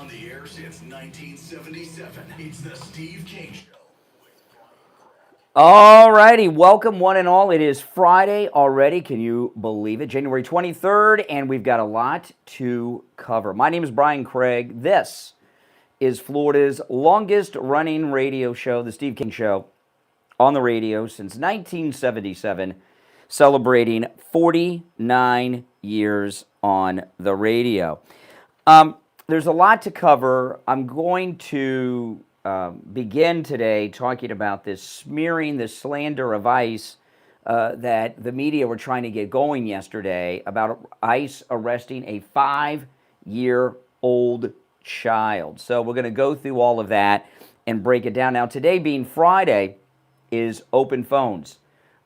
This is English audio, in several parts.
on the air since 1977. It's the Steve Kane Show. All righty, welcome one and all. It is Friday already. Can you believe it? January 23rd, and we've got a lot to cover. My name is Brian Craig. This is Florida's longest running radio show, the Steve Kane Show, on the radio since 1977, celebrating 49 years on the radio. There's a lot to cover. I'm going to begin today talking about this smearing, this slander of ICE that the media were trying to get going yesterday about ICE arresting a 5-year-old child. So we're going to go through all of that and break it down. Now, today being Friday is Open Phones,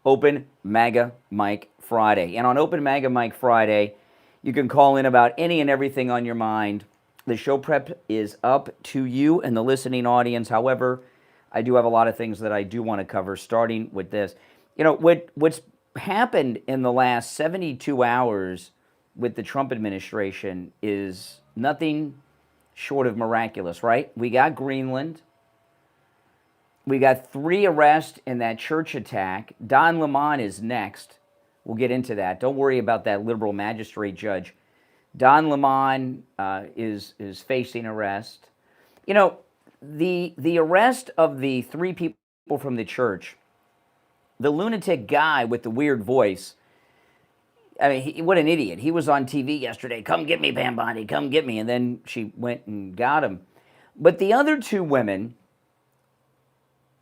Open MAGA Mike Friday. And on Open MAGA Mike Friday, you can call in about any and everything on your mind. The show prep is up to you and the listening audience. However, I do have a lot of things that I do want to cover, starting with this. You know, what's happened in the last 72 hours with the Trump administration is nothing short of miraculous, right? We got Greenland. We got 3 arrests in that church attack. Don Lemon is next. We'll get into that. Don't worry about that liberal magistrate judge. Don Lemon is facing arrest. You know, the arrest of the 3 people from the church, the lunatic guy with the weird voice, I mean, what an idiot. He was on TV yesterday. Come get me, Pam Bondi, come get me. And then she went and got him. But the other 2 women,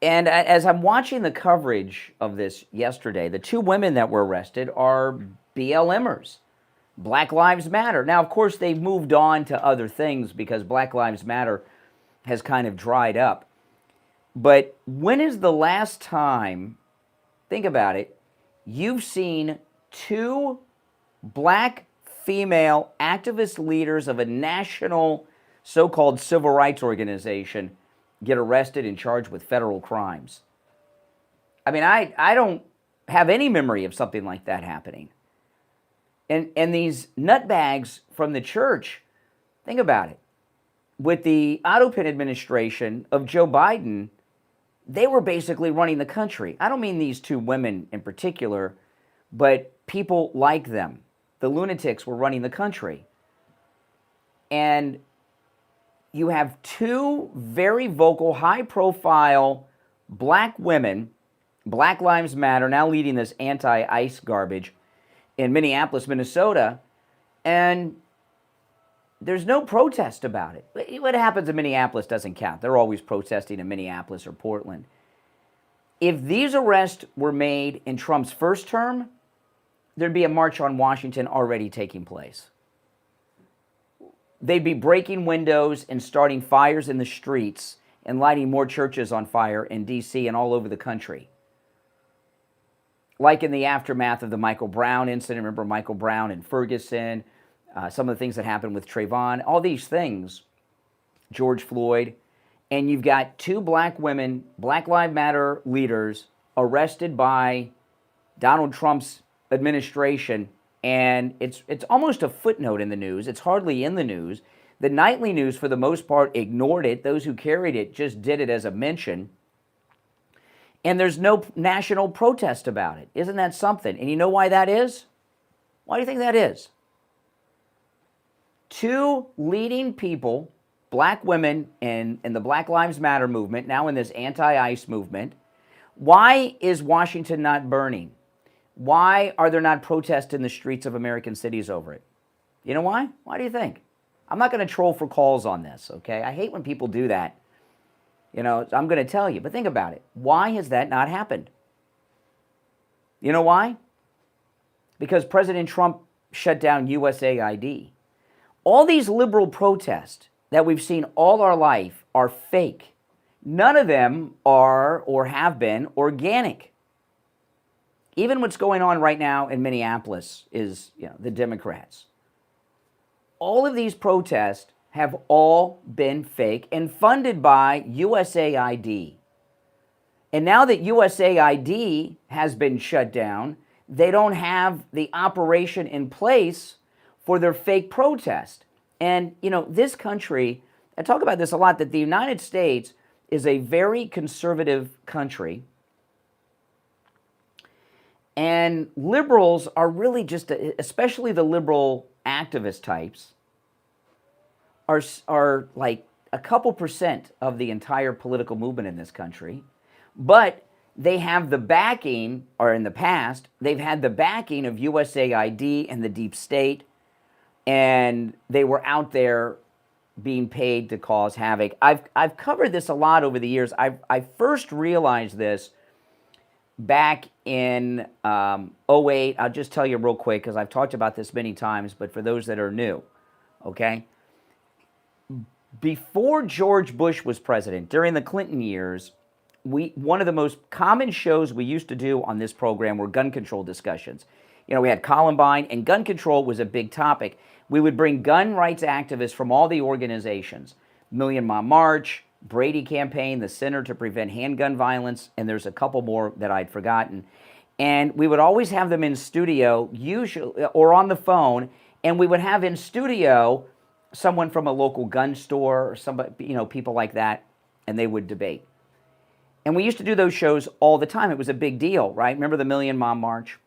and as I'm watching the coverage of this yesterday, the 2 women that were arrested are BLMers. Black Lives Matter. Now, of course, they've moved on to other things because Black Lives Matter has kind of dried up. But when is the last time, think about it, you've seen 2 black female activist leaders of a national so-called civil rights organization get arrested and charged with federal crimes? I mean, I don't have any memory of something like that happening. And these nutbags from the church, think about it. With the Autopin administration of Joe Biden, they were basically running the country. I don't mean these 2 women in particular, but people like them. The lunatics were running the country. And you have 2 very vocal, high-profile black women, Black Lives Matter, now leading this anti-ICE garbage, in Minneapolis, Minnesota, and there's no protest about it. What happens in Minneapolis doesn't count. They're always protesting in Minneapolis or Portland. If these arrests were made in Trump's first term, there'd be a march on Washington already taking place. They'd be breaking windows and starting fires in the streets and lighting more churches on fire in D.C. and all over the country. Like in the aftermath of the Michael Brown incident. Remember Michael Brown and Ferguson, some of the things that happened with Trayvon, all these things, George Floyd. And you've got 2 black women, Black Lives Matter leaders, arrested by Donald Trump's administration. And it's almost a footnote in the news. It's hardly in the news. The nightly news, for the most part, ignored it. Those who carried it just did it as a mention. And there's no national protest about it. Isn't that something? And you know why that is? Why do you think that is? 2 leading people, black women in the Black Lives Matter movement, now in this anti-ICE movement. Why is Washington not burning? Why are there not protests in the streets of American cities over it? You know why? Why do you think? I'm not going to troll for calls on this, okay? I hate when people do that. You know, I'm going to tell you, but think about it. Why has that not happened? You know why? Because President Trump shut down USAID. All these liberal protests that we've seen all our life are fake. None of them are or have been organic. Even what's going on right now in Minneapolis is, the Democrats. All of these protests have all been fake and funded by USAID. And now that USAID has been shut down, they don't have the operation in place for their fake protest. And, this country, I talk about this a lot, that the United States is a very conservative country, and liberals are really just, especially the liberal activist types, are like a couple percent of the entire political movement in this country, but they have the backing, or in the past, they've had the backing of USAID and the deep state, and they were out there being paid to cause havoc. I've covered this a lot over the years. I first realized this back in 08. I'll just tell you real quick, because I've talked about this many times, but for those that are new, okay? Before George Bush was president, during the Clinton years, one of the most common shows we used to do on this program were gun control discussions. You know, we had Columbine, and gun control was a big topic. We would bring gun rights activists from all the organizations, Million Mile March, Brady Campaign, the Center to Prevent Handgun Violence, and there's a couple more that I'd forgotten. And we would always have them in studio, usually, or on the phone, and we would have in studio someone from a local gun store or somebody, you know, people like that, and they would debate. And we used to do those shows all the time. It was a big deal, right? Remember the Million Mile March?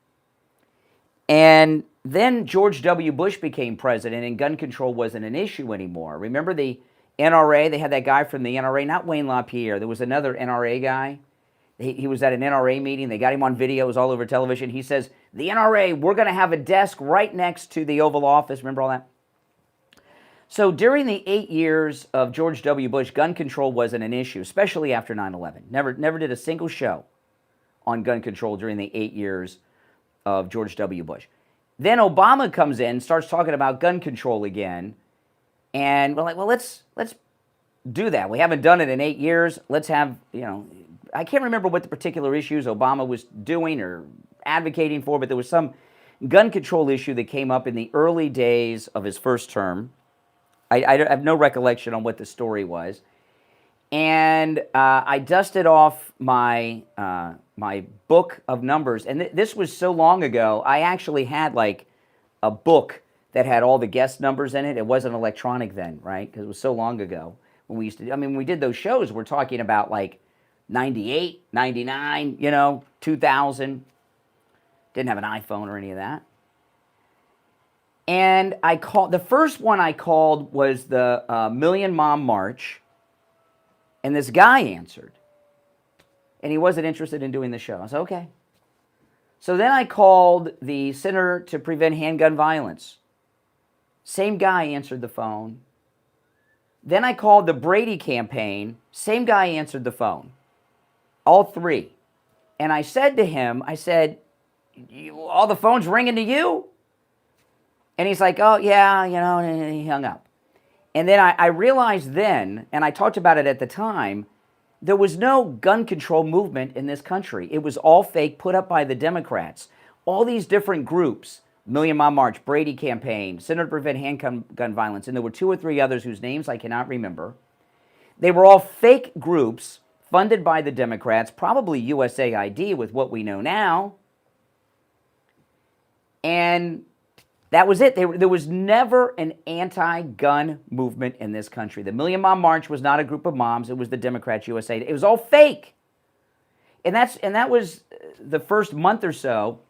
And then George W. Bush became president, and gun control wasn't an issue anymore. Remember the NRA? They had that guy from the NRA, not Wayne LaPierre. There was another NRA guy. He was at an NRA meeting. They got him on video. It was all over television. He says, the NRA, we're going to have a desk right next to the Oval Office. Remember all that? So during the 8 years of George W. Bush, gun control wasn't an issue, especially after 9/11. Never did a single show on gun control during the 8 years of George W. Bush. Then Obama comes in, starts talking about gun control again, and we're like, well, let's do that. We haven't done it in 8 years. Let's have, you know, I can't remember what the particular issues Obama was doing or advocating for, but there was some gun control issue that came up in the early days of his first term. I have no recollection on what the story was. And I dusted off my my book of numbers. And this was so long ago, I actually had like a book that had all the guest numbers in it. It wasn't electronic then, right? Because it was so long ago when we used to, I mean, when we did those shows, we're talking about like 98, 99, you know, 2000. Didn't have an iPhone or any of that. And I called, the first one I called was the Million Mom March, and this guy answered, and he wasn't interested in doing the show. I said, okay. So then I called the Center to Prevent Handgun Violence. Same guy answered the phone. Then I called the Brady Campaign. Same guy answered the phone. All three. And I said to him, I said, all the phones ringing to you? And he's like, oh, yeah, you know, and he hung up. And then I realized then, and I talked about it at the time, there was no gun control movement in this country. It was all fake, put up by the Democrats. All these different groups, Million Mile March, Brady Campaign, Center to Prevent Handgun Violence, and there were 2 or 3 others whose names I cannot remember. They were all fake groups funded by the Democrats, probably USAID with what we know now. And that was it. There was never an anti-gun movement in this country. The Million Mom March was not a group of moms. It was the Democrats, USA. It was all fake. And that was the first month or so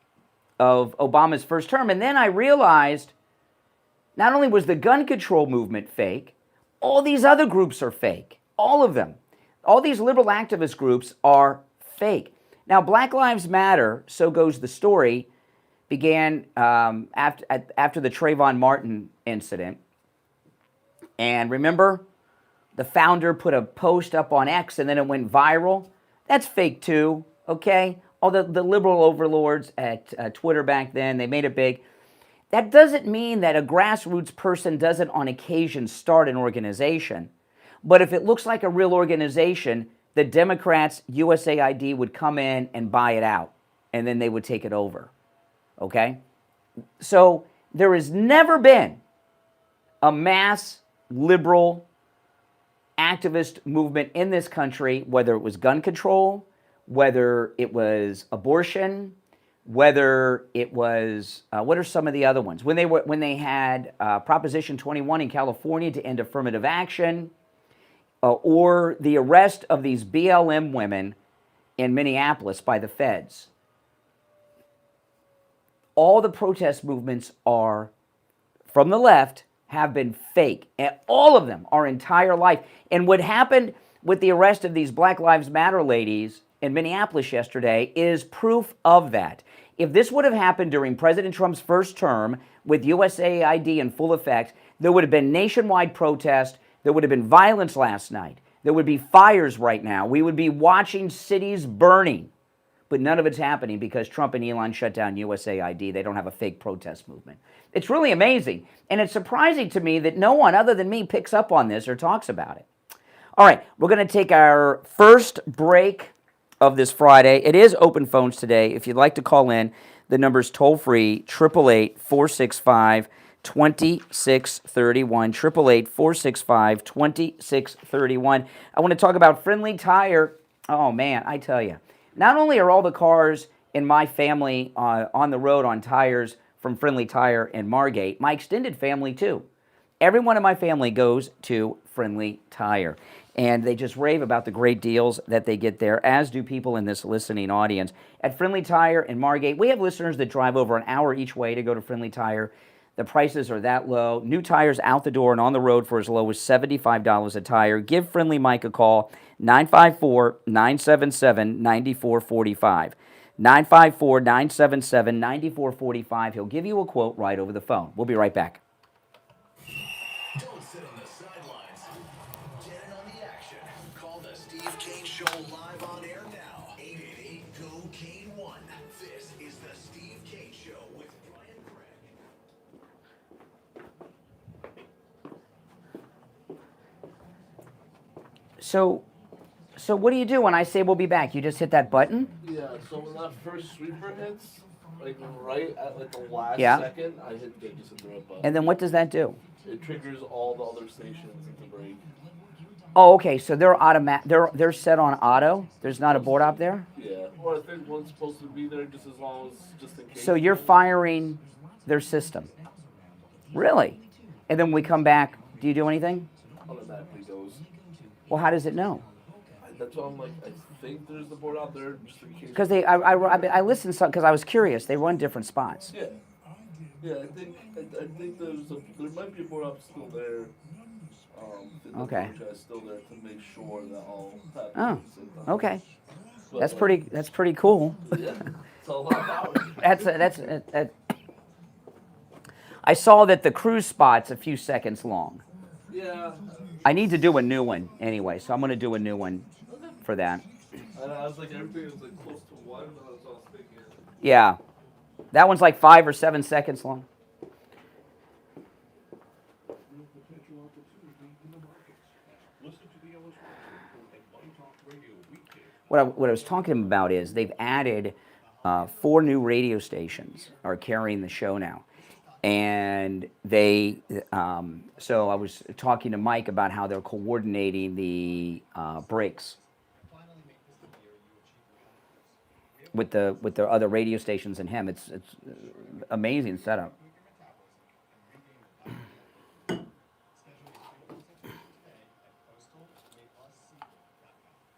of Obama's first term. And then I realized not only was the gun control movement fake, all these other groups are fake. All of them. All these liberal activist groups are fake. Now, Black Lives Matter, so goes the story, began after the Trayvon Martin incident. And remember, the founder put a post up on X and then it went viral. That's fake too, okay? All the liberal overlords at Twitter back then, they made it big. That doesn't mean that a grassroots person doesn't on occasion start an organization. But if it looks like a real organization, the Democrats, USAID would come in and buy it out, and then they would take it over. Okay? So there has never been a mass liberal activist movement in this country, whether it was gun control, whether it was abortion, whether it was, what are some of the other ones? When they had Proposition 21 in California to end affirmative action, or the arrest of these BLM women in Minneapolis by the feds. All the protest movements are, from the left, have been fake. And all of them, our entire life. And what happened with the arrest of these Black Lives Matter ladies in Minneapolis yesterday is proof of that. If this would have happened during President Trump's first term with USAID in full effect, there would have been nationwide protest. There would have been violence last night. There would be fires right now. We would be watching cities burning. But none of it's happening because Trump and Elon shut down USAID. They don't have a fake protest movement. It's really amazing. And it's surprising to me that no one other than me picks up on this or talks about it. All right, we're going to take our first break of this Friday. It is open phones today. If you'd like to call in, the number's toll-free, 888-465-2631, 888-465-2631. I want to talk about Friendly Tire. Oh, man, I tell you. Not only are all the cars in my family on the road on tires from Friendly Tire in Margate, my extended family too. Everyone in my family goes to Friendly Tire. And they just rave about the great deals that they get there, as do people in this listening audience. At Friendly Tire in Margate, we have listeners that drive over an hour each way to go to Friendly Tire. The prices are that low. New tires out the door and on the road for as low as $75 a tire. Give Friendly Mike a call, 954-977-9445. 954-977-9445. He'll give you a quote right over the phone. We'll be right back. Don't sit on the sidelines. Get in on the action. Call the Steve Kane Show live on air now. 888-GO-KANE-1. This is the Steve Kane Show with Brian Craig. So what do you do when I say we'll be back? You just hit that button? Yeah, so when that first sweeper hits, like right at like the last second, I just hit the red button. And then what does that do? It triggers all the other stations into brake. Oh, okay. So they're they're set on auto. There's not a board op there. Yeah, or I think one's supposed to be there just as long as just in case. So you're firing their system. Really? And then when we come back, do you do anything? Automatically goes. Well, how does it know? That's why I'm like, I think there's the board out there just in case. Because I listened because I was curious. They run different spots. Yeah. Yeah, I think there might be a board up still there. Okay. Is still there to make sure that all happens. Oh, okay. But, That's pretty cool. Yeah, it's a lot of power. That's I saw that the cruise spot's a few seconds long. Yeah. I need to do a new one anyway, so I'm going to do a new one for that. And I was like, everything was like close to one, and I was thinking. Yeah. That one's like 5 or 7 seconds long. What I was talking about is they've added 4 new radio stations are carrying the show now. And so I was talking to Mike about how they're coordinating the breaks with the other radio stations and him. It's amazing setup.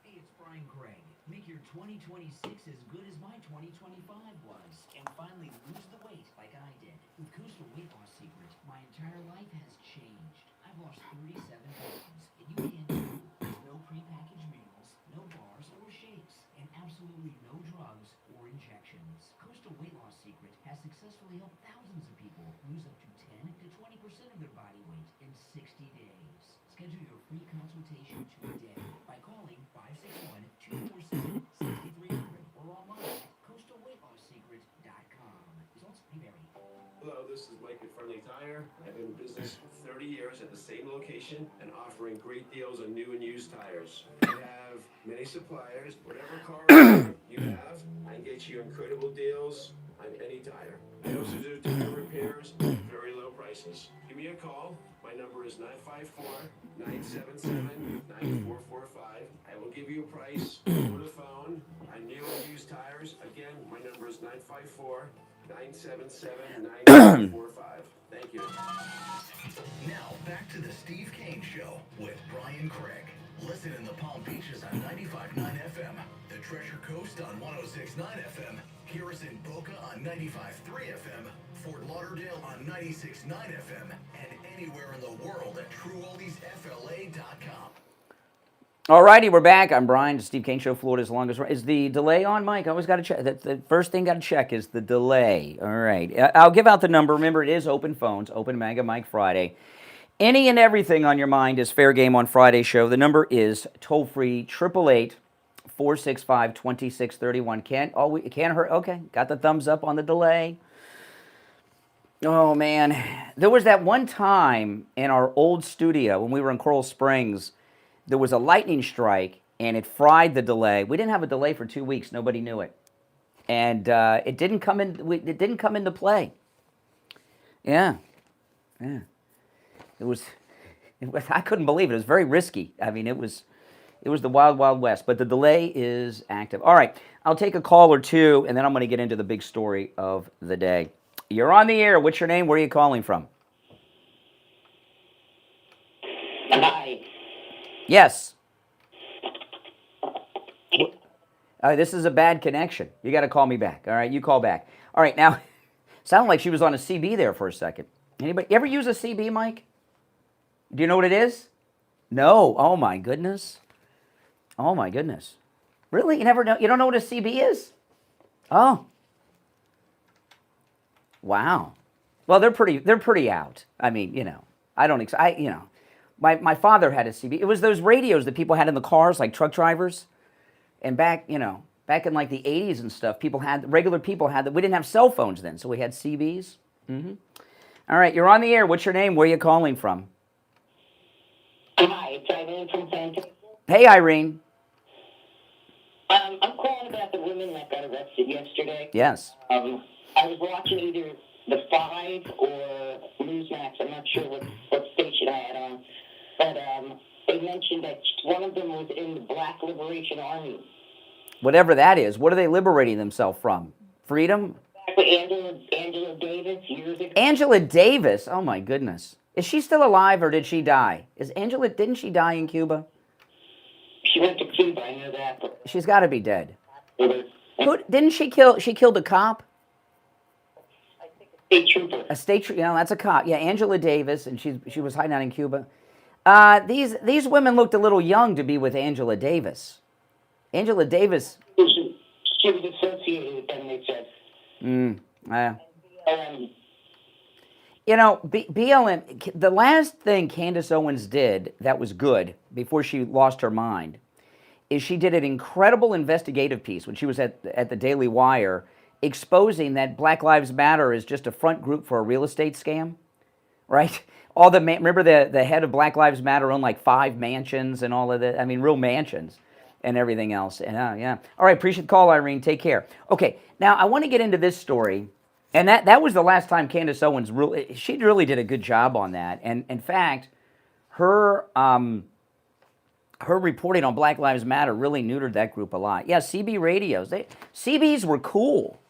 Hey, it's Brian Craig. Make your 2026 as good as my 2025 was, and finally lose the weight like I did. With Coastal Weight Loss Secret, my entire life has changed. I've lost 37 pounds, and you can too. No prepackaged meals, no bars or shakes, and absolutely no drugs or injections. Coastal Weight Loss Secret has successfully helped thousands of people lose up to 10 to 20% of their body weight in 60 days. Schedule your free consultation today by calling 561-247-6300 or online at coastalweightlossSecret.com. Results may vary. Hello, this is Mike at Friendly Tire. I've been in business for 30 years at the same location and offering great deals on new and used tires. We have many suppliers. Whatever car you have, I can get you incredible deals on any tire. I also do tire repairs at very low prices. Give me a call. My number is 954-977-9445. I will give you a price over the phone on new and used tires. Again, my number is 954-977-9445. Thank you. Now back to the Steve Kane Show with Brian Craig. Listen in the Palm Beaches on 95.9 FM, the Treasure Coast on 106.9 FM, hear us in Boca on 95.3 FM, Fort Lauderdale on 96.9 FM, and anywhere in the world at TrueOldiesFLA.com. Alrighty, we're back. I'm Brian, the Steve Kane Show, Florida's longest run. Is the delay on, Mike? I always got to check. The first thing got to check is the delay. All right. I'll give out the number. Remember, it is open phones, Open MAGA Mike Friday. Any and everything on your mind is fair game on Friday's show. The number is toll-free, 888-465-2631. Can't hurt. Okay, got the thumbs up on the delay. Oh, man. There was that one time in our old studio when we were in Coral Springs, there was a lightning strike, and it fried the delay. We didn't have a delay for 2 weeks. Nobody knew it. And it didn't come into play. Yeah. It was, I couldn't believe it. It was very risky. I mean, it was the wild, wild west. But the delay is active. All right, I'll take a call or two, and then I'm going to get into the big story of the day. You're on the air. What's your name? Where are you calling from? Hi. Yes. This is a bad connection. You got to call me back. All right, you call back. All right, now, sounded like she was on a CB there for a second. Anybody ever use a CB, Mike? Do you know what it is? No. Oh my goodness. Oh my goodness. Really? You never know? You don't know what a CB is? Oh. Wow. Well, they're pretty out. I mean, you know, my father had a CB. It was those radios that people had in the cars, like truck drivers. And back in like the 80s and stuff, regular people had that. We didn't have cell phones then, so we had CBs. Mm-hmm. All right, you're on the air. What's your name? Where are you calling from? Hi, it's Irene from San Diego. Hey, Irene. I'm calling about the women that got arrested yesterday. Yes. I was watching either the 5 or Newsmax. I'm not sure what station I had on. But they mentioned that one of them was in the Black Liberation Army. Whatever that is. What are they liberating themselves from? Freedom? Angela Davis, years ago. Angela Davis? Oh, my goodness. Is she still alive or did she die? Didn't she die in Cuba? She went to Cuba, I know that. But she's got to be dead. Didn't she kill? She killed a cop? State trooper. A state trooper. That's a cop. Yeah, Angela Davis, and she was hiding out in Cuba. These women looked a little young to be with Angela Davis. Angela Davis. She was associated with them, they said. You know, BLM, the last thing Candace Owens did that was good before she lost her mind is she did an incredible investigative piece when she was at the Daily Wire exposing that Black Lives Matter is just a front group for a real estate scam, right? Remember the head of Black Lives Matter owned like 5 mansions and all of that. I mean, real mansions and everything else. And yeah. All right, appreciate the call, Irene. Take care. Okay, now I want to get into this story. And that was the last time Candace Owens she really did a good job on that. And in fact, her reporting on Black Lives Matter really neutered that group a lot. Yeah, CB radios. CBs were cool.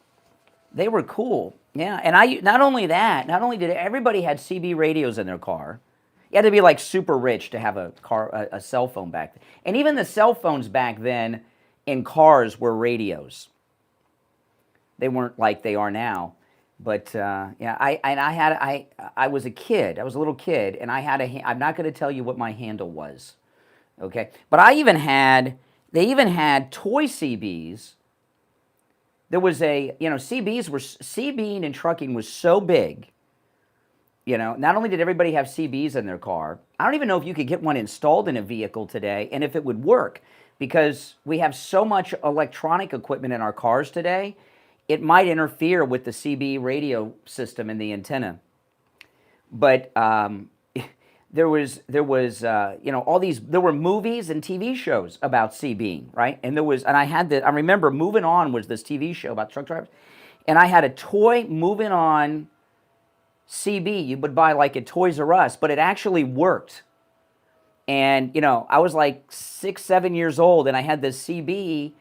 They were cool. Yeah, and not only did everybody had CB radios in their car. You had to be like super rich to have a cell phone back then. And even the cell phones back then in cars were radios. They weren't like they are now. But yeah, I was a kid. I was a little kid, and I'm not going to tell you what my handle was, okay? But they even had toy CBs. There was CBing and trucking was so big. You know, not only did everybody have CBs in their car, I don't even know if you could get one installed in a vehicle today, and if it would work, because we have so much electronic equipment in our cars today. It might interfere with the CB radio system and the antenna. But there were movies and TV shows about CBing, right? And I remember Moving On was this TV show about truck drivers. And I had a toy Moving On CB you would buy like at Toys R Us, but it actually worked. And, I was like 6, 7 years old, and I had this CB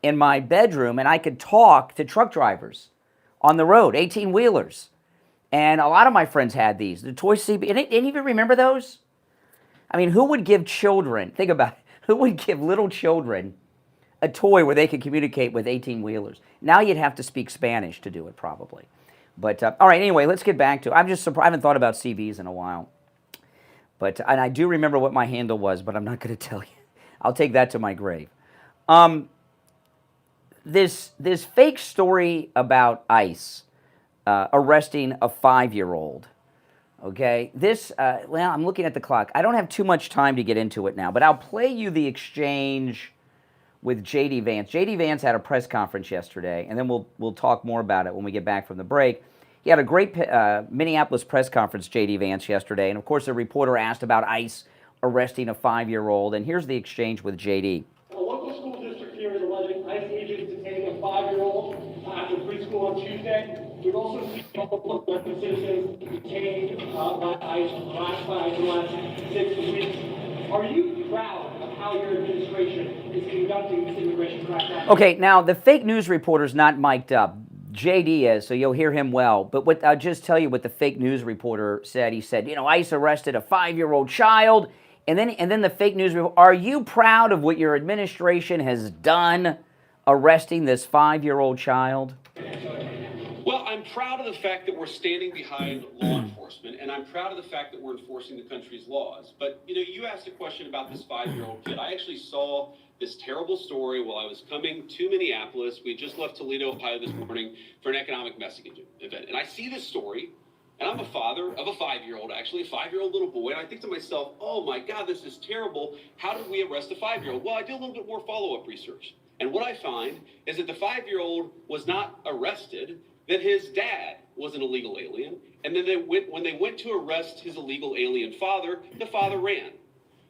in my bedroom, and I could talk to truck drivers on the road, 18-wheelers. And a lot of my friends had these, the toy CB. And any of you remember those? I mean, who would give children, think about it, Who would give little children a toy where they could communicate with 18-wheelers? Now you'd have to speak Spanish to do it, probably. But, all right, anyway, let's get back to it. I'm just surprised. I haven't thought about CBs in a while. But, and I do remember what my handle was, but I'm not going to tell you. I'll take that to my grave. This fake story about ICE arresting a 5-year-old. Okay, well, I'm looking at the clock. I don't have too much time to get into it now, but I'll play you the exchange with J.D. Vance. J.D. Vance had a press conference yesterday, and then we'll talk more about it when we get back from the break. He had a great Minneapolis press conference, J.D. Vance, yesterday, and of course a reporter asked about ICE arresting a 5-year-old, and here's the exchange with J.D. A local school district here is alleging ICE agents detaining a 5-year-old after preschool on Tuesday. We've also seen a couple of American citizens detained by ICE last 6 weeks. Are you proud of how your administration is conducting this immigration crackdown? Okay, now the fake news reporter's not mic'd up. JD is, so you'll hear him well. But I'll just tell you what the fake news reporter said. He said, ICE arrested a 5-year-old child. And then the fake news reporter, are you proud of what your administration has done arresting this 5-year-old child? Well, I'm proud of the fact that we're standing behind law enforcement, and I'm proud of the fact that we're enforcing the country's laws. But, you asked a question about this 5-year-old kid. I actually saw this terrible story while I was coming to Minneapolis. We just left Toledo, Ohio this morning for an economic messaging event. And I see this story, and I'm a father of a 5-year-old, actually, a 5-year-old little boy. And I think to myself, oh, my God, this is terrible. How did we arrest a 5-year-old? Well, I did a little bit more follow-up research. And what I find is that the 5-year-old was not arrested, that his dad was an illegal alien, and then when they went to arrest his illegal alien father, the father ran.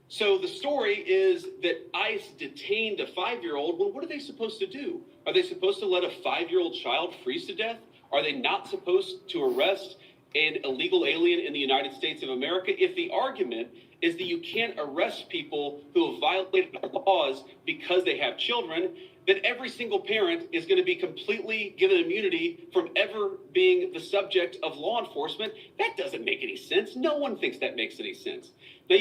So the story is that ICE detained a 5-year-old. Well, what are they supposed to do? Are they supposed to let a 5-year-old child freeze to death? Are they not supposed to arrest an illegal alien in the United States of America? If the argument is that you can't arrest people who have violated our laws because they have children, then every single parent is going to be completely given immunity from ever being the subject of law enforcement. That doesn't make any sense. No one thinks that makes any sense. Now,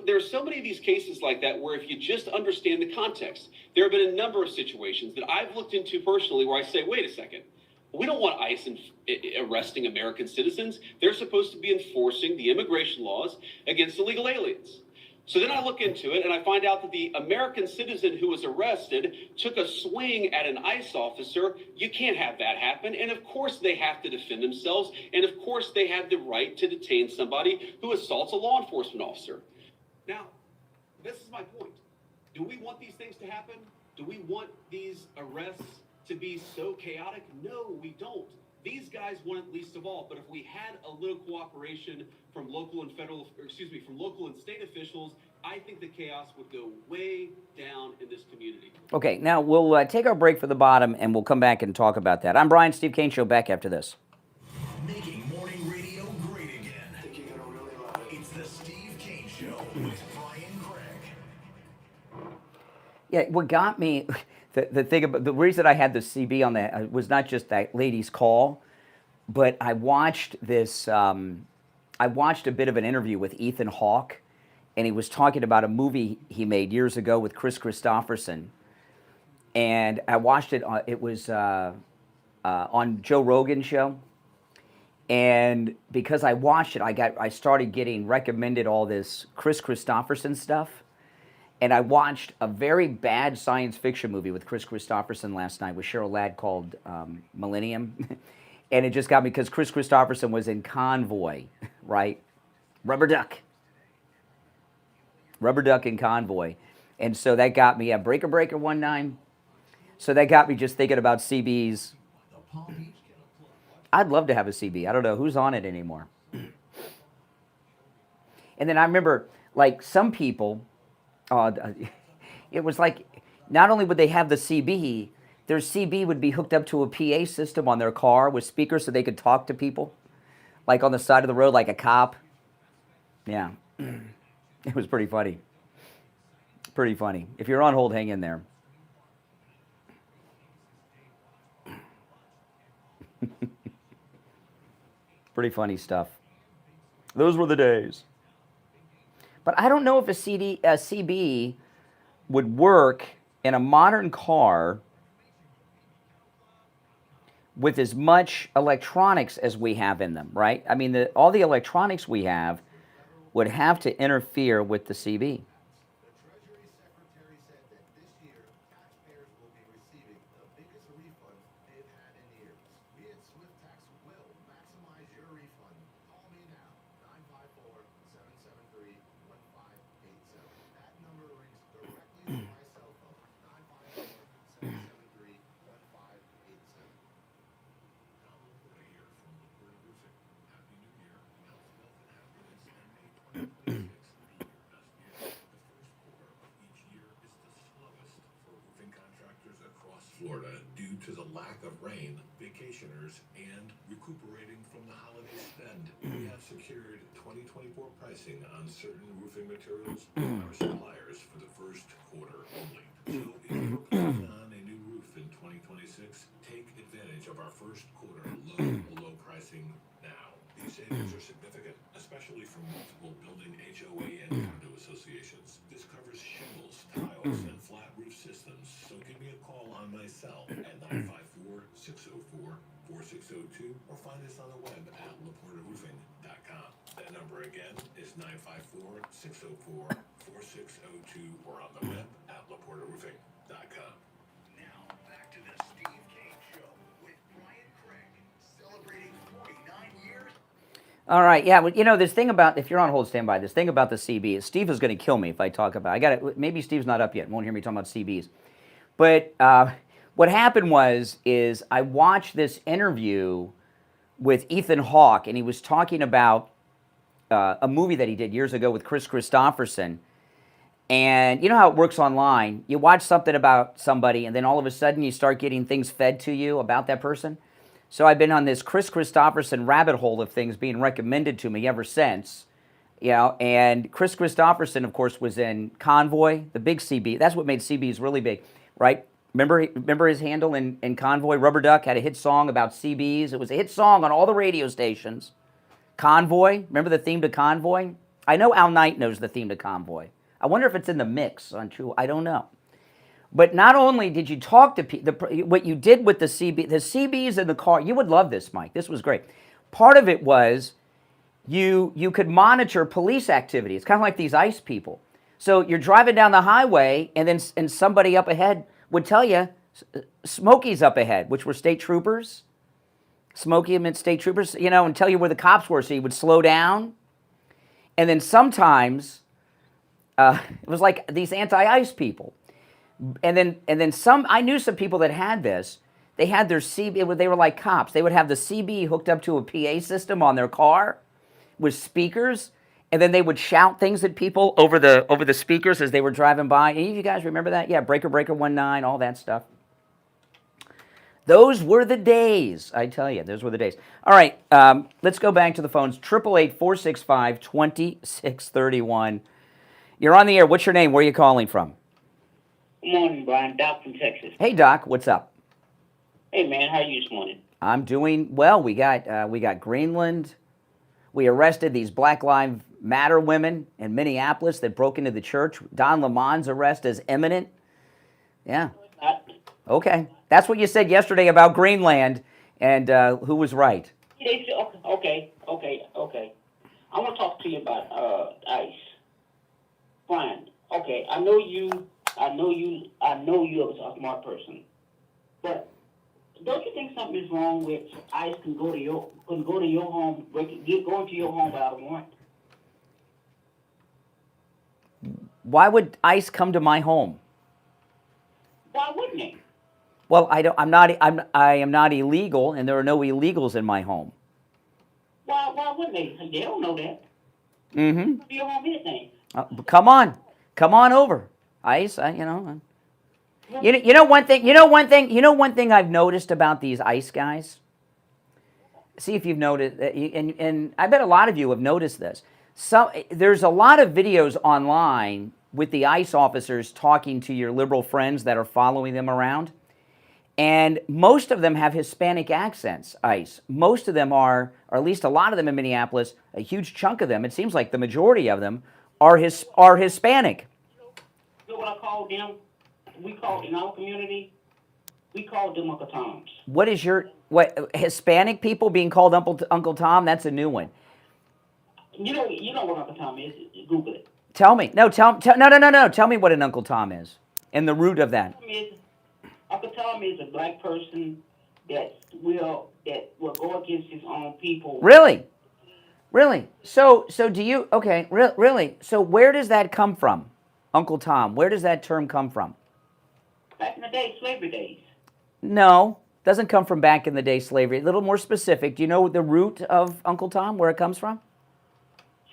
there are so many of these cases like that where if you just understand the context, there have been a number of situations that I've looked into personally where I say, wait a second, we don't want ICE arresting American citizens. They're supposed to be enforcing the immigration laws against illegal aliens. So then I look into it and I find out that the American citizen who was arrested took a swing at an ICE officer. You can't have that happen. And of course they have to defend themselves. And of course they have the right to detain somebody who assaults a law enforcement officer. Now, this is my point. Do we want these things to happen? Do we want these arrests to be so chaotic? No, we don't. These guys want it least of all. But if we had a little cooperation from local and state officials, I think the chaos would go way down in this community. Okay, now we'll take our break for the bottom, and we'll come back and talk about that. I'm Brian, Steve Kane Show, back after this. Making morning radio great again. It's the Steve Kane Show with Brian Craig. Yeah, what got me, the thing about the reason I had the CB on that was not just that lady's call, but I watched this. I watched a bit of an interview with Ethan Hawke, and he was talking about a movie he made years ago with Chris Christopherson. And I watched it. It was on Joe Rogan's show. And because I watched it, I started getting recommended all this Chris Christopherson stuff. And I watched a very bad science fiction movie with Chris Christopherson last night with Cheryl Ladd called Millennium. And it just got me because Chris Christopherson was in Convoy, right? Rubber Duck in Convoy. And so that got me, Breaker 19. So that got me just thinking about CBs. I'd love to have a CB. I don't know who's on it anymore. And then I remember, like, some people, it was like, not only would they have the CB, their CB would be hooked up to a PA system on their car with speakers so they could talk to people, like on the side of the road, like a cop. Yeah, it was pretty funny. Pretty funny. If you're on hold, hang in there. Pretty funny stuff. Those were the days. But I don't know if a CB would work in a modern car with as much electronics as we have in them, right? I mean, all the electronics we have would have to interfere with the CB. The Treasury Secretary said that this year, taxpayers will be receiving the biggest refund they've had in years. We at Swift Tax will maximize your refund. Call me now, 954-773-1587. That number rings directly to my cell phone, 954-773-1587. Now, what I hear from the Board of Roofing. Happy New Year, health, wealth, and happiness, and May 2026. Florida due to the lack of rain, vacationers, and recuperating from the holiday spend. We have secured 2024 pricing on certain roofing materials from our suppliers for the first quarter only. So if you're planning on a new roof in 2026, take advantage of our first quarter low pricing now. These savings are significant, especially for multiple building HOA and condo associations. This covers shingles, tiles, and flat roof systems. So give me a call on my cell at 954-604-4602 or find us on the web at laportaroofing.com. That number again is 954-604-4602 or on the web at laportaroofing.com. Now, back to the Steve Kane Show with Brian Craig, celebrating 49 years. All right, yeah, well, you know, this thing about, if you're on hold, stand by, this thing about the CB, is Steve is going to kill me if I talk about it. Maybe Steve's not up yet, won't hear me talking about CBs. But what happened is I watched this interview with Ethan Hawke, and he was talking about a movie that he did years ago with Chris Christopherson. And you know how it works online. You watch something about somebody, and then all of a sudden you start getting things fed to you about that person. So I've been on this Chris Christopherson rabbit hole of things being recommended to me ever since. You know, and Chris Christopherson, of course, was in Convoy, the big CB. That's what made CBs really big, right? Remember his handle in Convoy? Rubber Duck had a hit song about CBs. It was a hit song on all the radio stations. Convoy, remember the theme to Convoy? I know Al Knight knows the theme to Convoy. I wonder if it's in the mix on True. I don't know. But not only did you talk to people, what you did with the CBs in the car, you would love this, Mike. This was great. Part of it was you could monitor police activity. It's kind of like these ICE people. So you're driving down the highway, and somebody up ahead would tell you, Smokey's up ahead, which were state troopers. Smokey meant state troopers, you know, and tell you where the cops were, so you would slow down. And then sometimes it was like these anti-ICE people. And then some, I knew some people that had this. They had their CB, they were like cops. They would have the CB hooked up to a PA system on their car with speakers, and then they would shout things at people over the speakers as they were driving by. Any of you guys remember that? Yeah, Breaker 19, all that stuff. Those were the days, I tell you. Those were the days. All right, let's go back to the phones. 888-465-2631. You're on the air. What's your name? Where are you calling from? Good morning, Brian. Doc from Texas. Hey, Doc. What's up? Hey, man. How are you this morning? I'm doing well. We got Greenland. We arrested these Black Lives Matter women in Minneapolis that broke into the church. Don Lemon's arrest is imminent. Yeah. Okay. That's what you said yesterday about Greenland, and who was right? Okay. I want to talk to you about ICE. Brian, okay, I know you are a smart person, but don't you think something is wrong with ICE can go to your home, go into your home without a warrant? Why would ICE come to my home? Why wouldn't they? Well, I am not illegal, and there are no illegals in my home. Why wouldn't they? They don't know that. Mm-hmm. Your home anything. Come on over, ICE. You know one thing I've noticed about these ICE guys. See if you've noticed, and I bet a lot of you have noticed this. There's a lot of videos online with the ICE officers talking to your liberal friends that are following them around. And most of them have Hispanic accents, ICE. Most of them are, or at least a lot of them in Minneapolis, a huge chunk of them, it seems like the majority of them, are Hispanic. So what I call them? We call in our community. We call them Uncle Toms. What is Hispanic people being called Uncle Tom? That's a new one. You know what Uncle Tom is. Google it. Tell me. No. Tell me what an Uncle Tom is, and the root of that. Uncle Tom is a black person that will go against his own people. Really? So do you? Okay. Really? So where does that come from, Uncle Tom? Where does that term come from? Back in the day, slavery days. No, doesn't come from back in the day slavery. A little more specific. Do you know the root of Uncle Tom? Where it comes from?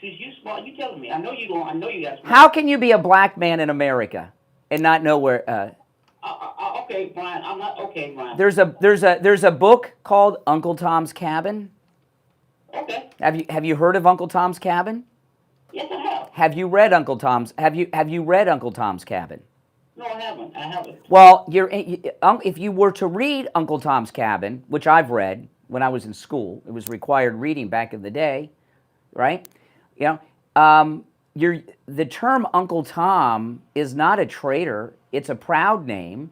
Since you smart, you telling me. I know you got smart. How can you be a black man in America and not know where? Okay, Brian. I'm not okay, Brian. There's a book called Uncle Tom's Cabin. Okay. Have you heard of Uncle Tom's Cabin? Yes, I have. Have you read Uncle Tom's? Have you read Uncle Tom's Cabin? No, I haven't. Well, if you were to read Uncle Tom's Cabin, which I've read when I was in school, it was required reading back in the day, right? You know, the term Uncle Tom is not a traitor; it's a proud name,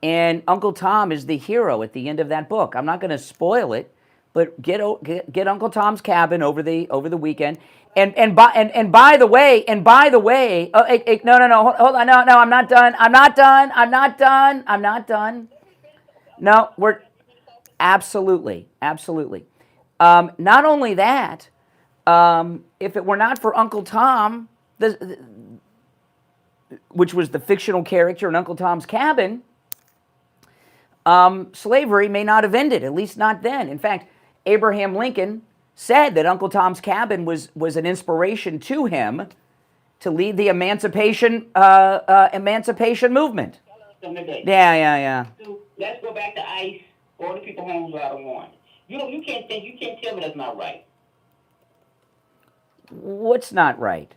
and Uncle Tom is the hero at the end of that book. I'm not going to spoil it, but get Uncle Tom's Cabin over the weekend. And by the way, no, hold on, no, I'm not done. No, we're absolutely. Not only that, if it were not for Uncle Tom, which was the fictional character in Uncle Tom's Cabin, slavery may not have ended, at least not then. In fact, Abraham Lincoln said that Uncle Tom's Cabin was an inspiration to him to lead the emancipation movement. Yeah. Let's go back to ICE or the people homes without a warrant. You can't tell me that's not right. What's not right?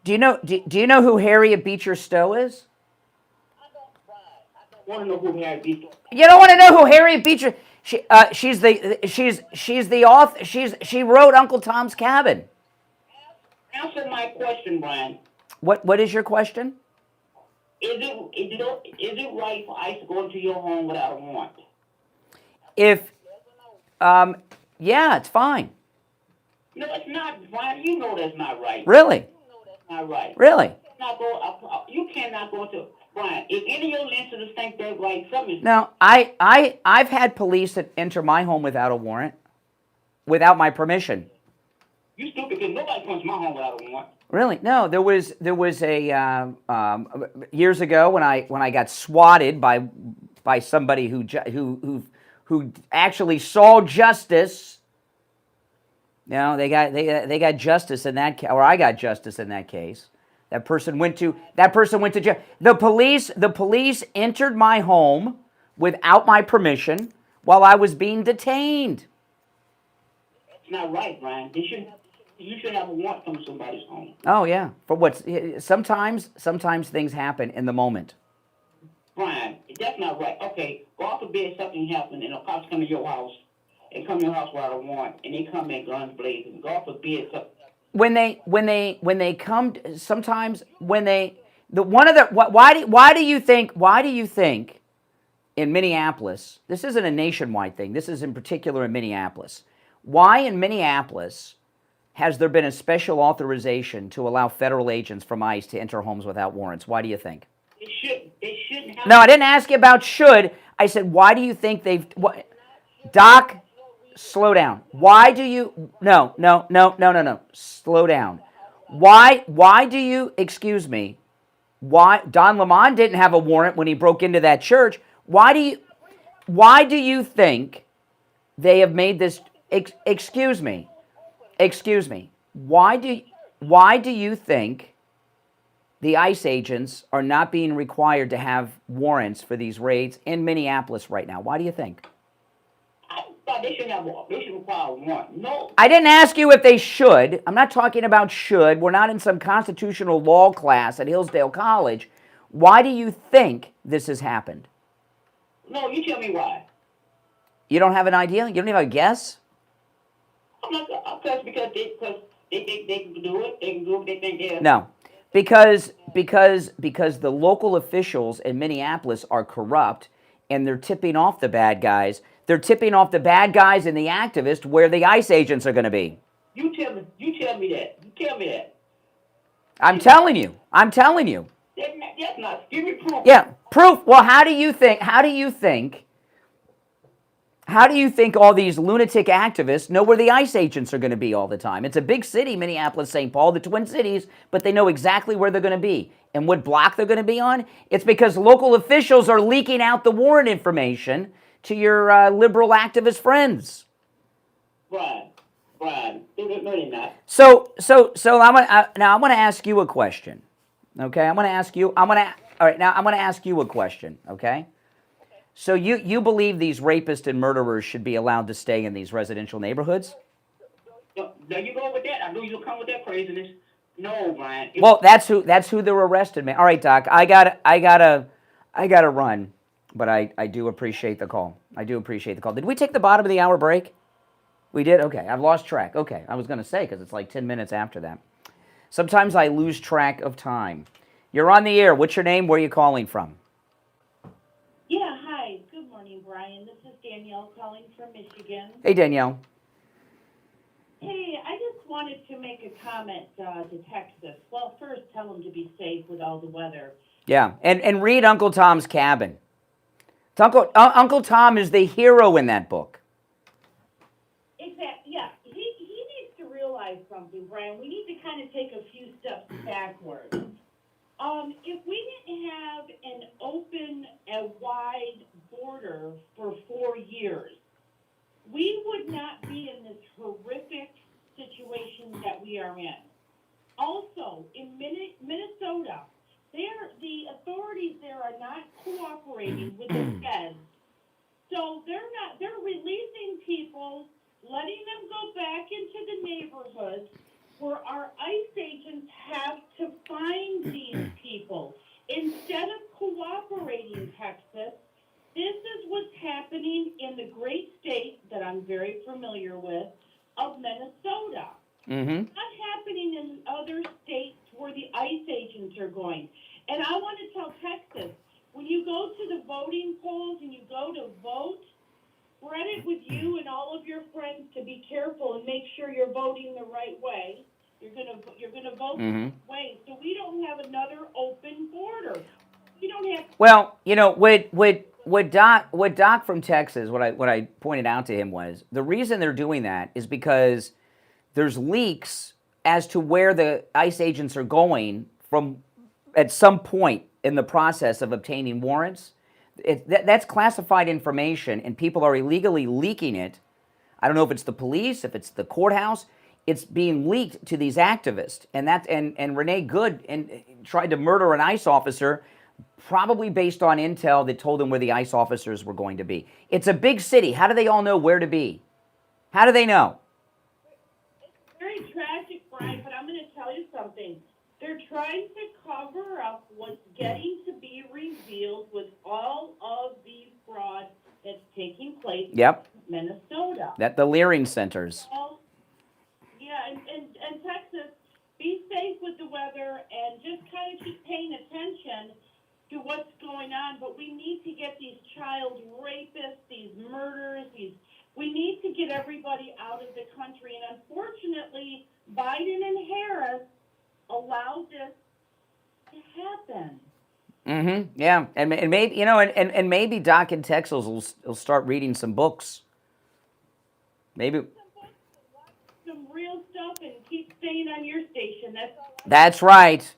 Do you know who Harriet Beecher Stowe is? I want to know who Harriet Beecher. You don't want to know who Harriet Beecher? She's the author. She wrote Uncle Tom's Cabin. Answer my question, Brian. What is your question? Is it right for ICE to go into your home without a warrant? Yeah, it's fine. No, it's not, Brian. You know that's not right. Really? You know that's not right. Really? You cannot go to Brian. If any of your listeners think they're right, something is. No, I've had police that enter my home without a warrant, without my permission. You stupid, because nobody comes to my home without a warrant. Really? No, there was a years ago when I got swatted by somebody who actually saw justice. You know, they got justice in that case, or I got justice in that case. That person went to jail. The police entered my home without my permission while I was being detained. It's not right, Brian. You should have a warrant from somebody's home. Oh yeah, for what? Sometimes things happen in the moment. Brian, that's not right. Okay, God forbid something happened and the cops come to your house and come to your house without a warrant and they come in guns blazing. God forbid something. When they come, sometimes when they why do you think in Minneapolis, this isn't a nationwide thing, this is in particular in Minneapolis, why in Minneapolis has there been a special authorization to allow federal agents from ICE to enter homes without warrants? Why do you think? They shouldn't have. No, I didn't ask you about should. I said, why do you think Doc, slow down. Why do you... No. Slow down. Why do you... Excuse me. Why... Don Lemon didn't have a warrant when he broke into that church. Why do you think they have made this... Excuse me. Why do you think the ICE agents are not being required to have warrants for these raids in Minneapolis right now? Why do you think? They should require a warrant. No. I didn't ask you if they should. I'm not talking about should. We're not in some constitutional law class at Hillsdale College. Why do you think this has happened? No, you tell me why. You don't have an idea? You don't even have a guess? I'm not because they can do it. They can do what they think. No. Because the local officials in Minneapolis are corrupt, and they're tipping off the bad guys. They're tipping off the bad guys and the activists where the ICE agents are going to be. You tell me that. You tell me that. I'm telling you. That's not. Give me proof. Yeah, proof. Well, how do you think all these lunatic activists know where the ICE agents are going to be all the time? It's a big city, Minneapolis, St. Paul, the Twin Cities, but they know exactly where they're going to be and what block they're going to be on. It's because local officials are leaking out the warrant information to your liberal activist friends. Brian, no, they're not. So I want to ask you a question. Okay, I'm going to ask you a question. Okay. So you believe these rapists and murderers should be allowed to stay in these residential neighborhoods? No, you go with that. I knew you'll come with that craziness. No, Brian. Well, that's who they're arrested, man. All right, Doc. I gotta run, but I do appreciate the call. Did we take the bottom of the hour break? We did? Okay, I've lost track. Okay, I was gonna say because it's like 10 minutes after that. Sometimes I lose track of time. You're on the air. What's your name? Where are you calling from? Yeah, hi. Good morning, Brian. This is Danielle calling from Michigan. Hey, Danielle. Hey, I just wanted to make a comment to Texas. Well, first, tell them to be safe with all the weather. Yeah, and read Uncle Tom's Cabin. Uncle Tom is the hero in that book. Exactly. Yeah, he needs to realize something, Brian. We need to kind of take a few steps backwards. If we didn't have an open and wide border for 4 years, we would not be in this horrific situation that we are in. Also, in Minnesota, the authorities there are not cooperating with the feds. So they're releasing people, letting them go back into the neighborhoods where our ICE agents have to find these people. Instead of cooperating, Texas, this is what's happening in the great state that I'm very familiar with of Minnesota. Mm-hmm. Not happening in other states where the ICE agents are going. And I want to tell Texas, when you go to the voting polls and you go to vote, spread it with you and all of your friends to be careful and make sure you're voting the right way. You're gonna vote the right way, so we don't have another open border. We don't have. Well, you know, what Doc from Texas, what I pointed out to him was the reason they're doing that is because there's leaks as to where the ICE agents are going from at some point in the process of obtaining warrants. That's classified information, and people are illegally leaking it. I don't know if it's the police, if it's the courthouse. It's being leaked to these activists, and Renee Good tried to murder an ICE officer, probably based on intel that told them where the ICE officers were going to be. It's a big city. How do they all know where to be? How do they know? It's very tragic, Brian, but I'm going to tell you something. They're trying to cover up what's getting to be revealed with all of the fraud that's taking place in Minnesota. That the Leering centers. Yeah, and Texas, be safe with the weather and just kind of keep paying attention to what's going on. But we need to get these child rapists, these murderers, we need to get everybody out of the country. And unfortunately, Biden and Harris allowed this to happen. Mm-hmm. Yeah, and maybe and maybe Doc in Texas will start reading some books. Maybe. Some real stuff and keep staying on your station. That's right.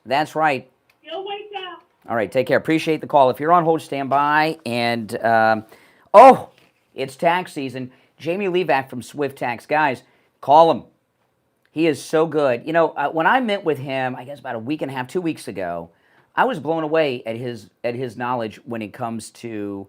You'll wake up. All right, take care. Appreciate the call. If you're on hold, stand by. And it's tax season. Jamie Levac from Swift Tax, guys, call him. He is so good. You know, when I met with him, I guess about a week and a half, 2 weeks ago, I was blown away at his knowledge when it comes to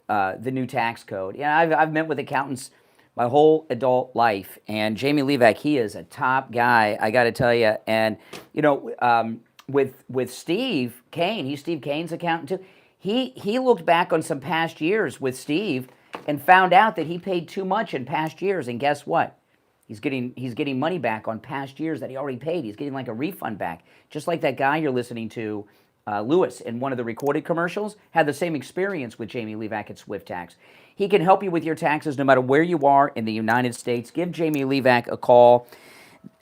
the new tax code. Yeah, I've met with accountants my whole adult life, and Jamie Levac, he is a top guy, I got to tell you. And you know, with Steve Kane, he's Steve Kane's accountant too. He looked back on some past years with Steve and found out that he paid too much in past years. And guess what? He's getting money back on past years that he already paid. He's getting like a refund back. Just like that guy you're listening to, Lewis, in one of the recorded commercials, had the same experience with Jamie Levac at Swift Tax. He can help you with your taxes no matter where you are in the United States. Give Jamie Levac a call.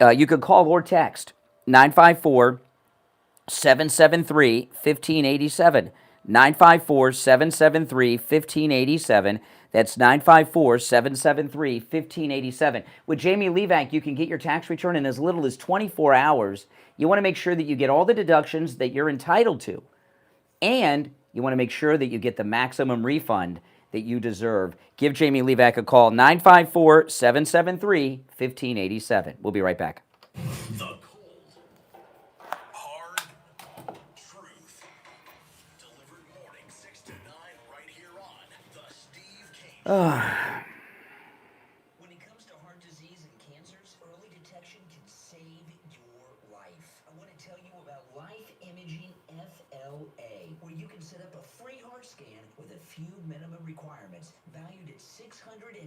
You could call or text 954-773-1587. 954-773-1587. That's 954-773-1587. With Jamie Levac, you can get your tax return in as little as 24 hours. You want to make sure that you get all the deductions that you're entitled to. And you want to make sure that you get the maximum refund that you deserve. Give Jamie Levac a call, 954-773-1587. We'll be right back. The cold, hard truth. Delivered morning 6 to 9 right here on The Steve Kane Show. When it comes to heart disease and cancers, early detection can save your life. I want to tell you about Life Imaging FLA, where you can set up a free heart scan with a few minimum requirements, valued at $699.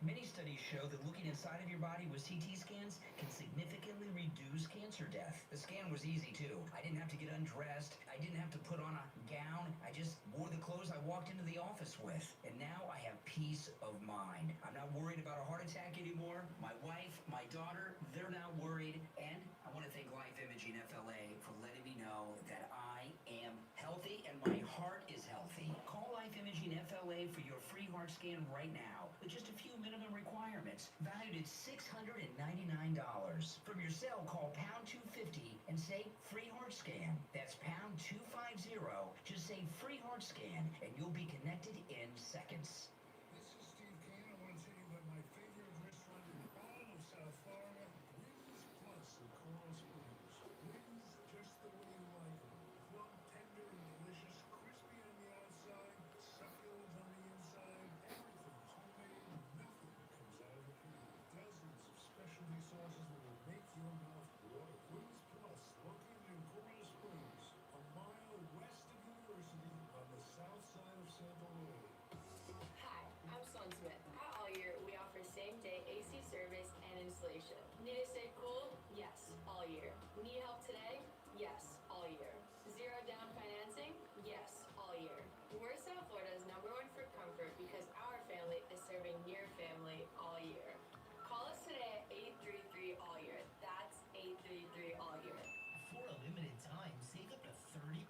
Many studies show that looking inside of your body with CT scans can significantly reduce cancer death. The scan was easy too. I didn't have to get undressed. I didn't have to put on a gown. I just wore the clothes I walked into the office with. And now I have peace of mind. I'm not worried about a heart attack anymore. My wife, my daughter, they're not worried. And I want to thank Life Imaging FLA for letting me know that I am healthy and my heart is healthy. Call Life Imaging FLA for your free heart scan right now with just a few minimum requirements, valued at $699. From your cell, call pound 250 and say free heart scan. That's pound 250. Just say free heart scan and you'll be connected in seconds. This is Steve Kane. I want to tell you about my favorite restaurant in all of South Florida, Wings Plus in Coral Springs. Wings just the way you like them. Plump, tender, and delicious, crispy on the outside, succulent on the inside. Everything's homemade, nothing comes out of the can. Dozens of specialty sauces that will make your mouth water. Wings Plus, located in Coral Springs, a mile west of University on the south side of Santa Rosa. Hi, I'm Sloan Smith. At All Year, we offer same-day AC service and installation. Need to stay cool? Yes, all year. Need help today? Yes, all year. Zero down financing? Yes, all year. We're South Florida's #1 for comfort because our family is serving your family all year. Call us today at 833 all year. That's 833 all year. For a limited time, save up to 30%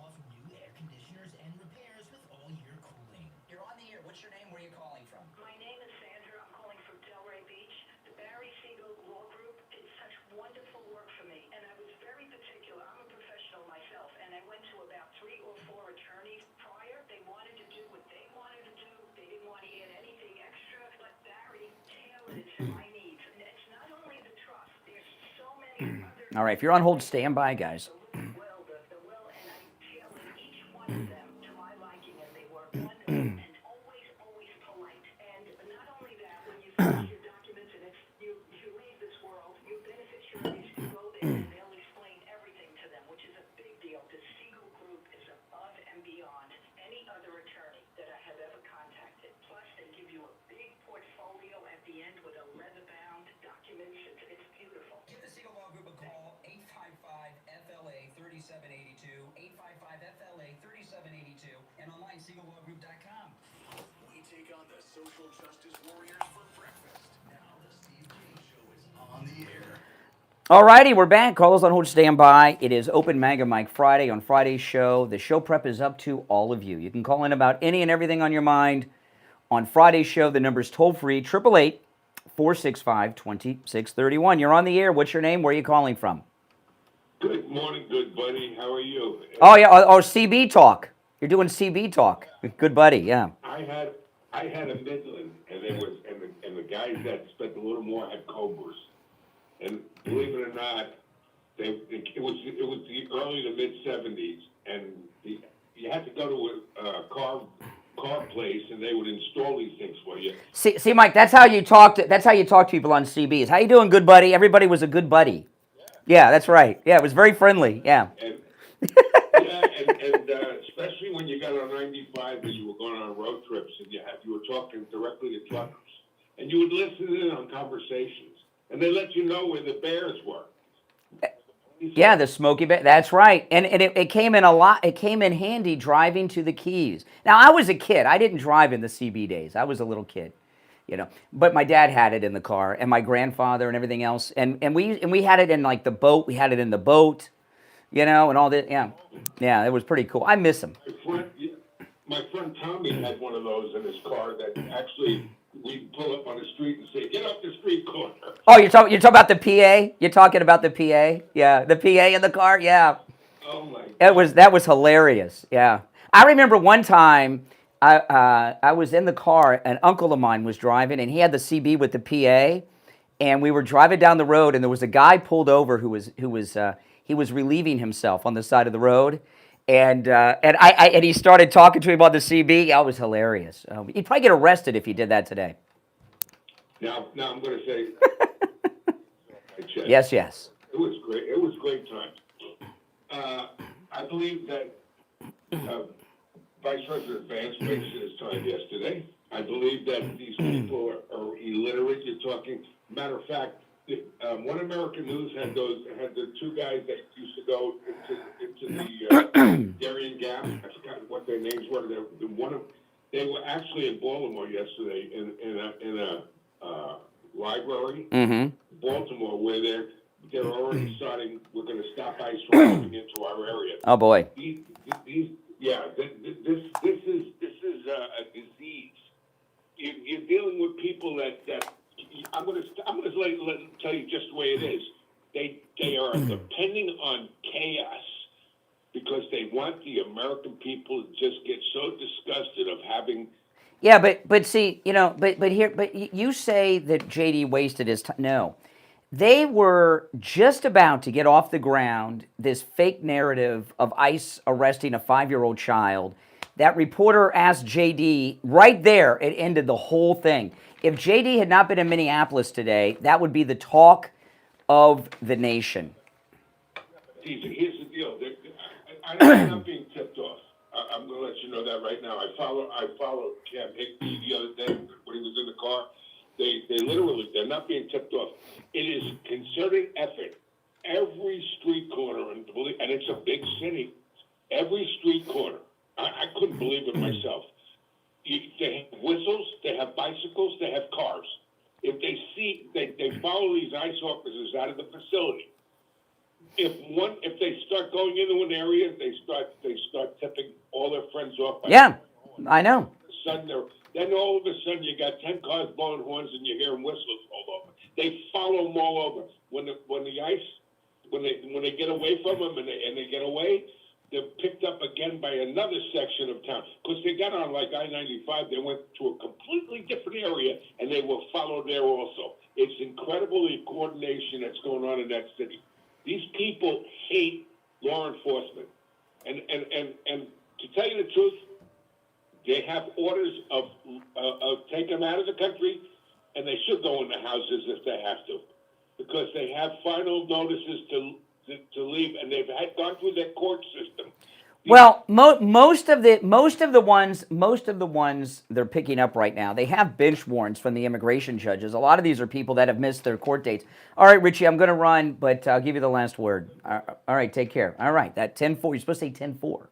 off new air conditioners and repairs with All Year Cooling. You're on the air. What's your name? Where are you calling from? My name is Sandra. I'm calling from Delray Beach. The Barry Siegel Law Group did such wonderful work for me, and I was very particular. I'm a professional myself, and I went to about 3 or 4 attorneys prior. They wanted to do what they wanted to do. They didn't want to add anything extra, but Barry tailored it to my needs. And it's not only the trust. There's so many other... All right, if you're on hold, stand by, guys. The will, and I tailored each one of them to my liking, and they were wonderful and always polite. And not only that, when you finish your documents and you leave this world, your beneficiaries can go there and they'll explain everything to them, which is a big deal. The Siegel Group is above and beyond any other attorney that I have ever contacted. Plus, they give you a big portfolio at the end with a leather-bound documents. It's beautiful. Give the Siegel Law Group a call, 855-FLA-3782, 855-FLA-3782, and online, SiegelLawGroup.com. We take on the social justice warriors for breakfast. Now the Steve Kane Show is on the air. All righty, we're back. Call us on hold, stand by. It is Open Maga Mike Friday. On Friday's show, the show prep is up to all of you. You can call in about any and everything on your mind. On Friday's show, the number's toll-free, 888-465-2631. You're on the air. What's your name? Where are you calling from? Good morning, good buddy. How are you? Oh, yeah, or CB Talk. You're doing CB Talk. Good buddy, yeah. I had a Midland, and the guys that spent a little more had Cobras, and believe it or not, it was the early to mid '70s, and you had to go to a car place, and they would install these things for you. See, Mike, that's how you talk to people on CBs. How you doing, good buddy? Everybody was a good buddy. Yeah, that's right. Yeah, it was very friendly. Yeah. And especially when you got on 95 and you were going on road trips and you were talking directly to truckers. and you would listen in on conversations, and they let you know where the bears were. Yeah, the Smoky Bear. That's right. And it came in a lot. It came in handy driving to the Keys. Now, I was a kid. I didn't drive in the CB days. I was a little kid, you know. But my dad had it in the car, and my grandfather, and everything else. And we had it in like the boat. We had it in the boat, you know, and all that. Yeah, yeah, it was pretty cool. I miss him. My friend Tommy had one of those in his car that actually we'd pull up on the street and say, "Get up the street corner." Oh, you're talking about the PA? You're talking about the PA? Yeah, the PA in the car. Yeah. Oh my God. That was hilarious. Yeah, I remember one time I was in the car. An uncle of mine was driving, and he had the CB with the PA, and we were driving down the road, and there was a guy pulled over who was relieving himself on the side of the road. And he started talking to him on the CB. It was hilarious. He'd probably get arrested if he did that today. Now I'm going to say. Yes. It was great. It was great times. I believe that Vice President Vance wasted his time yesterday. I believe that these people are illiterate. You're talking. Matter of fact, One American News had the two guys that used to go into the Darien Gap. I forgot what their names were. They were actually in Baltimore yesterday in a library, Baltimore, where they're already starting. We're going to stop ICE from coming into our area. Oh boy! This is a disease. You're dealing with people that I'm going to tell you just the way it is. They are depending on chaos because they want the American people to just get so disgusted of having. Yeah, but see, you know, but you say that JD wasted his time. No, they were just about to get off the ground this fake narrative of ICE arresting a 5-year-old child. That reporter asked JD right there. It ended the whole thing. If JD had not been in Minneapolis today, that would be the talk of the nation. Here's the deal. I'm not being tipped off. I'm going to let you know that right now. I followed Cam Hickey the other day when he was in the car. They're not being tipped off. It is concerted effort. Every street corner, and it's a big city, every street corner. I couldn't believe it myself. They have whistles, they have bicycles, they have cars. If they follow these ICE officers out of the facility. If they start going into an area, they start tipping all their friends off. Yeah, I know. Then all of a sudden you got 10 cars blowing horns and you're hearing whistles all over. They follow them all over. When the ICE when they get away from them and they get away, they're picked up again by another section of town. Because they got on like I-95, they went to a completely different area, and they were followed there also. It's incredible the coordination that's going on in that city. These people hate law enforcement. And to tell you the truth, they have orders of take them out of the country, and they should go in the houses if they have to. Because they have final notices to leave, and they've gone through their court system. Well, most of the ones they're picking up right now, they have bench warrants from the immigration judges. A lot of these are people that have missed their court dates. All right, Richie, I'm going to run, but I'll give you the last word. All right, take care. All right, that 10-4, you're supposed to say 10-4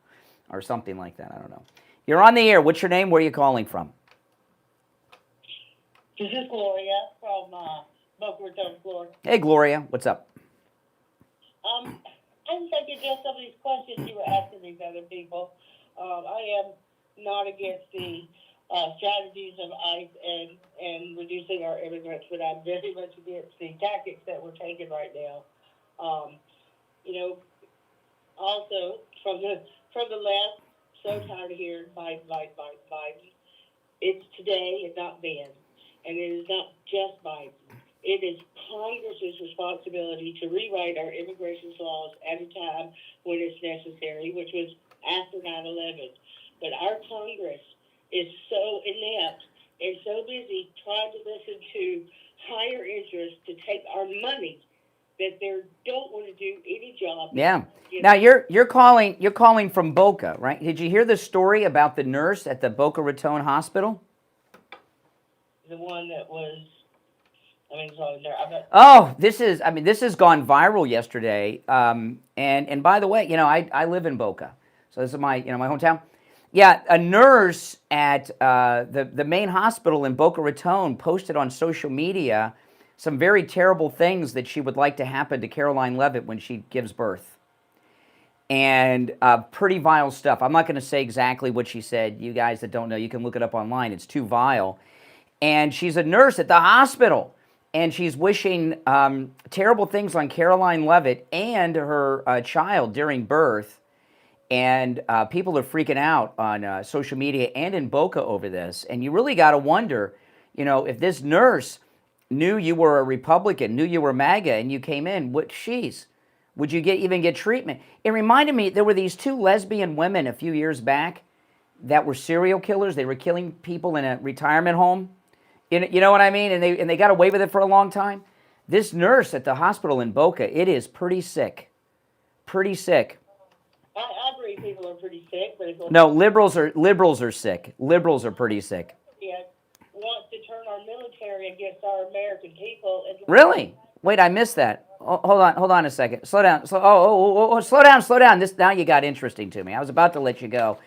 or something like that. I don't know. You're on the air. What's your name? Where are you calling from? This is Gloria from Boca Raton, Florida. Hey, Gloria. What's up? I just like to address some of these questions you were asking these other people. I am not against the strategies of ICE and reducing our immigrants, but I'm very much against the tactics that we're taking right now. Also from the left, so tired of hearing Biden. It's today and not then, and it is not just Biden. It is Congress's responsibility to rewrite our immigration laws at a time when it's necessary, which was after 9/11. But our Congress is so inept and so busy trying to listen to higher interests to take our money that they don't want to do any job. Yeah. Now you're calling from Boca, right? Did you hear the story about the nurse at the Boca Raton Hospital? the one that was, I mean, it's all in there. Oh, this has gone viral yesterday. And by the way, I live in Boca, so this is my hometown. Yeah, a nurse at the main hospital in Boca Raton posted on social media some very terrible things that she would like to happen to Caroline Leavitt when she gives birth. And pretty vile stuff. I'm not going to say exactly what she said. You guys that don't know, you can look it up online. It's too vile. And she's a nurse at the hospital. And she's wishing terrible things on Caroline Leavitt and her child during birth. And people are freaking out on social media and in Boca over this. And you really got to wonder, if this nurse knew you were a Republican, knew you were MAGA, and you came in, would you even get treatment? It reminded me, there were these two lesbian women a few years back that were serial killers. They were killing people in a retirement home. You know what I mean? And they got away with it for a long time. This nurse at the hospital in Boca, it is pretty sick. Pretty sick. I agree people are pretty sick, but it's No, liberals are sick. Liberals are pretty sick. Yeah, want to turn our military against our American people. Really? Wait, I missed that. Oh, hold on a second. Slow down. Slow down. This now you got interesting to me. I was about to let you go.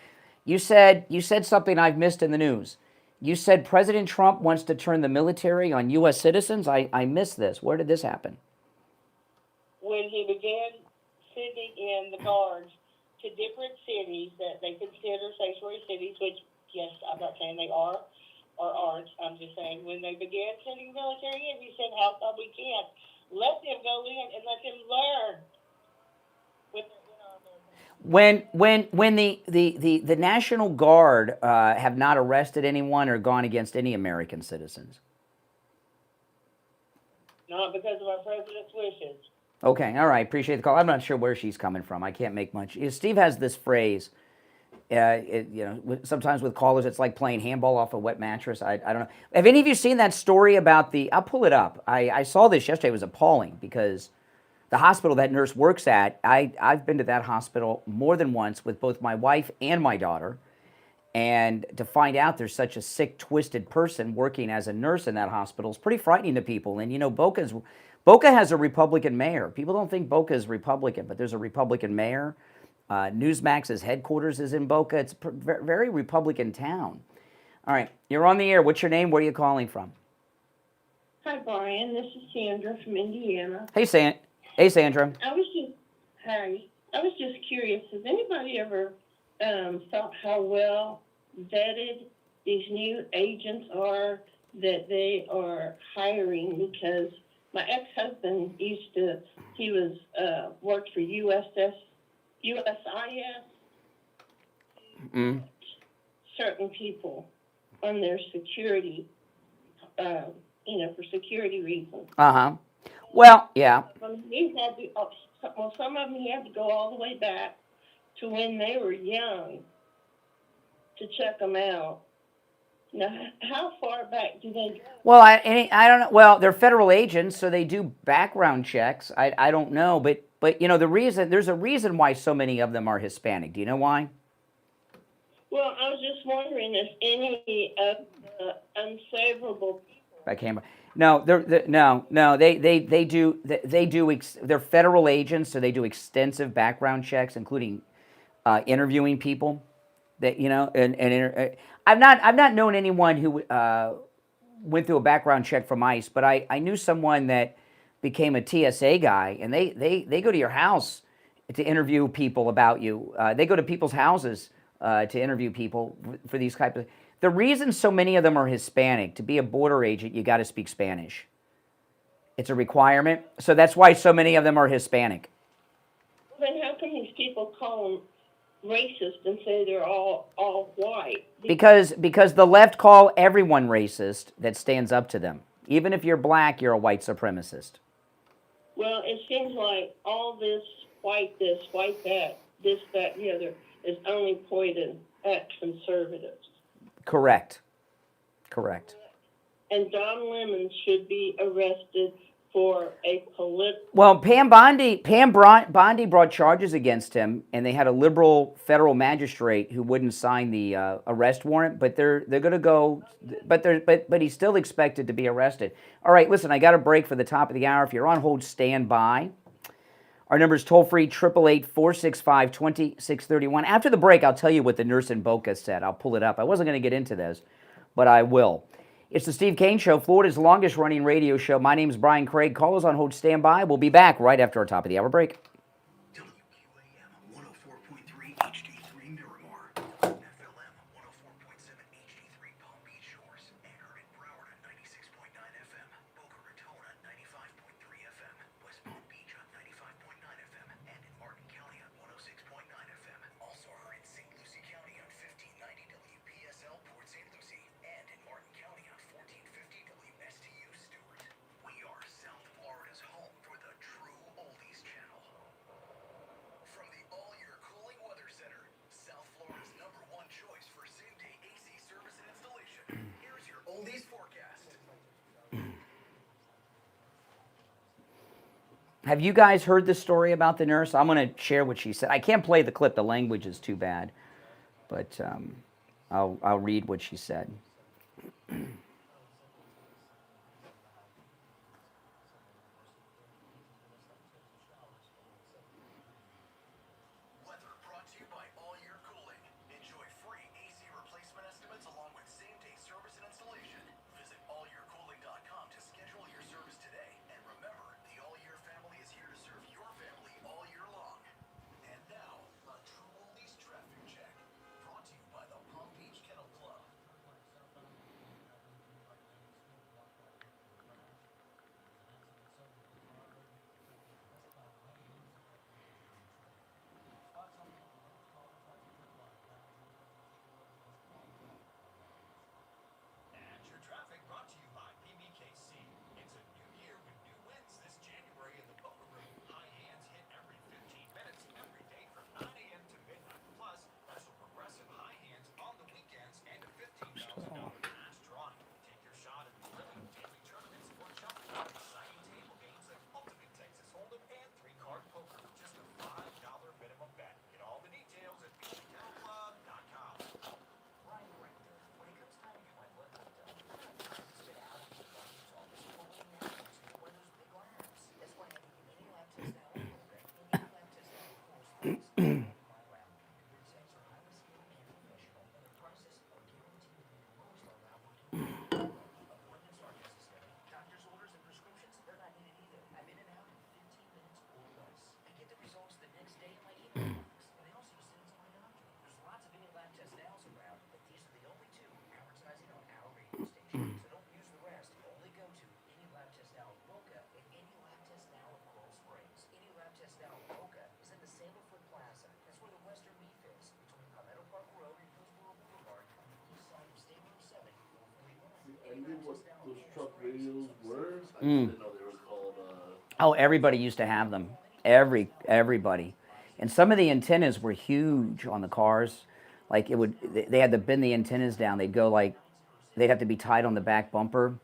You said something I've missed in the news. You said President Trump wants to turn the military on U.S. citizens. I missed this. Where did this happen? When he began sending in the guards to different cities that they consider sanctuary cities, which, yes, I'm not saying they are or aren't. I'm just saying when they began sending military in, he said, how come we can't? Let them go in and let them learn. When the National Guard have not arrested anyone or gone against any American citizens? Not because of our president's wishes. Okay, all right, appreciate the call. I'm not sure where she's coming from. I can't make much. Steve has this phrase, sometimes with callers, it's like playing handball off a wet mattress. I don't know. Have any of you seen that story about I'll pull it up. I saw this yesterday. It was appalling because the hospital that nurse works at, I've been to that hospital more than once with both my wife and my daughter. And to find out there's such a sick, twisted person working as a nurse in that hospital is pretty frightening to people. And, Boca has a Republican mayor. People don't think Boca is Republican, but there's a Republican mayor. Newsmax's headquarters is in Boca. It's a very Republican town. All right, you're on the air. What's your name? Where are you calling from? Hi, Brian. This is Sandra from Indiana. Hey, Sandra. I was just curious. Has anybody ever thought how well vetted these new agents are that they are hiring? Because my ex-husband worked for USIS. Certain people on their security, for security reasons. Well, yeah. Some of them he had to go all the way back to when they were young to check them out. Now, how far back do they go? Well, I don't know. Well, they're federal agents, so they do background checks. I don't know, but there's a reason why so many of them are Hispanic. Do you know why? Well, I was just wondering if any of the unfavorable people. No, they do. They're federal agents, so they do extensive background checks, including interviewing people. I've not known anyone who went through a background check from ICE, but I knew someone that became a TSA guy, and they go to your house to interview people about you. They go to people's houses to interview people for these types of. The reason so many of them are Hispanic, to be a border agent, you got to speak Spanish. It's a requirement, so that's why so many of them are Hispanic. Then how come these people call them racist and say they're all white? Because the left call everyone racist that stands up to them. Even if you're black, you're a white supremacist. Well, it seems like all this, white that, this, that, and the other, is only pointed at conservatives. Correct. And Don Lemon should be arrested for a Well, Bondi brought charges against him, and they had a liberal federal magistrate who wouldn't sign the arrest warrant. But they're going to go, but he's still expected to be arrested. All right, listen, I got a break for the top of the hour. If you're on hold, stand by. Our number is toll-free, 888-465-2631. After the break, I'll tell you what the nurse in Boca said. I'll pull it up. I wasn't going to get into this, but I will. It's the Steve Kane Show, Florida's longest-running radio show. My name's Brian Craig. Call us on hold, stand by. We'll be back right after our top-of-the-hour break. WQAM 104.3 HD3 Miramar, FLM 104.7 HD3 Palm Beach Shores, and heard in Broward on 96.9 FM, Boca Raton on 95.3 FM, West Palm Beach on 95.9 FM, and in Martin County on 106.9 FM. Also heard in St. Lucie County on 1590 WPSL Port St. Lucie, and in Martin County on 1450 WSTU Stewart. We are South Florida's home for the true oldies channel. From the all-year cooling weather center, South Florida's #1 choice for same-day AC service and installation. Here's your oldies forecast. Have you guys heard the story about the nurse? I'm going to share what she said. I can't play the clip. The language is too bad. But I'll read what she said. Weather brought to you by All Year Cooling. Enjoy free AC replacement estimates along with same-day service and installation. Visit allyearcooling.com to schedule your service today. And remember, the All Year family is here to serve your family all year long. And now, a true oldies traffic check. Brought to you by the Palm Beach Kennel Club. And your traffic brought to you by PBKC. It's a new year with new wins this January in the Boca Room. High hands hit every 15 minutes, every day from 9 a.m. to midnight. Plus, special progressive high hands on the weekends and a $15,000 cash drawing. Take your shot at thrilling daily tournaments or jumping on exciting table games like Ultimate Texas Hold'em and 3-card poker with just a $5 minimum bet. Get all the details at bgkennelclub.com. Brian Rector, when it comes time to get my blood work done, I don't have to sit out in the doctor's office for one hours to one of those big labs. That's why I have a mini lab test now at Boca. Mini lab test now, of course, my lab. Computer techs are highly skilled and professional, and the process are guaranteed to be the lowest our lab will do. Appointments are necessary. Doctor's orders and prescriptions, they're not needed either. I'm in and out in 15 minutes or less. I get the results the next day in my email box, and they also send it to my doctor. There's lots of mini lab test nows around, but these are the only two advertising on our radio station. So don't use the rest. Only go to any lab test now at Boca and any lab test now at Coral Springs. Any lab test now at Boca is in the Sandalfoot Plaza. That's where the Western Beef is, between Palmetto Park Road and Hillsborough Boulevard, on the east side of State Road 7, 441. I knew what those truck radios were. I didn't know they were called. Oh, everybody used to have them. Everybody. And some of the antennas were huge on the cars. Like they had to bend the antennas down. They'd go like, they'd have to be tied on the back bumper.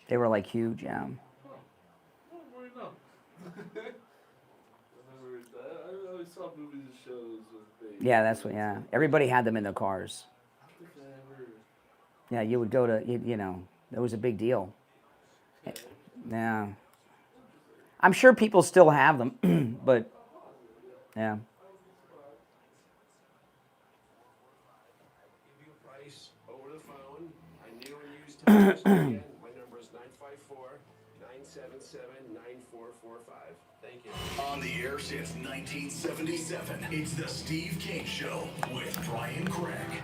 They were like huge, yeah. I always saw movies and shows with Yeah, that's what, yeah. Everybody had them in their cars. Yeah, you would go to, you know, that was a big deal. Yeah. I'm sure people still have them, but, yeah. Give you a price over the phone. I new and used tires. Again, my number is 954-977-9445. Thank you. On the air since 1977, it's the Steve Kane Show with Brian Craig.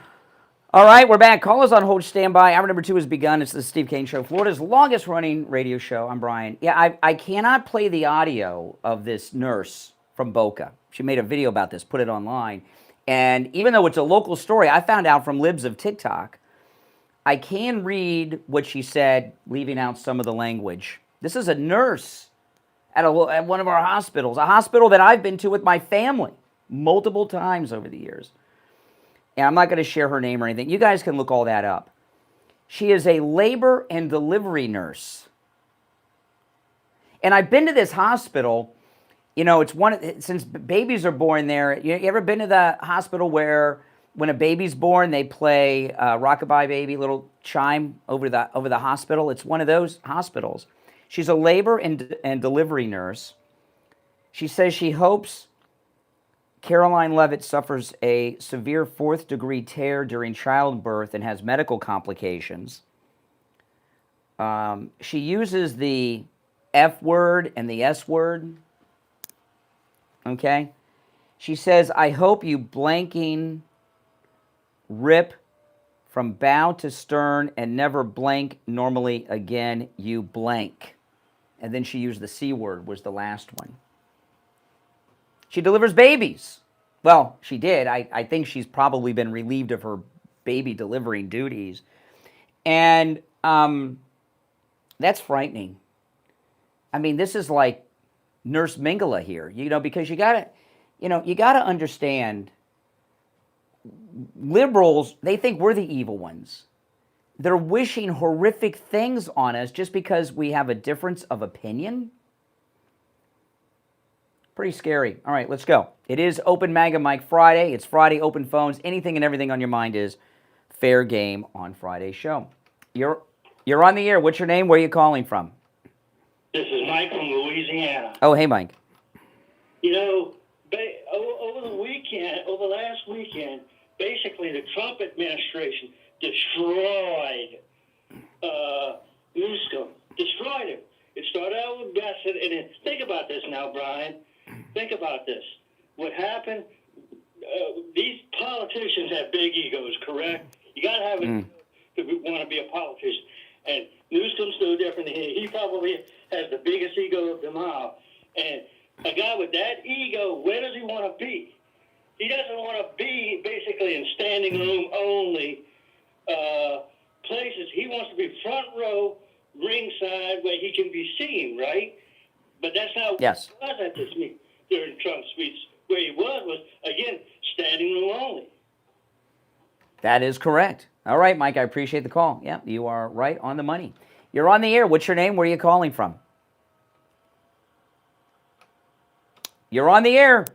All right, we're back. Call us on hold, stand by. Hour number 2 has begun. It's the Steve Kane Show, Florida's longest running radio show. I'm Brian. Yeah, I cannot play the audio of this nurse from Boca. She made a video about this, put it online. And even though it's a local story, I found out from Libs of TikTok, I can read what she said, leaving out some of the language. This is a nurse at one of our hospitals, a hospital that I've been to with my family multiple times over the years. And I'm not going to share her name or anything. You guys can look all that up. She is a labor and delivery nurse. And I've been to this hospital. You know, it's since babies are born there. You ever been to the hospital where when a baby's born, they play Rockabye Baby, little chime over the hospital? It's one of those hospitals. She's a labor and delivery nurse. She says she hopes Caroline Levitt suffers a severe 4th-degree tear during childbirth and has medical complications. She uses the F word and the S word. Okay? She says, I hope you blanking rip from bow to stern and never blank normally again, you blank. And then she used the C word, was the last one. She delivers babies. Well, she did. I think she's probably been relieved of her baby delivering duties. And that's frightening. I mean, this is like Nurse Mingala here, you know, because you gotta understand, liberals, they think we're the evil ones. They're wishing horrific things on us just because we have a difference of opinion. Pretty scary. All right, let's go. It is Open MAGA Mike Friday. It's Friday Open Phones. Anything and everything on your mind is fair game on Friday's show. You're on the air. What's your name? Where are you calling from? This is Mike from Louisiana. Oh, hey, Mike. You know, over last weekend, basically the Trump administration destroyed Newsom. Destroyed him. It started out with Bassett, and then, think about this now, Brian. Think about this. What happened, these politicians have big egos, correct? You got to have it to want to be a politician. And Newsom's no different than him. He probably has the biggest ego of them all. And a guy with that ego, where does he want to be? He doesn't want to be basically in standing room only places. He wants to be front row, ringside, where he can be seen, right? But that's not what he was at this meeting during Trump's speech. Where he was, again, standing room only. That is correct. All right, Mike, I appreciate the call. Yeah, you are right on the money. You're on the air. What's your name? Where are you calling from? You're on the air.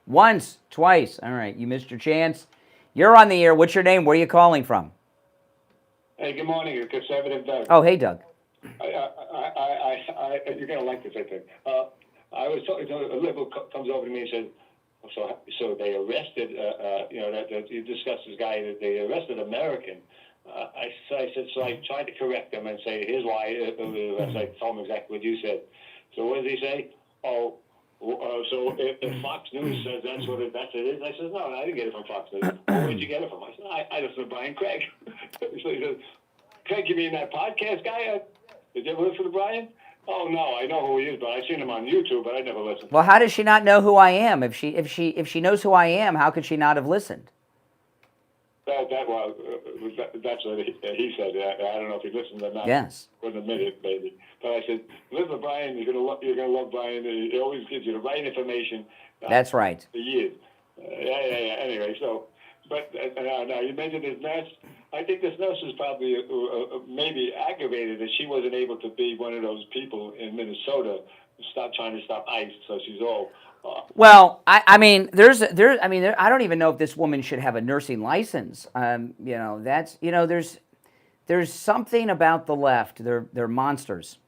Once, twice. All right, you missed your chance. You're on the air. What's your name? Where are you calling from? Hey, good morning. It's Conservative Doug. Oh, hey, Doug. You're going to like this, I think. I was talking to a liberal comes over to me and said, so they arrested, you discussed this guy, that they arrested American. I said, so I tried to correct him and say, here's why. I told him exactly what you said. So what does he say? So if Fox News says that's what it is, I said, no, I didn't get it from Fox News. Well, where'd you get it from? I said, I listened to Brian Craig. So he said, Craig, you mean that podcast guy? Did you ever listen to Brian? Oh no, I know who he is, but I've seen him on YouTube, but I never listened. Well, how does she not know who I am? If she knows who I am, how could she not have listened? That's what he said. I don't know if he listened or not. Yes. Wouldn't admit it, maybe. But I said, listen to Brian. You're gonna love Brian. He always gives you the right information. That's right. For years. Yeah. Anyway, so, but now you mentioned this nurse. I think this nurse is probably maybe aggravated that she wasn't able to be one of those people in Minnesota trying to stop ICE. So she's all. Well, I mean, I don't even know if this woman should have a nursing license. There's something about the left. They're monsters.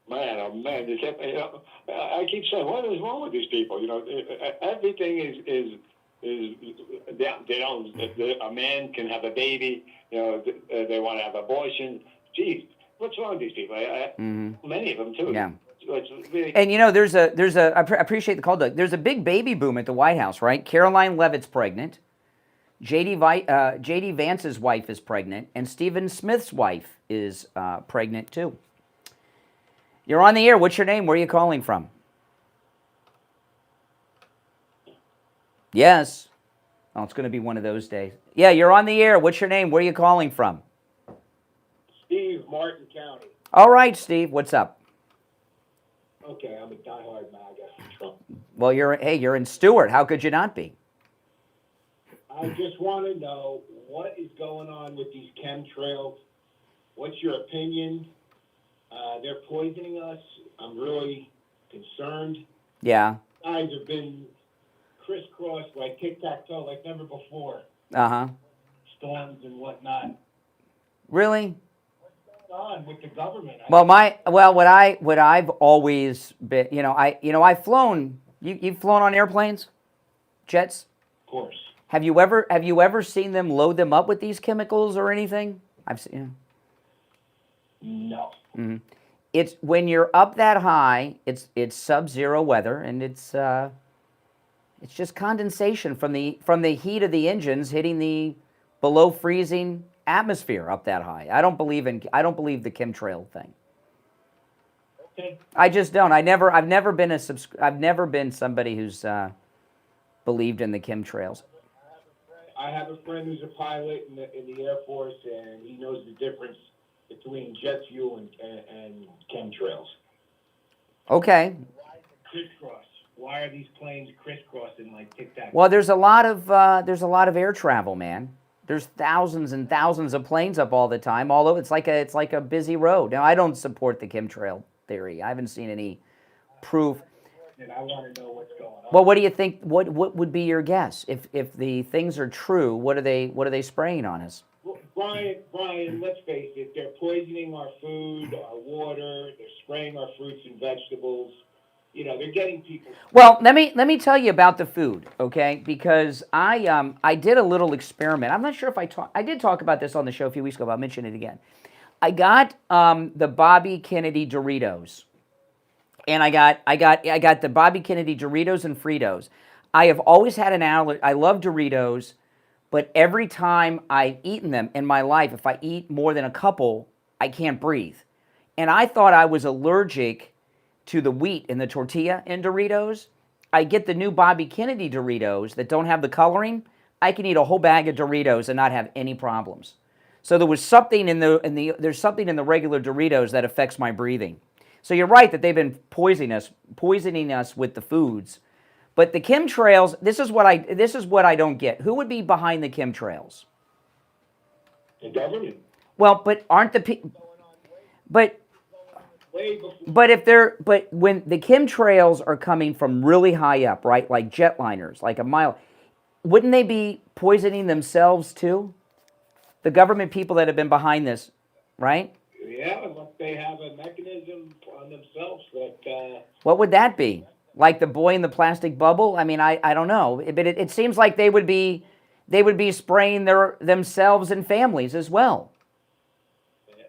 Man, oh man, I keep saying, what is wrong with these people? Everything is they don't. A man can have a baby. They want to have abortion. Geez, what's wrong with these people? Many of them too. Yeah. Really... And I appreciate the call, Doug. There's a big baby boom at the White House, right? Caroline Levitt's pregnant. J.D. Vance's wife is pregnant, and Stephen Smith's wife is pregnant too. You're on the air. What's your name? Where are you calling from? Yes. Oh, it's going to be one of those days. Yeah, you're on the air. What's your name? Where are you calling from? Steve, Martin County. All right, Steve. What's up? Okay, I'm a diehard MAGA Trump. Well, you're in Stewart. How could you not be? I just want to know what is going on with these chemtrails. What's your opinion? They're poisoning us. I'm really concerned. Yeah. Guys have been crisscrossed like tic-tac-toe like never before. Uh-huh. Storms and whatnot. Really? What's going on with the government? Well, what I've always been, I've flown. You've flown on airplanes, jets. Of course. Have you ever seen them load them up with these chemicals or anything? I've seen. No. Mm-hmm. It's when you're up that high. It's sub-zero weather, and it's just condensation from the heat of the engines hitting the below freezing atmosphere up that high. I don't believe the chemtrail thing. Okay. I just don't. I've never been somebody who's believed in the chemtrails. I have a friend who's a pilot in the Air Force, and he knows the difference between jet fuel and chemtrails. Okay. Crisscross. Why are these planes crisscrossing like tic-tac? Well, there's a lot of air travel, man. There's thousands and thousands of planes up all the time. Although it's like a busy road. Now, I don't support the chemtrail theory. I haven't seen any proof. And I want to know what's going on. Well, what do you think? What would be your guess if the things are true? What are they spraying on us? Brian, let's face it. They're poisoning our food, our water. They're spraying our fruits and vegetables. They're getting people. Well, let me tell you about the food, okay? Because I did a little experiment. I'm not sure if I did talk about this on the show a few weeks ago, but I'll mention it again. I got the Bobby Kennedy Doritos, and I got the Bobby Kennedy Doritos and Fritos. I have always had an allergy. I love Doritos, but every time I've eaten them in my life, if I eat more than a couple, I can't breathe. And I thought I was allergic to the wheat in the tortilla in Doritos. I get the new Bobby Kennedy Doritos that don't have the coloring. I can eat a whole bag of Doritos and not have any problems. So there was something there's something in the regular Doritos that affects my breathing. So you're right that they've been poisoning us with the foods. But the chemtrails, this is what I don't get. Who would be behind the chemtrails? The government. Well, but aren't the people? But when the chemtrails are coming from really high up, right, like jetliners, like a mile, wouldn't they be poisoning themselves too? The government people that have been behind this, right? Yeah, unless they have a mechanism on themselves that. What would that be? Like the boy in the plastic bubble? I mean, I don't know, but it seems like they would be spraying themselves and families as well.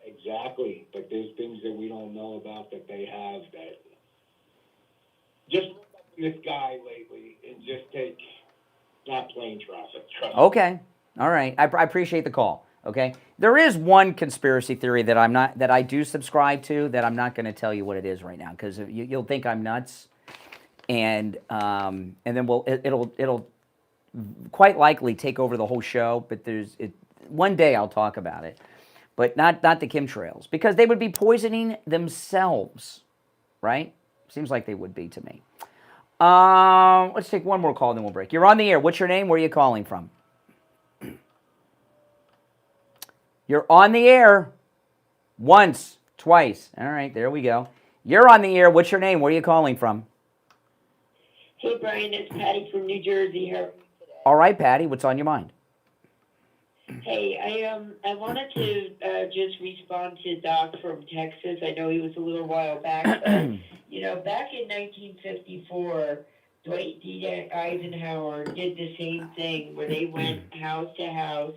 Exactly, but there's things that we don't know about that they have that. Just look up this guy lately and just take not plane traffic. Trust me. Okay, all right. I appreciate the call. Okay, there is one conspiracy theory that I do subscribe to that I'm not going to tell you what it is right now because you'll think I'm nuts, and then it'll quite likely take over the whole show. But one day I'll talk about it. But not the chemtrails, because they would be poisoning themselves, right? Seems like they would be to me. Let's take one more call, then we'll break. You're on the air. What's your name? Where are you calling from? You're on the air. Once, twice. All right, there we go. You're on the air. What's your name? Where are you calling from? Hey, Brian, it's Patty from New Jersey here. All right, Patty, what's on your mind? Hey, I wanted to just respond to Doc from Texas. I know he was a little while back, but, back in 1954, Dwight D. Eisenhower did the same thing where they went house to house,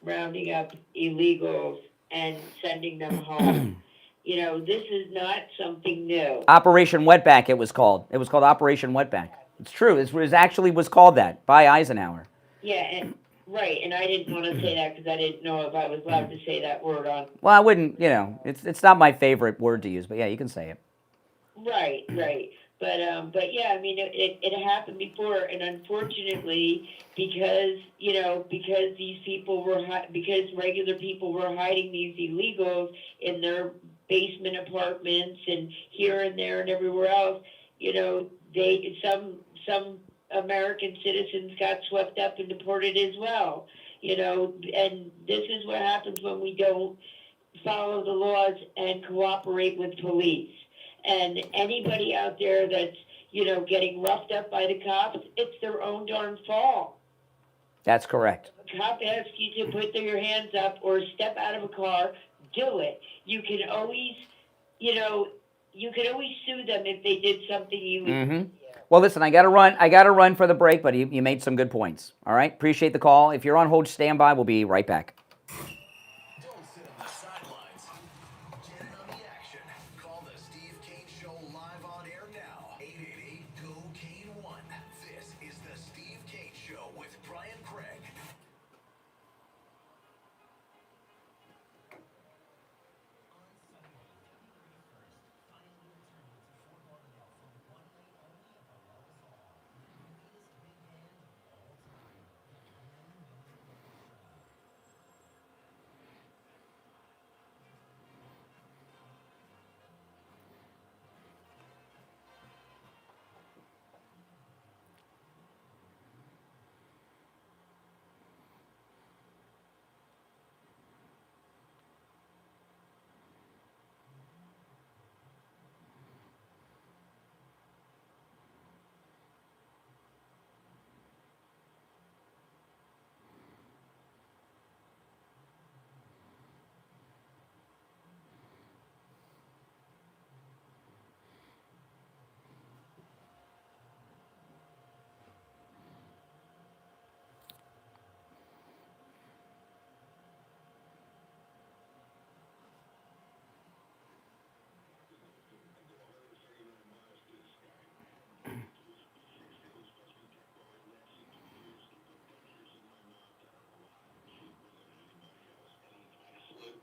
rounding up illegals and sending them home. This is not something new. Operation Wetback, it was called. It was called Operation Wetback. It's true. It was called that by Eisenhower. Yeah, right, and I didn't want to say that because I didn't know if I was allowed to say that word on. Well, I wouldn't, it's not my favorite word to use, but yeah, you can say it. Right. But yeah, I mean, it happened before, and unfortunately, because these people because regular people were hiding these illegals in their basement apartments and here and there and everywhere else, some American citizens got swept up and deported as well, and this is what happens when we don't follow the laws and cooperate with police. And anybody out there that's, getting roughed up by the cops, it's their own darn fault. That's correct. If a cop asks you to put your hands up or step out of a car, do it. You can always, sue them if they did something you. Mm-hmm. Well, listen, I got to run for the break, but you made some good points. All right, appreciate the call. If you're on hold, stand by. We'll be right back. Don't sit on the sidelines. Get in on the action. Call the Steve Kane Show live on air now. 888-GO-KANE-1. This is the Steve Kane Show with Brian Craig.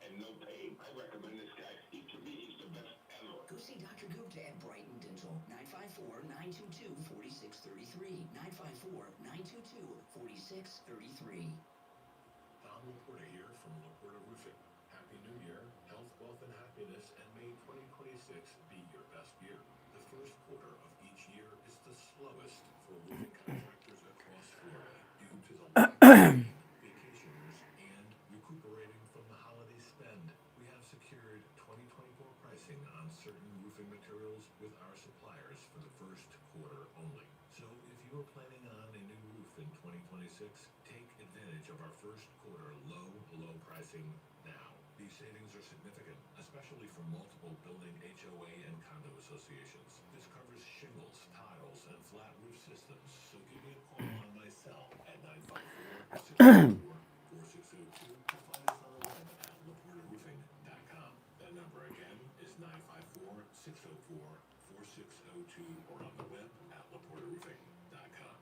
And no pain. I recommend this guy. To me, he's the best ever. Go see Dr. Gupta at Brighton Dental, 954-922-4633, 954-922-4633. Tom Laporta here from Laporta Roofing. Happy New Year, health, wealth, and happiness, and may 2026 be your best year. The first quarter of each year is the slowest for roofing contractors across Florida due to the lack of vacationers and recuperating from the holiday spend. We have secured 2024 pricing on certain roofing materials with our suppliers for the first quarter only. So if you are planning on a new roof in 2026, take advantage of our first quarter low pricing now. These savings are significant, especially for multiple building HOA and condo associations. This covers shingles, tiles, and flat roof systems. So give me a call on my cell at 954-604-4602 to find us on the web at laportaroofing.com. That number again is 954-604-4602 or on the web at laportaroofing.com.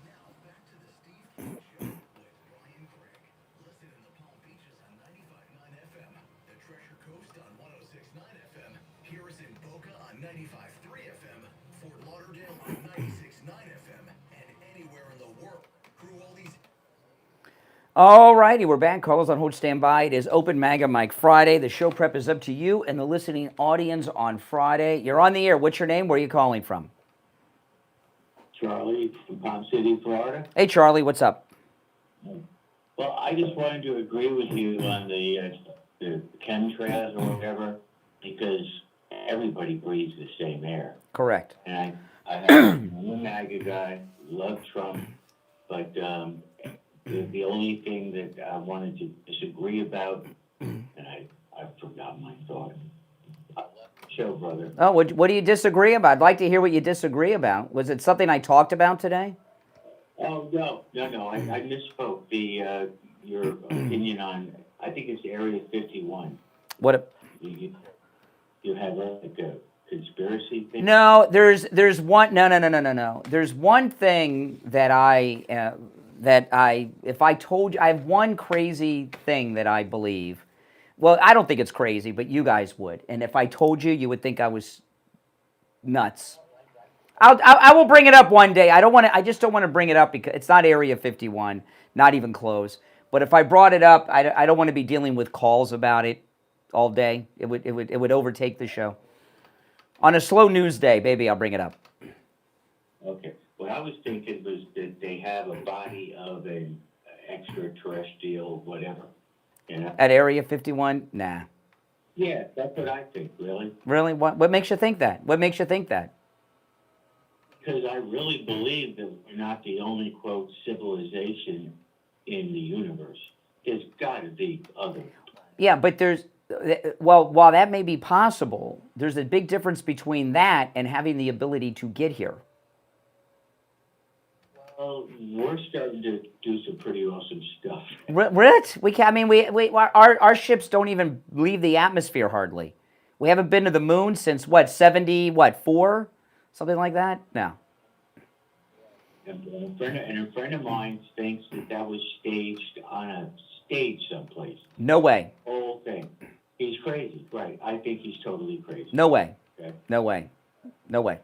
Now back to the Steve Kane Show with Brian Craig. Listen in the Palm Beaches on 95.9 FM, the Treasure Coast on 106.9 FM, hear us in Boca on 95.3 FM, Fort Lauderdale on 96.9 FM, and anywhere in the world. Through all these. All righty, we're back. Callers on hold, stand by. It is Open MAGA Mike Friday. The show prep is up to you and the listening audience on Friday. You're on the air. What's your name? Where are you calling from? Charlie from Palm City, Florida. Hey, Charlie, what's up? Well, I just wanted to agree with you on the chemtrails or whatever, because everybody breathes the same air. Correct. And I'm a MAGA guy, love Trump, but the only thing that I wanted to disagree about, and I forgot my thought. Show, brother. Oh, what do you disagree about? I'd like to hear what you disagree about. Was it something I talked about today? Oh, no, I misspoke. Your opinion on, I think it's Area 51. What? You have like a conspiracy thing? No, there's one. No. There's one thing that if I told you, I have one crazy thing that I believe. Well, I don't think it's crazy, but you guys would. And if I told you, you would think I was nuts. I will bring it up one day. I just don't want to bring it up because it's not Area 51, not even close. But if I brought it up, I don't want to be dealing with calls about it all day. It would overtake the show. On a slow news day, baby, I'll bring it up. Okay. What I was thinking was that they have a body of an extraterrestrial, whatever, Yeah. At Area 51? Nah. Yeah, that's what I think, really. Really? What makes you think that? What makes you think that? Because I really believe that we're not the only, quote, civilization in the universe. There's got to be other. Yeah, but while that may be possible, there's a big difference between that and having the ability to get here. Well, we're starting to do some pretty awesome stuff. What? Our ships don't even leave the atmosphere hardly. We haven't been to the moon since what, 74? Something like that? No. And a friend of mine thinks that was staged on a stage someplace. No way. Whole thing. He's crazy, right? I think he's totally crazy. No way. Okay. No way. No way.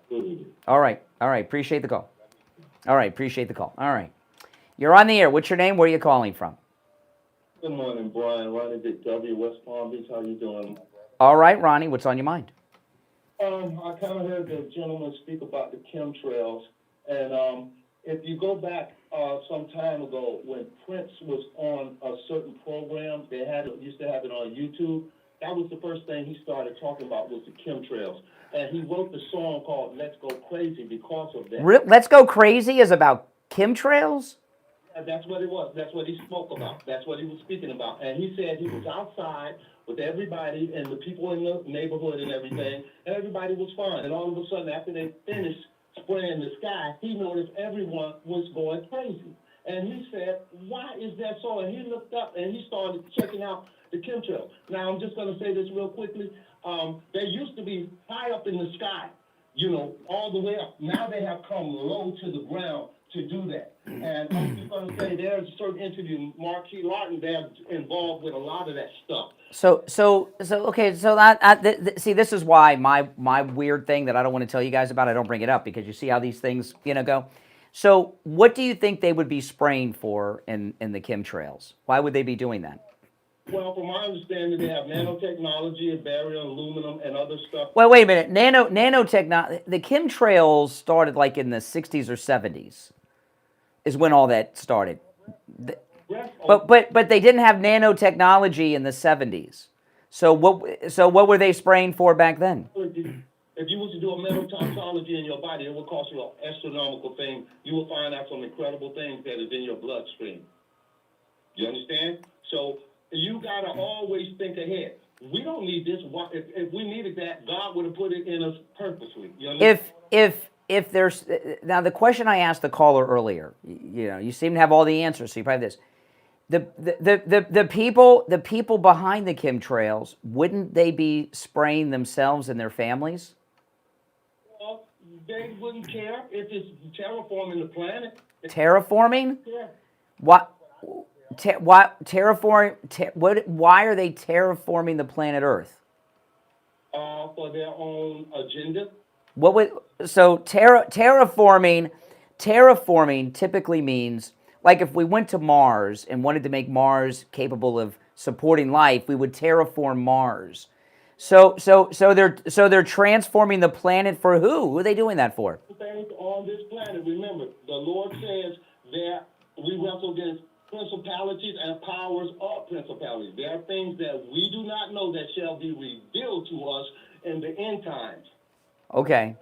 All right. Appreciate the call. All right. You're on the air. What's your name? Where are you calling from? Good morning, Brian. Ronnie Big W, West Palm Beach. How you doing? All right, Ronnie. What's on your mind? I kind of heard the gentleman speak about the chemtrails, and if you go back some time ago when Prince was on a certain program, used to have it on YouTube. That was the first thing he started talking about was the chemtrails, and he wrote the song called "Let's Go Crazy" because of that. Let's Go Crazy is about chemtrails? Yeah, that's what it was. That's what he spoke about. That's what he was speaking about. And he said he was outside with everybody and the people in the neighborhood and everything, and everybody was fine. And all of a sudden, after they finished spraying the sky, he noticed everyone was going crazy. And he said, why is that so? And he looked up and he started checking out the chemtrails. Now, I'm just going to say this real quickly. They used to be high up in the sky, all the way up. Now they have come low to the ground to do that. And I'm just going to say there's a certain interview, Marquis Lawton, they're involved with a lot of that stuff. See, this is why my weird thing that I don't want to tell you guys about, I don't bring it up, because you see how these things, go. So what do you think they would be spraying for in the chemtrails? Why would they be doing that? Well, from my understanding, they have nanotechnology and barium, aluminum, and other stuff. Well, wait a minute. Nanotechnology, the chemtrails started like in the 60s or 70s is when all that started. But they didn't have nanotechnology in the 70s. So what were they spraying for back then? If you was to do a metal toxicology in your body, it would cost you an astronomical thing. You will find out some incredible things that is in your bloodstream. You understand? So you got to always think ahead. We don't need this. If we needed that, God would have put it in us purposely. You understand? If there's now the question I asked the caller earlier, you seem to have all the answers, so you probably have this. The people behind the chemtrails, wouldn't they be spraying themselves and their families? Well, they wouldn't care if it's terraforming the planet. Terraforming? Yeah. Why are they terraforming the planet Earth? For their own agenda. Terraforming typically means, like if we went to Mars and wanted to make Mars capable of supporting life, we would terraform Mars. So they're transforming the planet for who? Who are they doing that for? Things on this planet. Remember, the Lord says that we wrestle against principalities and powers of principalities. There are things that we do not know that shall be revealed to us in the end times. Okay.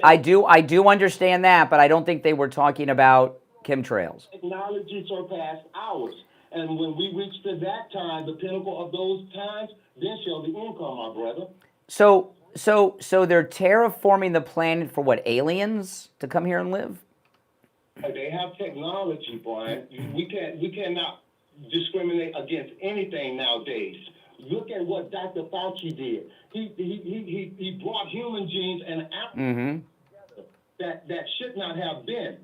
I do understand that, but I don't think they were talking about chemtrails. Technology surpassed ours. And when we reach to that time, the pinnacle of those times, then shall the end come, my brother. So they're terraforming the planet for what, aliens to come here and live? They have technology, Brian. We cannot discriminate against anything nowadays. Look at what Dr. Fauci did. He brought human genes and together that should not have been.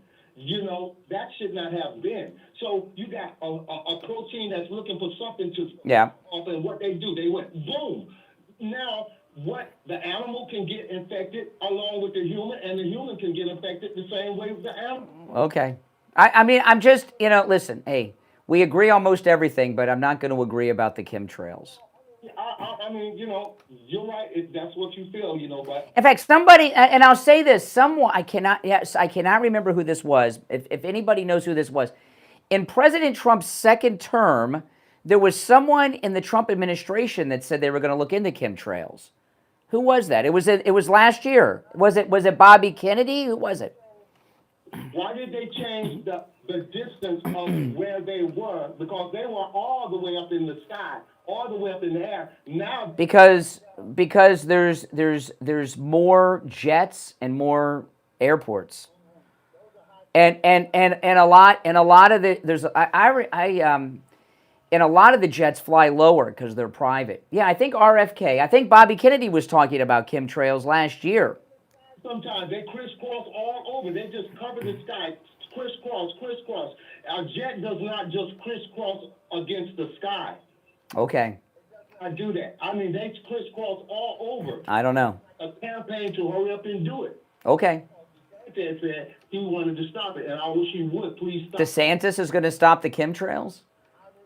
That should not have been. So you got a protein that's looking for something to off, and what they do, they went boom. Now what the animal can get infected along with the human, and the human can get infected the same way with the animal. Okay. I mean, I'm just, listen, hey, we agree on most everything, but I'm not going to agree about the chemtrails. I mean, you're right. That's what you feel, but... In fact, somebody, and I'll say this, someone, I cannot remember who this was. If anybody knows who this was. In President Trump's second term, There was someone in the Trump administration that said they were going to look into chemtrails. Who was that? It was last year. Was it Bobby Kennedy? Who was it? Why did they change the distance of where they were? Because they were all the way up in the sky, all the way up in the air. Now Because there's more jets and more airports. And a lot of the and a lot of the jets fly lower because they're private. Yeah, I think RFK. I think Bobby Kennedy was talking about chemtrails last year. sometimes they crisscross all over. They just cover the sky, crisscross. Our jet does not just crisscross against the sky. Okay. I do that. I mean, they crisscross all over. I don't know. A campaign to hurry up and do it. Okay. Said he wanted to stop it, and I wish he would. Please stop. DeSantis is going to stop the chemtrails?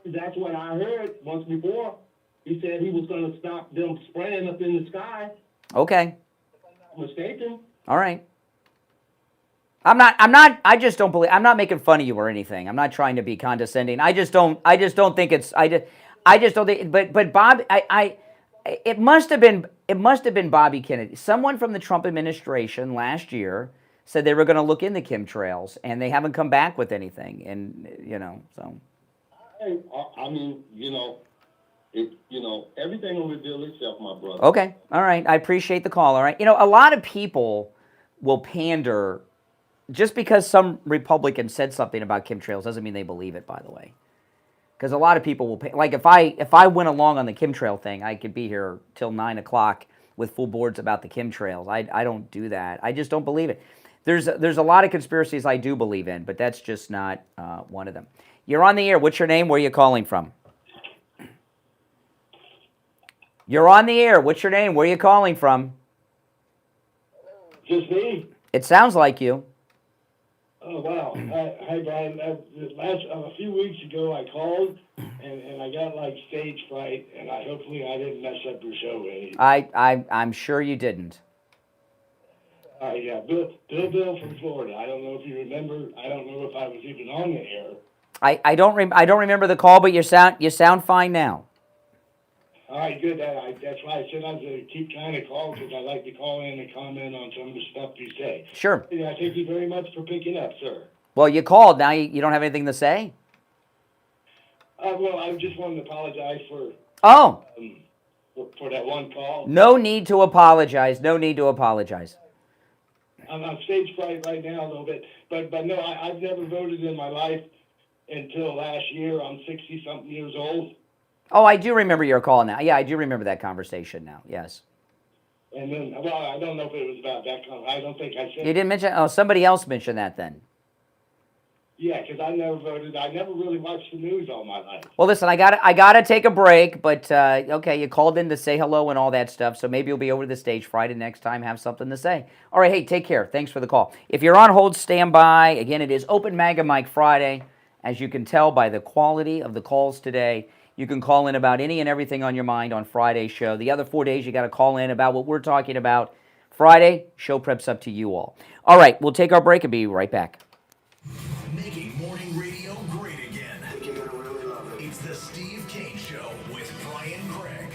That's what I heard once before. He said he was going to stop them spraying up in the sky. Okay. If I'm not mistaken. All right. I just don't believe, I'm not making fun of you or anything. I'm not trying to be condescending. I just don't think it's, I just don't think, but Bob, it must have been Bobby Kennedy. Someone from the Trump administration last year said they were going to look into chemtrails, and they haven't come back with anything. And, so. I mean, everything will reveal itself, my brother. Okay. All right. I appreciate the call. All right. A lot of people will pander just because some Republican said something about chemtrails doesn't mean they believe it, by the way. Because a lot of people will, like if I went along on the chemtrail thing, I could be here till 9 o'clock with full boards about the chemtrails. I don't do that. I just don't believe it. There's a lot of conspiracies I do believe in, but that's just not one of them. You're on the air. What's your name? Where are you calling from? You're on the air. What's your name? Where are you calling from? Just me? It sounds like you. Oh, wow. Hi, Brian. A few weeks ago, I called, and I got, stage fright, and hopefully I didn't mess up your show any. I'm sure you didn't. Yeah, Bill from Florida. I don't know if you remember. I don't know if I was even on the air. I don't remember the call, but you sound fine now. All right, good. That's why I said I was going to keep trying to call, because I like to call in and comment on some of the stuff you say. Sure. Yeah, thank you very much for picking up, sir. Well, you called. Now you don't have anything to say? Well, I just wanted to apologize for that one call. No need to apologize. No need to apologize. I'm on stage fright right now a little bit, but no, I've never voted in my life until last year. I'm 60-something years old. Oh, I do remember your call now. Yeah, I do remember that conversation now. Yes. And then, well, I don't know if it was about that. I don't think I said. You didn't mention. Oh, somebody else mentioned that then. Yeah, because I never voted. I never really watched the news all my life. Well, listen, I gotta take a break, but okay, you called in to say hello and all that stuff, so maybe you'll be over to the stage Friday next time, have something to say. All right, hey, take care. Thanks for the call. If you're on hold, stand by. Again, it is Open MAGA Mike Friday. As you can tell by the quality of the calls today, you can call in about any and everything on your mind on Friday's show. The other 4 days, you got to call in about what we're talking about. Friday, show prep's up to you all. All right, we'll take our break and be right back. Making morning radio great again. I think you're going to really love it. It's the Steve Kane Show with Brian Craig.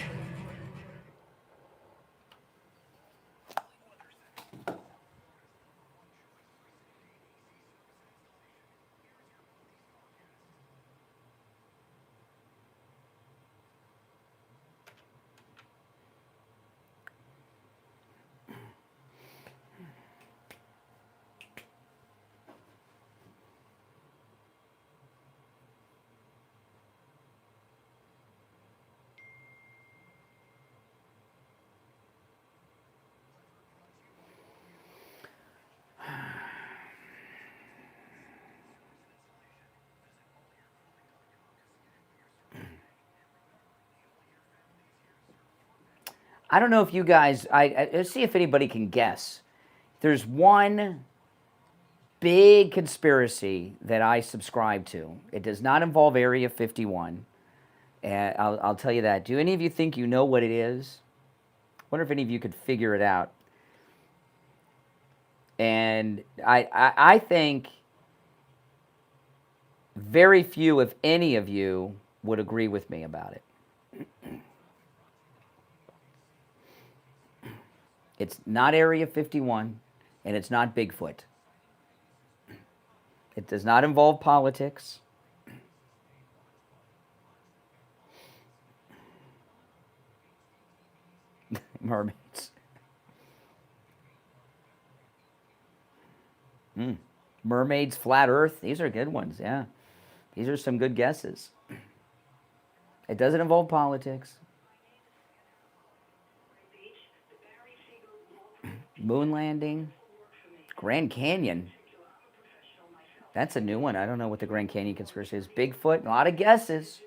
I don't know if you guys, let's see if anybody can guess. There's one big conspiracy that I subscribe to. It does not involve Area 51. And I'll tell you that. Do any of you think you know what it is? I wonder if any of you could figure it out. And I think very few, if any of you, would agree with me about it. It's not Area 51, and it's not Bigfoot. It does not involve politics. Mermaids. Mermaids, flat Earth. These are good ones, yeah. These are some good guesses. It doesn't involve politics. Moon landing. Grand Canyon. That's a new one. I don't know what the Grand Canyon conspiracy is. Bigfoot. A lot of guesses.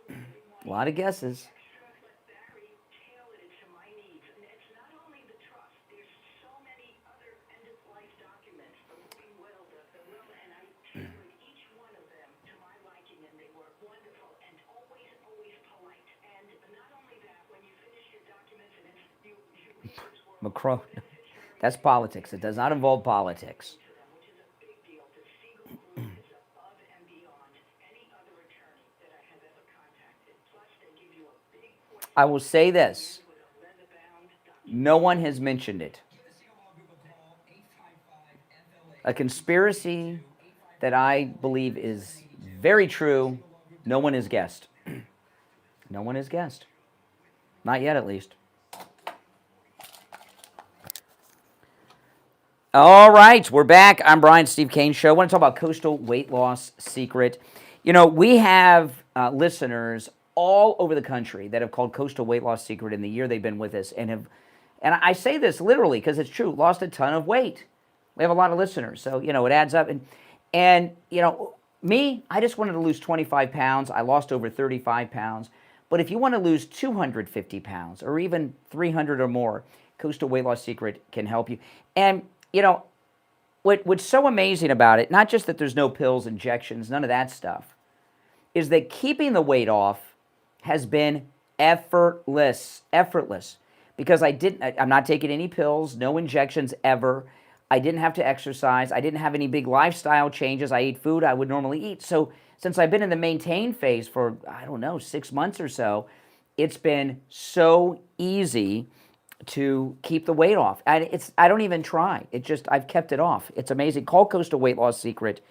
A lot of guesses. Macron. That's politics. It does not involve politics. I will say this. No one has mentioned it. A conspiracy that I believe is very true, no one has guessed. No one has guessed. Not yet, at least. All right, we're back. I'm Brian, Steve Kane Show. I want to talk about coastal weight loss secret. You know, we have listeners all over the country that have called Coastal Weight Loss Secret in the year they've been with us and I say this literally because it's true, lost a ton of weight. We have a lot of listeners, so, you know, it adds up. And you know, me, I just wanted to lose 25 pounds. I lost over 35 pounds. But if you want to lose 250 pounds or even 300 or more, Coastal Weight Loss Secret can help you. And you know, what's so amazing about it, not just that there's no pills, injections, none of that stuff, is that keeping the weight off has been effortless. Effortless. Because I'm not taking any pills, no injections ever. I didn't have to exercise. I didn't have any big lifestyle changes. I ate food I would normally eat. So since I've been in the maintain phase for, I don't know, 6 months or so, it's been so easy to keep the weight off. I don't even try. I've kept it off. It's amazing. Call Coastal Weight Loss Secret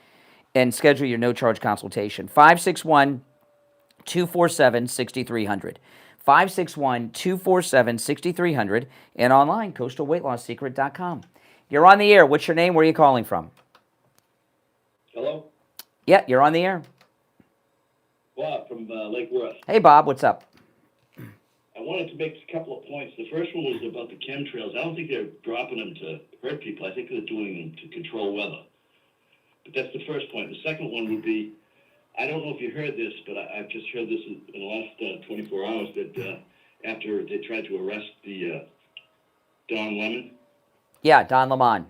and schedule your no-charge consultation. 561-247-6300. 561-247-6300 and online, coastalweightloss.secret.com. You're on the air. What's your name? Where are you calling from? Hello? Yeah, you're on the air. Bob from Lake Worth. Hey, Bob. What's up? I wanted to make a couple of points. The first one was about the chemtrails. I don't think they're dropping them to hurt people. I think they're doing them to control weather. But that's the first point. The second one would be, I don't know if you heard this, but I've just heard this in the last 24 hours, that after they tried to arrest the Don Lemon. Yeah, Don Lemon.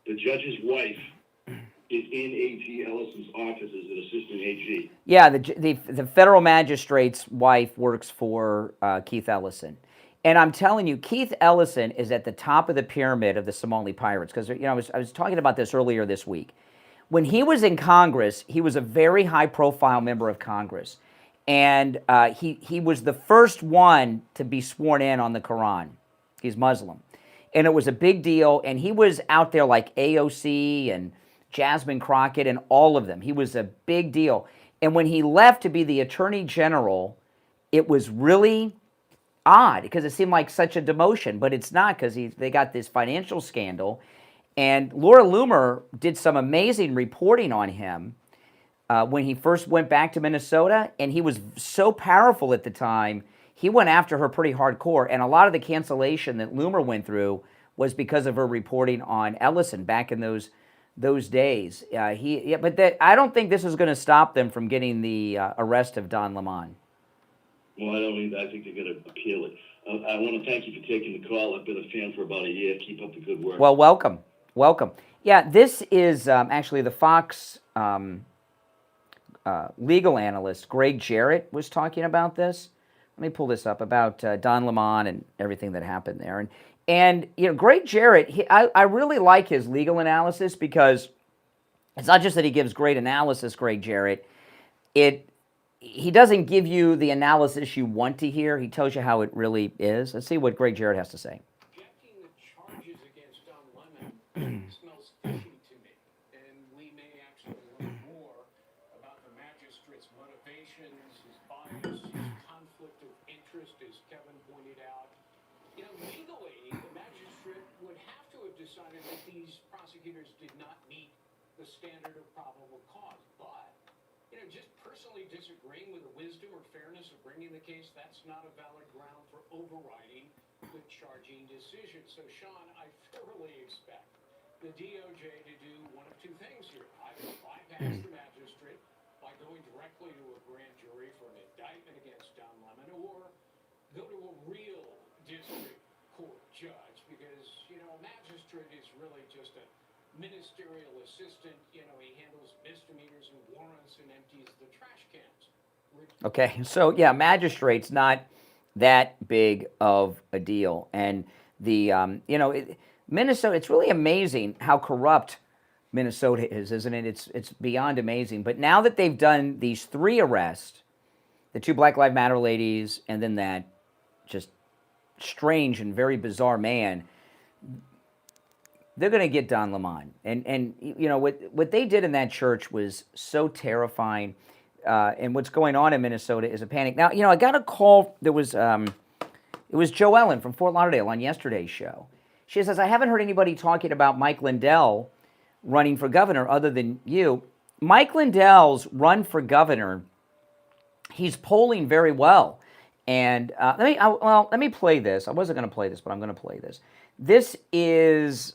The judge's wife is in A.G. Ellison's office as an assistant AG. Yeah, the federal magistrate's wife works for Keith Ellison. And I'm telling you, Keith Ellison is at the top of the pyramid of the Somali pirates. Because, you know, I was talking about this earlier this week. When he was in Congress, he was a very high-profile member of Congress. And he was the first one to be sworn in on the Quran. He's Muslim. And it was a big deal. And he was out there like AOC and Jasmine Crockett and all of them. He was a big deal. And when he left to be the Attorney General, it was really odd because it seemed like such a demotion. But it's not, because they got this financial scandal. And Laura Loomer did some amazing reporting on him when he first went back to Minnesota. And he was so powerful at the time, he went after her pretty hardcore. And a lot of the cancellation that Loomer went through was because of her reporting on Ellison back in those days. But I don't think this is going to stop them from getting the arrest of Don Lemon. Well, I don't either. I think they're going to appeal it. I want to thank you for taking the call. I've been a fan for about a year. Keep up the good work. Well, welcome. Welcome. Yeah, this is actually the Fox legal analyst, Greg Jarrett, was talking about this. Let me pull this up, about Don Lemon and everything that happened there. And you know, Greg Jarrett, I really like his legal analysis, because it's not just that he gives great analysis, Greg Jarrett. he doesn't give you the analysis you want to hear. He tells you how it really is. Let's see what Greg Jarrett has to say. Rejecting the charges against Don Lemon smells fishy to me, and we may actually learn more about the magistrate's motivations, his bias, his conflict of interest, as Kevin pointed out. You know, legally, the magistrate would have to have decided that these prosecutors did not meet the standard of probable cause, but you know, just personally disagreeing with the wisdom or fairness of bringing the case, that's not a valid ground for overriding the charging decision. So, Sean, I thoroughly expect the DOJ to do one of two things here. Either bypass the magistrate by going directly to a grand jury for an indictment against Don Lemon, or go to a real district court judge, because, you know, a magistrate is really just a ministerial assistant. You know, he handles misdemeanors and warrants and empties the trash cans. Okay, so yeah, magistrate's not that big of a deal. And the, you know, Minnesota, it's really amazing how corrupt Minnesota is, isn't it? It's beyond amazing. But now that they've done these 3 arrests, the 2 Black Lives Matter ladies, and then that just strange and very bizarre man, they're going to get Don Lemon. And you know, what they did in that church was so terrifying. And what's going on in Minnesota is a panic. Now, you know, I got a call. There was, it was Joe Ellen from Fort Lauderdale on yesterday's show. She says, I haven't heard anybody talking about Mike Lindell running for governor other than you. Mike Lindell's run for governor, he's polling very well. And let me play this. I wasn't going to play this, but I'm going to play this. This is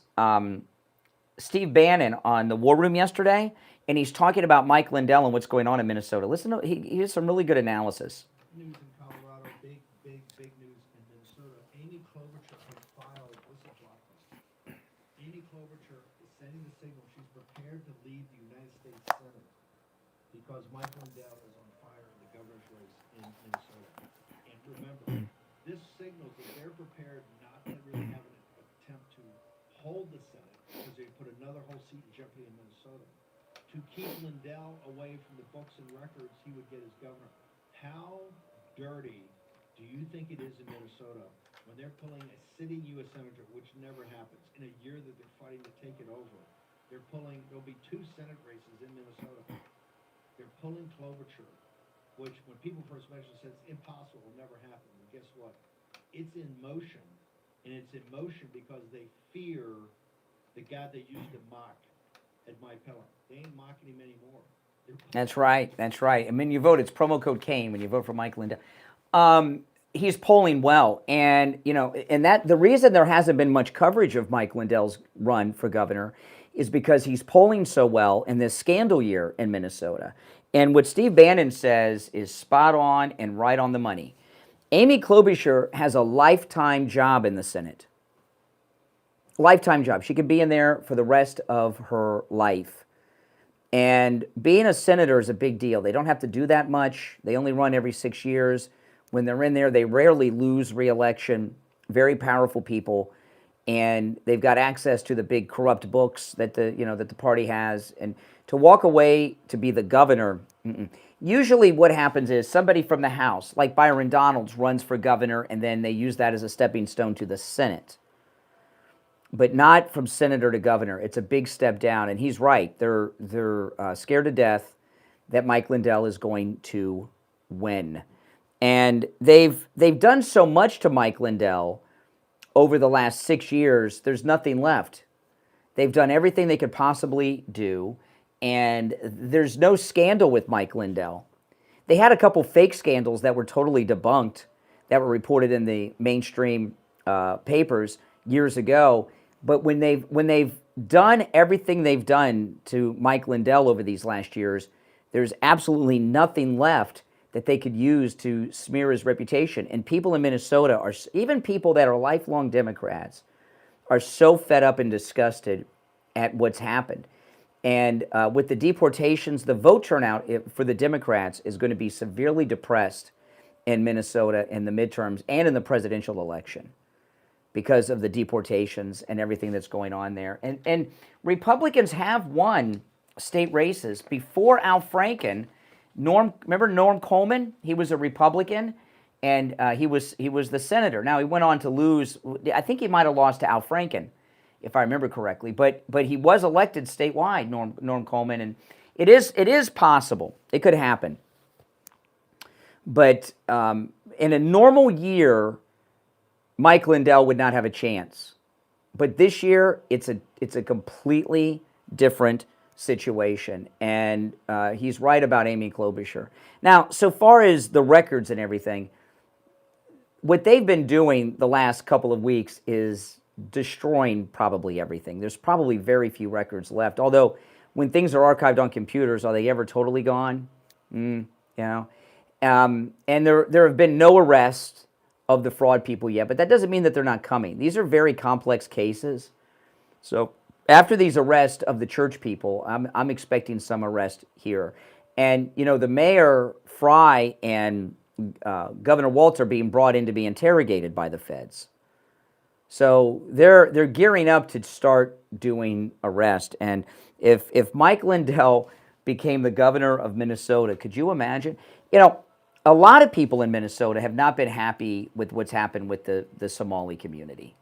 Steve Bannon on the War Room yesterday, and he's talking about Mike Lindell and what's going on in Minnesota. Listen, he has some really good analysis. News in Colorado, big news in Minnesota. Amy Klobuchar has filed whistleblower. Amy Klobuchar is sending the signal she's prepared to leave the United States Senate because Mike Lindell is on fire in the governor's race in Minnesota. And remember, this signals that they're prepared not to really have an attempt to hold the Senate, because they put another whole seat in jeopardy in Minnesota. To keep Lindell away from the books and records he would get as governor. How dirty do you think it is in Minnesota when they're pulling a sitting U.S. senator, which never happens, in a year that they're fighting to take it over? There'll be 2 Senate races in Minnesota. They're pulling Klobuchar, which when people first mentioned said it's impossible, will never happen. Well, guess what? It's in motion, and it's in motion because they fear the guy they used to mock at my Pelham. They ain't mocking him anymore. That's right. That's right. I mean, you vote. It's promo code Kane when you vote for Mike Lindell. He's polling well, and you know, and that the reason there hasn't been much coverage of Mike Lindell's run for governor is because he's polling so well in this scandal year in Minnesota. And what Steve Bannon says is spot on and right on the money. Amy Klobuchar has a lifetime job in the Senate. Lifetime job. She could be in there for the rest of her life. And being a senator is a big deal. They don't have to do that much. They only run every 6 years. When they're in there, they rarely lose re-election. Very powerful people. And they've got access to the big corrupt books that the party has. And to walk away to be the governor, usually what happens is somebody from the House, like Byron Donalds, runs for governor, and then they use that as a stepping stone to the Senate. But not from senator to governor. It's a big step down, and he's right. They're scared to death that Mike Lindell is going to win, and they've done so much to Mike Lindell over the last 6 years. There's nothing left. They've done everything they could possibly do, and there's no scandal with Mike Lindell. They had a couple fake scandals that were totally debunked, that were reported in the mainstream papers years ago. But when they've done everything they've done to Mike Lindell over these last years, there's absolutely nothing left that they could use to smear his reputation. And people in Minnesota are, even people that are lifelong Democrats, are so fed up and disgusted at what's happened. And with the deportations, the vote turnout for the Democrats is going to be severely depressed in Minnesota in the midterms and in the presidential election, because of the deportations and everything that's going on there. And Republicans have won state races. Before Al Franken, Remember Norm Coleman? He was a Republican, and he was the senator. Now he went on to lose. I think he might have lost to Al Franken, if I remember correctly. But he was elected statewide, Norm Coleman, and it is possible. It could happen. But in a normal year, Mike Lindell would not have a chance. But this year, it's a completely different situation, and he's right about Amy Klobuchar. Now, so far as the records and everything, what they've been doing the last couple of weeks is destroying probably everything. There's probably very few records left, although when things are archived on computers, are they ever totally gone? You know? And there have been no arrests of the fraud people yet, but that doesn't mean that they're not coming. These are very complex cases. So after these arrests of the church people, I'm expecting some arrest here. And, you know, the mayor, Fry, and Governor Walz are being brought in to be interrogated by the feds. So they're gearing up to start doing arrest. And if Mike Lindell became the governor of Minnesota, could you imagine? You know, a lot of people in Minnesota have not been happy with what's happened with the Somali community.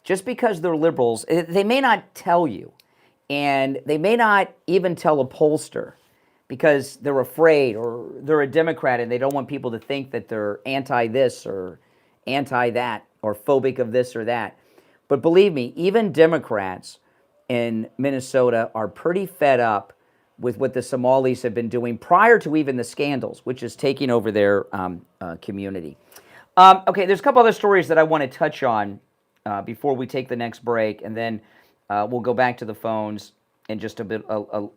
Just because they're liberals, they may not tell you, and they may not even tell a pollster because they're afraid, or they're a Democrat and they don't want people to think that they're anti-this or anti-that or phobic of this or that. But believe me, even Democrats in Minnesota are pretty fed up with what the Somalis have been doing prior to even the scandals, which is taking over their community. Okay, there's a couple other stories that I want to touch on before we take the next break, and then we'll go back to the phones in just a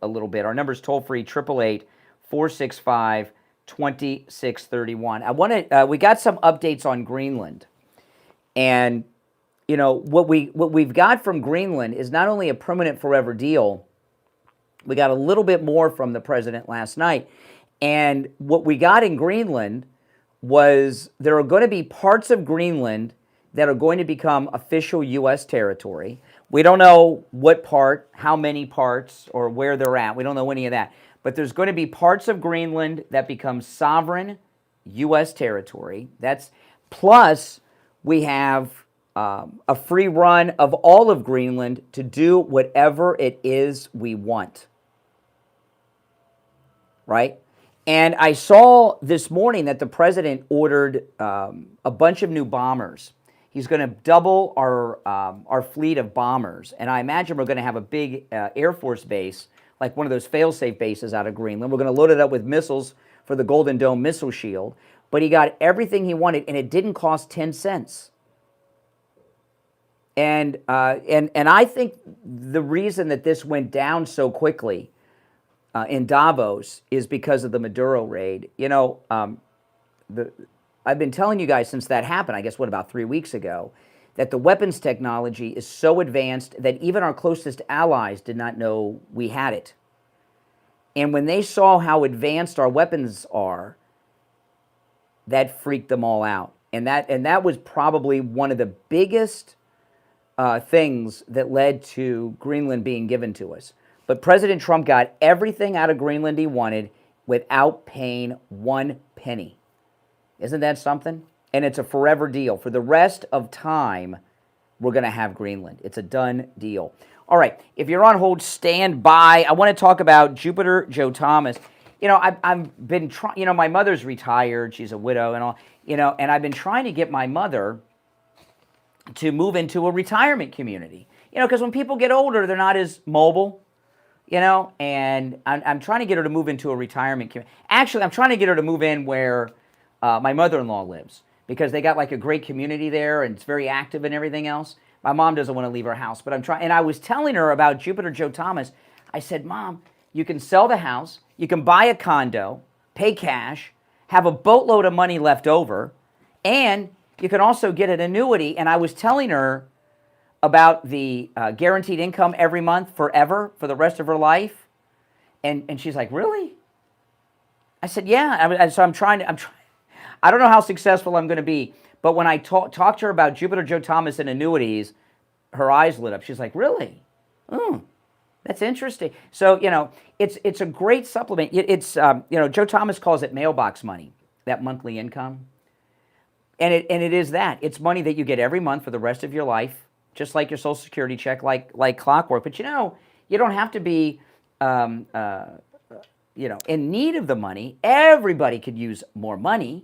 little bit. Our number is toll-free, 888-465-2631. We got some updates on Greenland, and you know what we've got from Greenland is not only a permanent forever deal. We got a little bit more from the president last night. And what we got in Greenland was there are going to be parts of Greenland that are going to become official U.S. territory. We don't know what part, how many parts, or where they're at. We don't know any of that. But there's going to be parts of Greenland that become sovereign U.S. territory. That's plus we have a free run of all of Greenland to do whatever it is we want. Right? And I saw this morning that the president ordered a bunch of new bombers. He's going to double our fleet of bombers. And I imagine we're going to have a big Air Force base, like one of those fail-safe bases out of Greenland. We're going to load it up with missiles for the Golden Dome missile shield. But he got everything he wanted, and it didn't cost 10 cents. And I think the reason that this went down so quickly in Davos is because of the Maduro raid. You know, I've been telling you guys since that happened, I guess, about 3 weeks ago, that the weapons technology is so advanced that even our closest allies did not know we had it. And when they saw how advanced our weapons are, that freaked them all out. And that was probably one of the biggest things that led to Greenland being given to us. But President Trump got everything out of Greenland he wanted without paying 1 penny. Isn't that something? And it's a forever deal. For the rest of time, we're going to have Greenland. It's a done deal. All right, if you're on hold, stand by. I want to talk about Jupiter Joe Thomas. You know, I've been trying, you know, my mother's retired. She's a widow and all, you know, and I've been trying to get my mother to move into a retirement community. You know, because when people get older, they're not as mobile. You know, and I'm trying to get her to move into a retirement community. Actually, I'm trying to get her to move in where my mother-in-law lives, because they got like a great community there and it's very active and everything else. My mom doesn't want to leave her house, but I'm trying. And I was telling her about Jupiter Joe Thomas. I said, Mom, you can sell the house, you can buy a condo, pay cash, have a boatload of money left over, and you can also get an annuity. And I was telling her about the guaranteed income every month forever for the rest of her life. And she's like, really? I said, yeah. So I'm trying. I don't know how successful I'm going to be, but when I talked to her about Jupiter Joe Thomas and annuities, her eyes lit up. She's like, really? Oh, That's interesting. So, it's a great supplement. It's Joe Thomas calls it mailbox money, that monthly income. And it is that. It's money that you get every month for the rest of your life, just like your Social Security check, like clockwork. But you don't have to be in need of the money. Everybody could use more money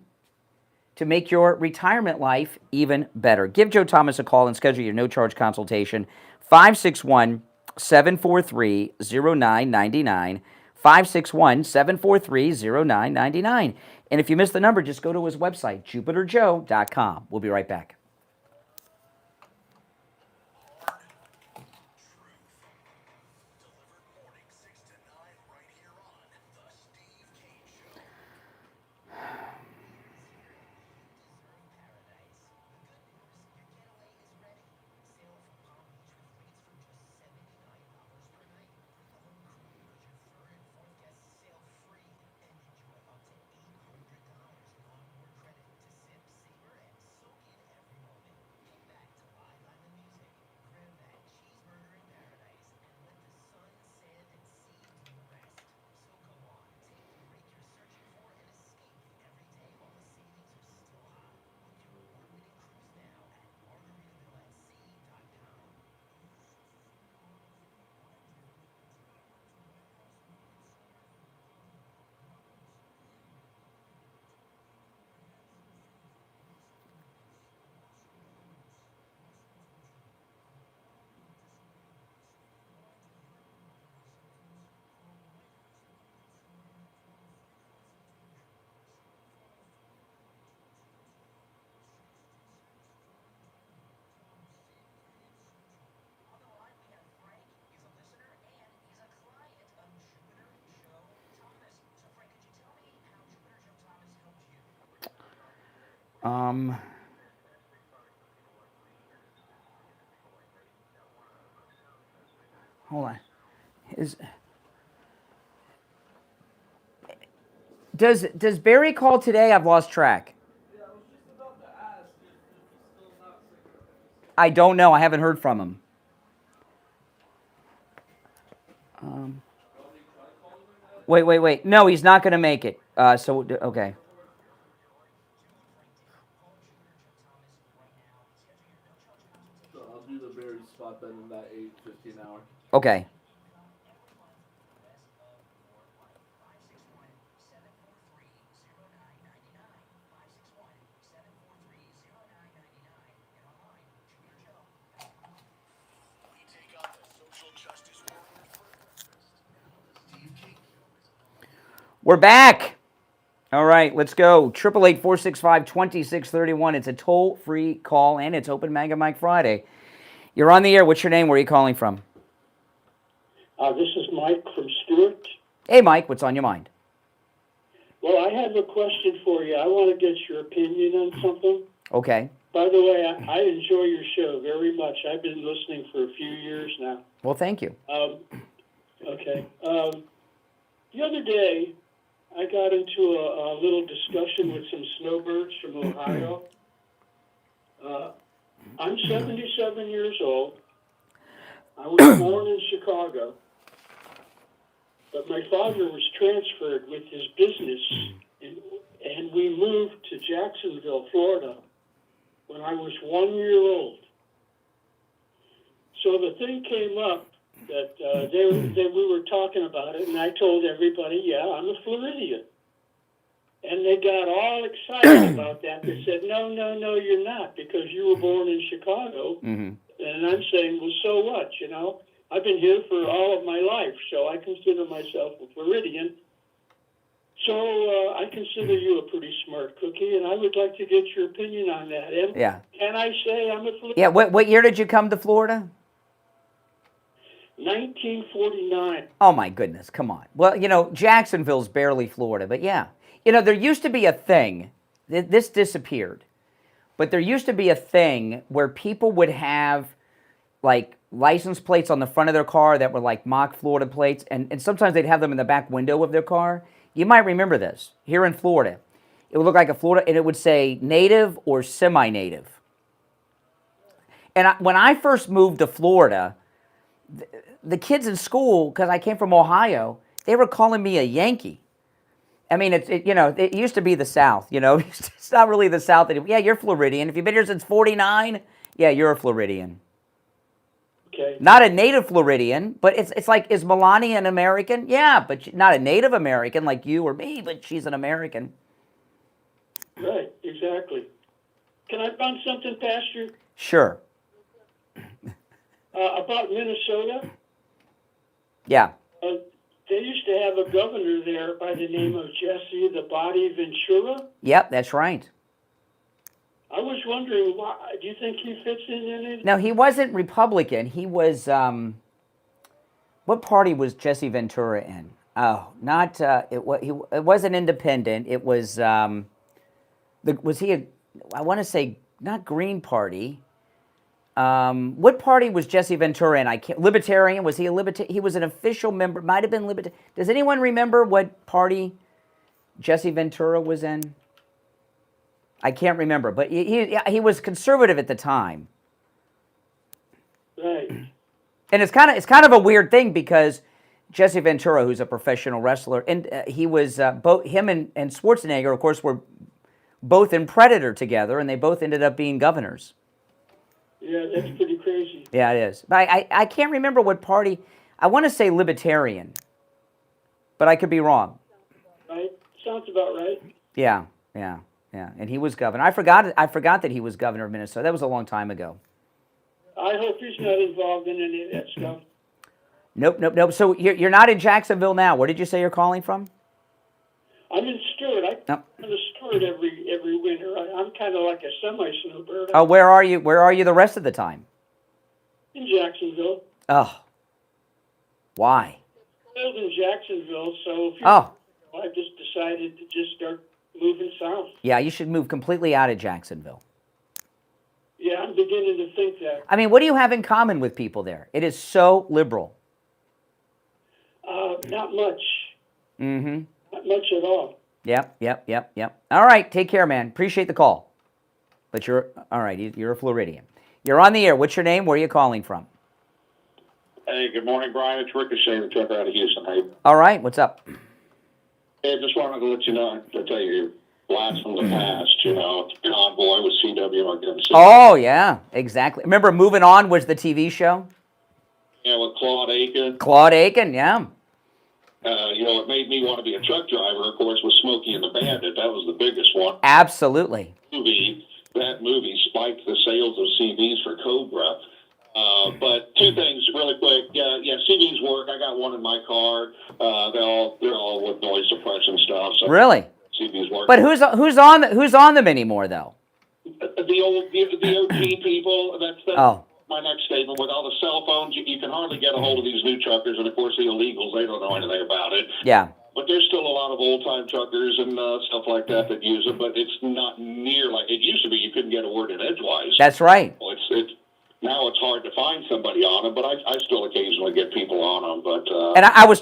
to make your retirement life even better. Give Joe Thomas a call and schedule your no-charge consultation. 561-743-0999. 561-743-0999. And if you missed the number, just go to his website, jupiterjoe.com. We'll be right back. Hold on. Does Barry call today? I've lost track. I don't know. I haven't heard from him. Wait. No, he's not going to make it. Okay. So I'll do the Barry spot then in that 8:15 hour. Okay. We're back. All right, let's go. 888-465-2631. It's a toll-free call, and it's Open Mega Mike Friday. You're on the air. What's your name? Where are you calling from? This is Mike from Stewart. Hey, Mike. What's on your mind? Well, I have a question for you. I want to get your opinion on something. Okay. By the way, I enjoy your show very much. I've been listening for a few years now. Well, thank you. Okay. The other day, I got into a little discussion with some snowbirds from Ohio. I'm 77 years old. I was born in Chicago, but my father was transferred with his business, and we moved to Jacksonville, Florida, when I was 1 year old. So the thing came up that we were talking about it, and I told everybody, yeah, I'm a Floridian. And they got all excited about that. They said, no, you're not, because you were born in Chicago. Mm-hmm. And I'm saying, well, so what, I've been here for all of my life, so I consider myself a Floridian. So I consider you a pretty smart cookie, and I would like to get your opinion on that. Yeah. Can I say I'm a Floridian? Yeah, what year did you come to Florida? 1949. Oh, my goodness, come on. Well, Jacksonville's barely Florida, but yeah. There used to be a thing, this disappeared, but there used to be a thing where people would have, like, license plates on the front of their car that were like mock Florida plates, and sometimes they'd have them in the back window of their car. You might remember this. Here in Florida, it would look like a Florida, and it would say native or semi-native. And when I first moved to Florida, the kids in school, because I came from Ohio, they were calling me a Yankee. I mean, it used to be the South, It's not really the South anymore. Yeah, you're Floridian. If you've been here since 49, yeah, you're a Floridian. Okay. Not a native Floridian, but it's like, is Melania an American? Yeah, but not a Native American like you or me, but she's an American. Right, exactly. Can I run something past you? Sure. About Minnesota? Yeah. They used to have a governor there by the name of Jesse the Body Ventura. Yep, that's right. I was wondering, why, do you think he fits in any? No, he wasn't Republican. He was, what party was Jesse Ventura in? Oh, not, it wasn't independent. It was, was he I want to say, not Green Party. What party was Jesse Ventura in? Libertarian? Was he a libertarian? He was an official member. Might have been libertarian. Does anyone remember what party Jesse Ventura was in? I can't remember, but he was conservative at the time. Right. And it's kind of a weird thing because Jesse Ventura, who's a professional wrestler, and he was both him and Schwarzenegger, of course, were both in Predator together, and they both ended up being governors. Yeah, that's pretty crazy. Yeah, it is. But I can't remember what party. I want to say Libertarian, but I could be wrong. Right? Sounds about right. Yeah. And he was governor. I forgot that he was governor of Minnesota. That was a long time ago. I hope he's not involved in any of that stuff. Nope. So you're not in Jacksonville now. Where did you say you're calling from? I'm in Stewart. I come to Stewart every winter. I'm kind of like a semi-snowbird. Oh, where are you? Where are you the rest of the time? In Jacksonville. Oh. Why? I live in Jacksonville, so I just decided to just start moving south. Yeah, you should move completely out of Jacksonville. Yeah, I'm beginning to think that. I mean, what do you have in common with people there? It is so liberal. Not much. Mm-hmm. Not much at all. Yep. All right, take care, man. Appreciate the call. But you're a Floridian. You're on the air. What's your name? Where are you calling from? Hey, good morning, Brian. It's Ricochet, the trucker out of Houston. Hey. All right, what's up? Hey, just wanted to let you know, to tell you your blast from the past, Convoy with CW. Oh, yeah, exactly. Remember Moving On was the TV show? Yeah, with Claude Aiken. Claude Aiken, yeah. What made me want to be a truck driver, of course, was Smokey and the Bandit. That was the biggest one. Absolutely. That movie spiked the sales of CVs for Cobra. But two things really quick. Yeah, CVs work. I got one in my car. They're all with noise suppression stuff. So really? CVs work. But who's on them anymore though? The OG people. That's my next statement. With all the cell phones, you can hardly get a hold of these new truckers, and of course the illegals. They don't know anything about it. Yeah. But there's still a lot of old-time truckers and stuff like that use it, but it's not near like it used to be. You couldn't get a word in edgewise. That's right. Well, now it's hard to find somebody on them, but I still occasionally get people on them. But and I was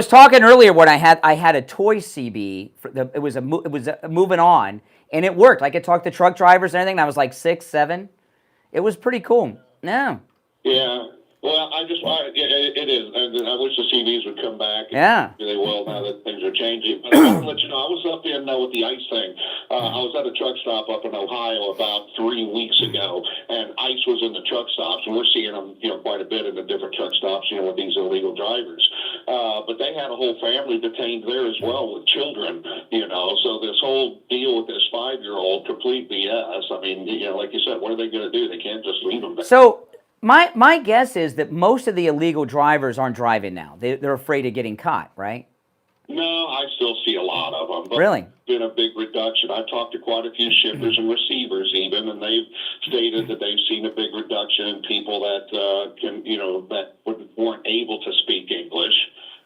talking earlier when I had a toy CB. It was a Moving On, and it worked. I could talk to truck drivers and everything. And I was like 6, 7. It was pretty cool. No. Yeah. Well, it is. I wish the CVs would come back. Yeah. They will now that things are changing. But I want to let you know, I was up in with the ICE thing. I was at a truck stop up in Ohio about 3 weeks ago, and ICE was in the truck stops, and we're seeing them, quite a bit in the different truck stops, with these illegal drivers. But they had a whole family detained there as well with children, So this whole deal with this 5-year-old, complete BS. I mean, like you said, what are they going to do? They can't just leave them there. So my guess is that most of the illegal drivers aren't driving now. They're afraid of getting caught, right? No, I still see a lot of them. But really? It's been a big reduction. I've talked to quite a few shippers and receivers even, and they've stated that they've seen a big reduction in people that that weren't able to speak English.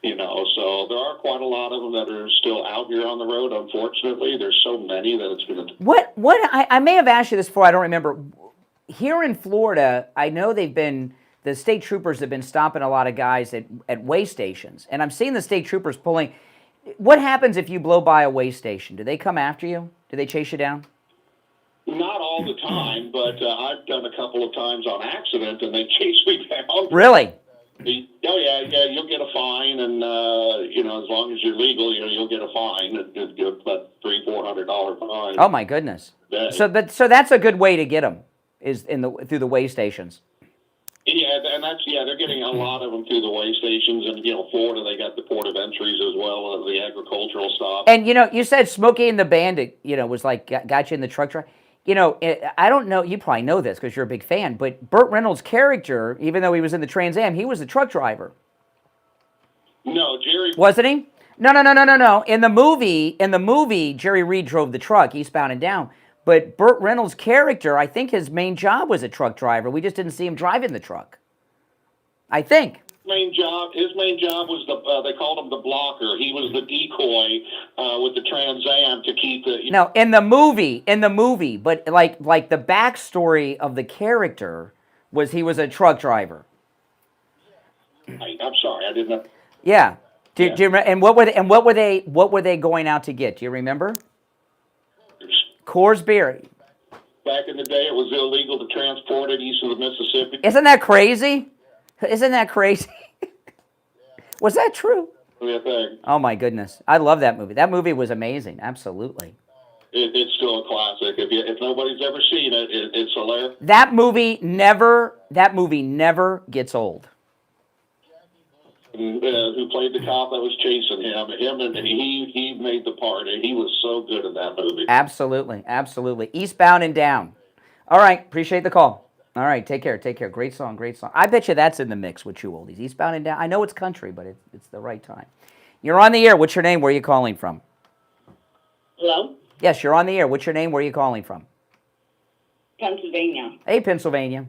So there are quite a lot of them that are still out here on the road. Unfortunately, there's so many that it's going to. What I may have asked you this before. I don't remember. Here in Florida, I know the state troopers have been stopping a lot of guys at weigh stations, and I'm seeing the state troopers pulling. What happens if you blow by a weigh station? Do they come after you? Do they chase you down? Not all the time, but I've done a couple of times on accident, and they chase me down. Really? Oh yeah, you'll get a fine, and as long as you're legal, you'll get a fine. It's about $300-400 fine. Oh my goodness. So that's a good way to get them is through the way stations. Yeah, and they're getting a lot of them through the way stations, and Florida, they got the port of entries as well as the agricultural stop. And you said Smokey and the Bandit, was like got you in the truck drive. I don't know, you probably know this because you're a big fan, but Burt Reynolds' character, even though he was in the Trans Am, he was the truck driver. No, Jerry. Wasn't he? No. In the movie, Jerry Reed drove the truck, eastbound and down. But Burt Reynolds' character, I think his main job was a truck driver. We just didn't see him driving the truck. I think. His main job was they called him the blocker. He was the decoy with the Trans Am to keep the. No, in the movie, but like the backstory of the character was he was a truck driver. I'm sorry, I didn't know. Yeah. Do you remember? And what were they going out to get? Do you remember? Coors beer. Back in the day, it was illegal to transport it east of the Mississippi. Isn't that crazy? Was that true? Oh my goodness. I love that movie. That movie was amazing. Absolutely. It's still a classic. If nobody's ever seen it, it's hilarious. That movie never gets old. Who played the cop that was chasing him, and he made the part, and he was so good in that movie. Absolutely. Eastbound and Down. All right, appreciate the call. All right, take care. Great song. I bet you that's in the mix with you oldies. Eastbound and Down. I know it's country, but it's the right time. You're on the air. What's your name? Where are you calling from? Hello? Yes, you're on the air. What's your name? Where are you calling from? Pennsylvania. Hey, Pennsylvania.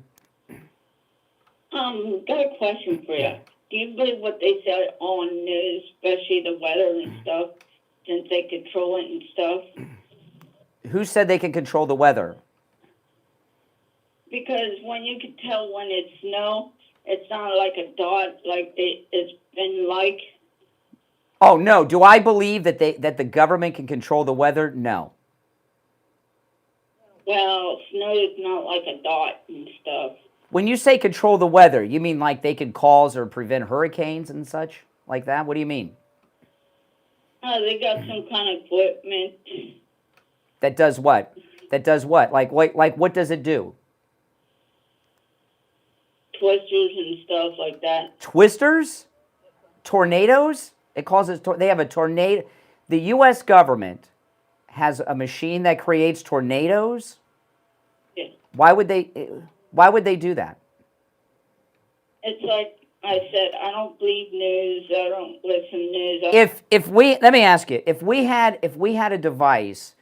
Got a question for you. Do you believe what they said on news, especially the weather and stuff, since they control it and stuff? Who said they can control the weather? Because when you can tell when it's snow, it's not like a dot like it's been like. Oh no! Do I believe that the government can control the weather? No. Well, snow is not like a dot and stuff. When you say control the weather, you mean like they can cause or prevent hurricanes and such like that? What do you mean? They got some kind of equipment. That does what? Like what does it do? Twisters and stuff like that. Twisters? Tornadoes? It causes. They have a tornado. The U.S. government has a machine that creates tornadoes. Yeah. Why would they do that? It's like I said, I don't believe news. I don't listen to news. Let me ask you, if we had a device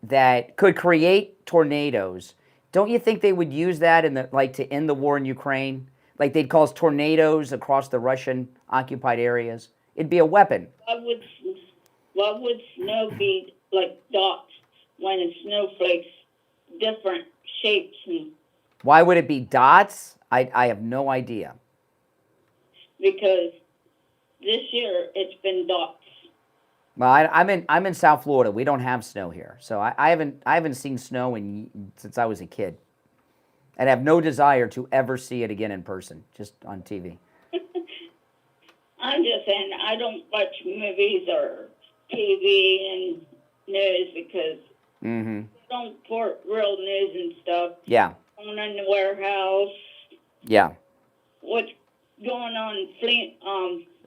that could create tornadoes, don't you think they would use that to end the war in Ukraine? Like they'd cause tornadoes across the Russian occupied areas. It'd be a weapon. Why would snow be like dots when it's snowflakes, different shapes? Why would it be dots? I have no idea. Because this year it's been dots. Well, I'm in South Florida. We don't have snow here, so I haven't seen snow since I was a kid, and have no desire to ever see it again in person, just on TV. I'm just saying I don't watch movies or TV and news because they don't report real news and stuff. Yeah. Going on in the warehouse. Yeah. What's going on in Flint?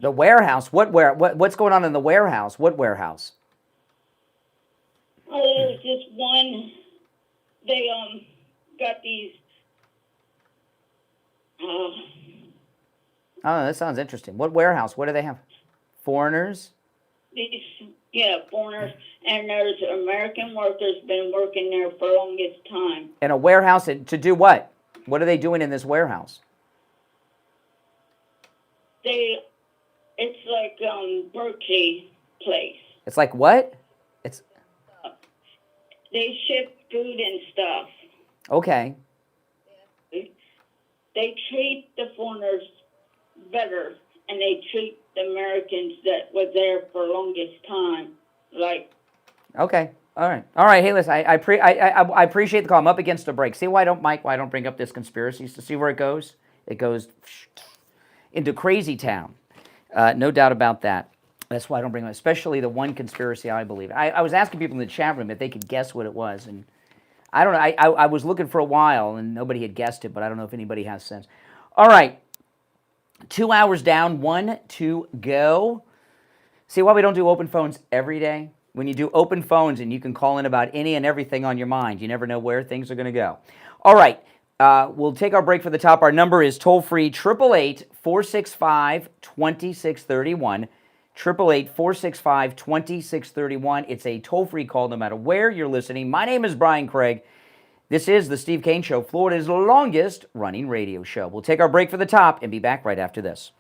The warehouse? What's going on in the warehouse? What warehouse? Oh, there's this one. They got these. Oh, that sounds interesting. What warehouse? What do they have? Foreigners? Foreigners, and there's American workers been working there for the longest time. In a warehouse to do what? What are they doing in this warehouse? It's like Berkeley place. It's like what? They ship food and stuff. Okay. They treat the foreigners better, and they treat the Americans that were there for the longest time. Okay. All right. Hey, listen. I appreciate the call. I'm up against a break. See why I don't bring up this conspiracies to see where it goes. It goes into crazy town. No doubt about that. That's why I don't bring them, especially the one conspiracy I believe. I was asking people in the chat room if they could guess what it was, and I don't know. I was looking for a while, and nobody had guessed it, but I don't know if anybody has sense. All right. 2 hours down, 1 to go. See why we don't do open phones every day? When you do open phones and you can call in about any and everything on your mind, you never know where things are going to go. All right. We'll take our break for the top. Our number is toll-free, 888-465-2631. 888-465-2631. It's a toll-free call no matter where you're listening. My name is Brian Craig. This is the Steve Kane Show, Florida's longest running radio show. We'll take our break for the top and be back right after this.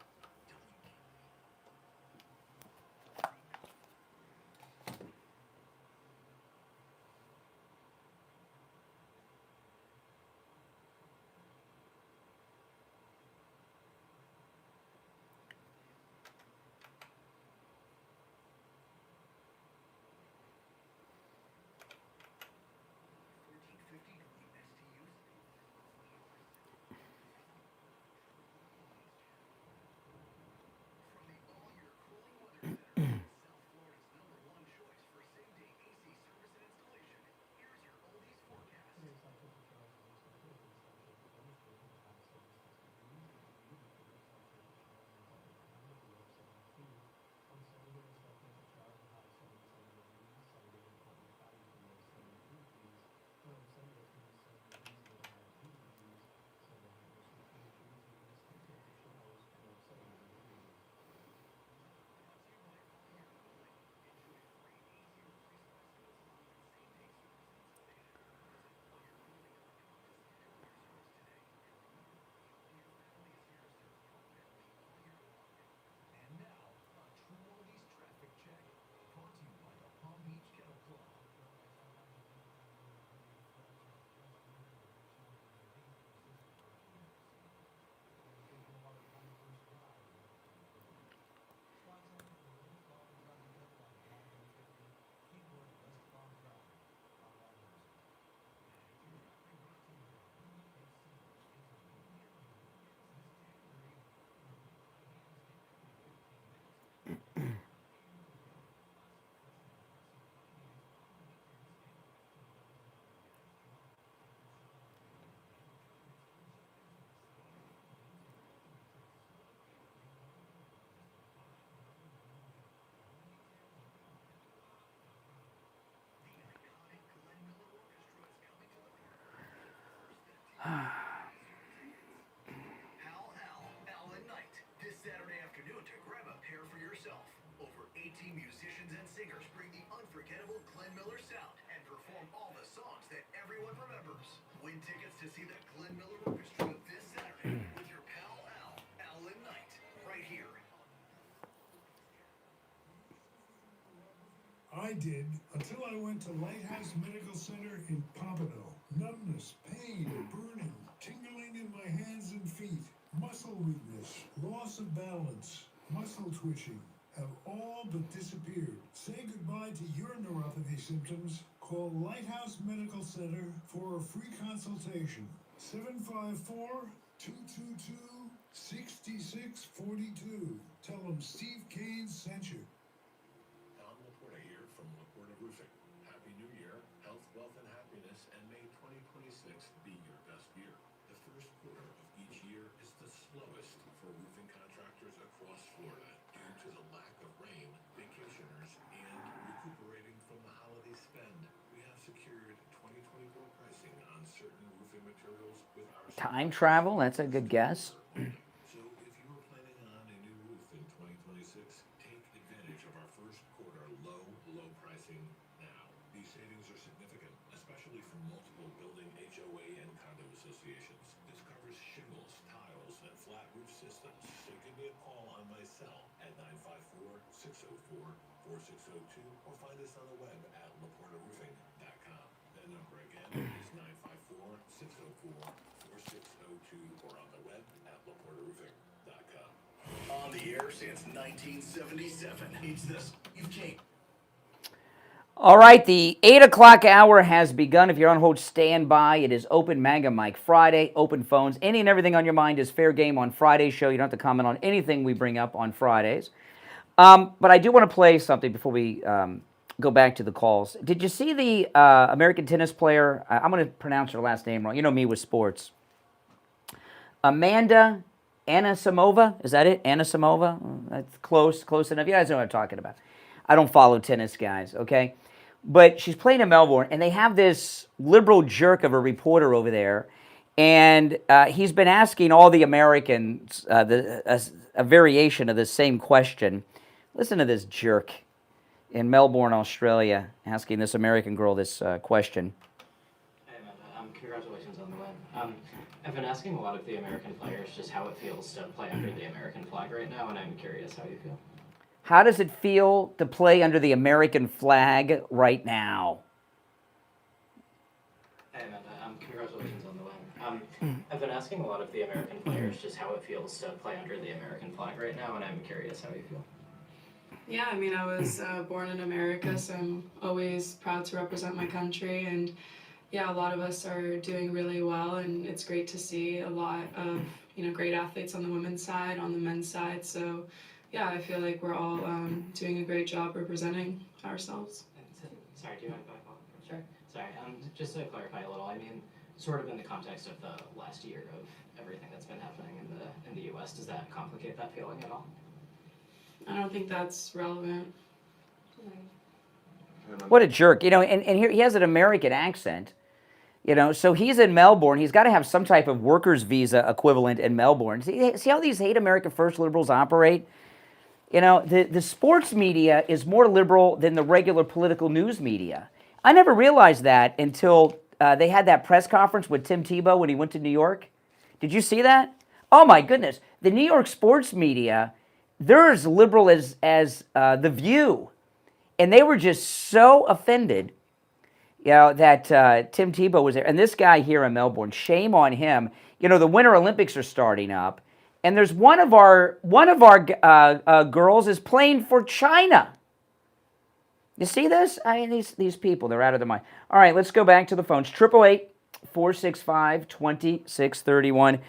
This Saturday afternoon to grab a pair for yourself. Over 18 musicians and singers bring the unforgettable Glenn Miller sound and perform all the songs that everyone remembers. Win tickets to see the Glenn Miller Orchestra this Saturday with your pal Al and Knight, right here. I did until I went to Lighthouse Medical Center in Pompano. Numbness, pain, burning, tingling in my hands and feet, muscle weakness, loss of balance, muscle twitching have all but disappeared. Say goodbye to your neuropathy symptoms. Call Lighthouse Medical Center for a free consultation. 754-222-6642. Tell them Steve Kane sent you. Tom Laporta here from Laporta Roofing. Happy New Year, health, wealth, and happiness, and may 2026 be your best year. The first quarter of each year is the slowest for roofing contractors across Florida due to the lack of rain, vacationers, and recuperating from the holiday spend. We have secured 2024 pricing on certain roofing materials with our Time travel, that's a good guess. So if you are planning on a new roof in 2026, take advantage of our first quarter low pricing now. These savings are significant, especially for multiple building HOA and condo associations. This covers shingles, tiles, and flat roof systems. So give me a call on my cell at 954-604-4602 or find us on the web at laportaroofing.com. That number again is 954-604-4602 or on the web at laportaroofing.com. On the air since 1977, it's the Steve Kane. All right, the 8 o'clock hour has begun. If you're on hold, stand by. It is Open MAGA Mike Friday, open phones. Any and everything on your mind is fair game on Friday's show. You don't have to comment on anything we bring up on Fridays. But I do want to play something before we go back to the calls. Did you see the American tennis player? I'm going to pronounce her last name wrong. You know me with sports. Amanda Anisimova, is that it? Anisimova? That's close enough. You guys know what I'm talking about. I don't follow tennis, guys, okay? But she's playing in Melbourne, and they have this liberal jerk of a reporter over there, and he's been asking all the Americans a variation of the same question. Listen to this jerk in Melbourne, Australia, asking this American girl this question. Hey, Amanda, congratulations on the win. I've been asking a lot of the American players just how it feels to play under the American flag right now, and I'm curious how you feel. How does it feel to play under the American flag right now? Hey, Amanda, congratulations on the win. I've been asking a lot of the American players just how it feels to play under the American flag right now, and I'm curious how you feel. Yeah, I mean, I was born in America, so I'm always proud to represent my country, and yeah, a lot of us are doing really well, and it's great to see a lot of, great athletes on the women's side, on the men's side, so yeah, I feel like we're all doing a great job representing ourselves. Sorry, do you mind if I follow? Sure. Sorry, just to clarify a little, I mean, sort of in the context of the last year of everything that's been happening in the U.S., does that complicate that feeling at all? I don't think that's relevant. What a jerk. And here he has an American accent. So he's in Melbourne. He's got to have some type of workers' visa equivalent in Melbourne. See how these hate America first liberals operate? The sports media is more liberal than the regular political news media. I never realized that until they had that press conference with Tim Tebow when he went to New York. Did you see that? Oh, my goodness. The New York sports media, they're as liberal as The View. And they were just so offended that Tim Tebow was there. And this guy here in Melbourne, shame on him. The Winter Olympics are starting up. And there's one of our girls is playing for China. You see this? I mean, these people, they're out of their mind. All right, let's go back to the phones. 888-465-2631.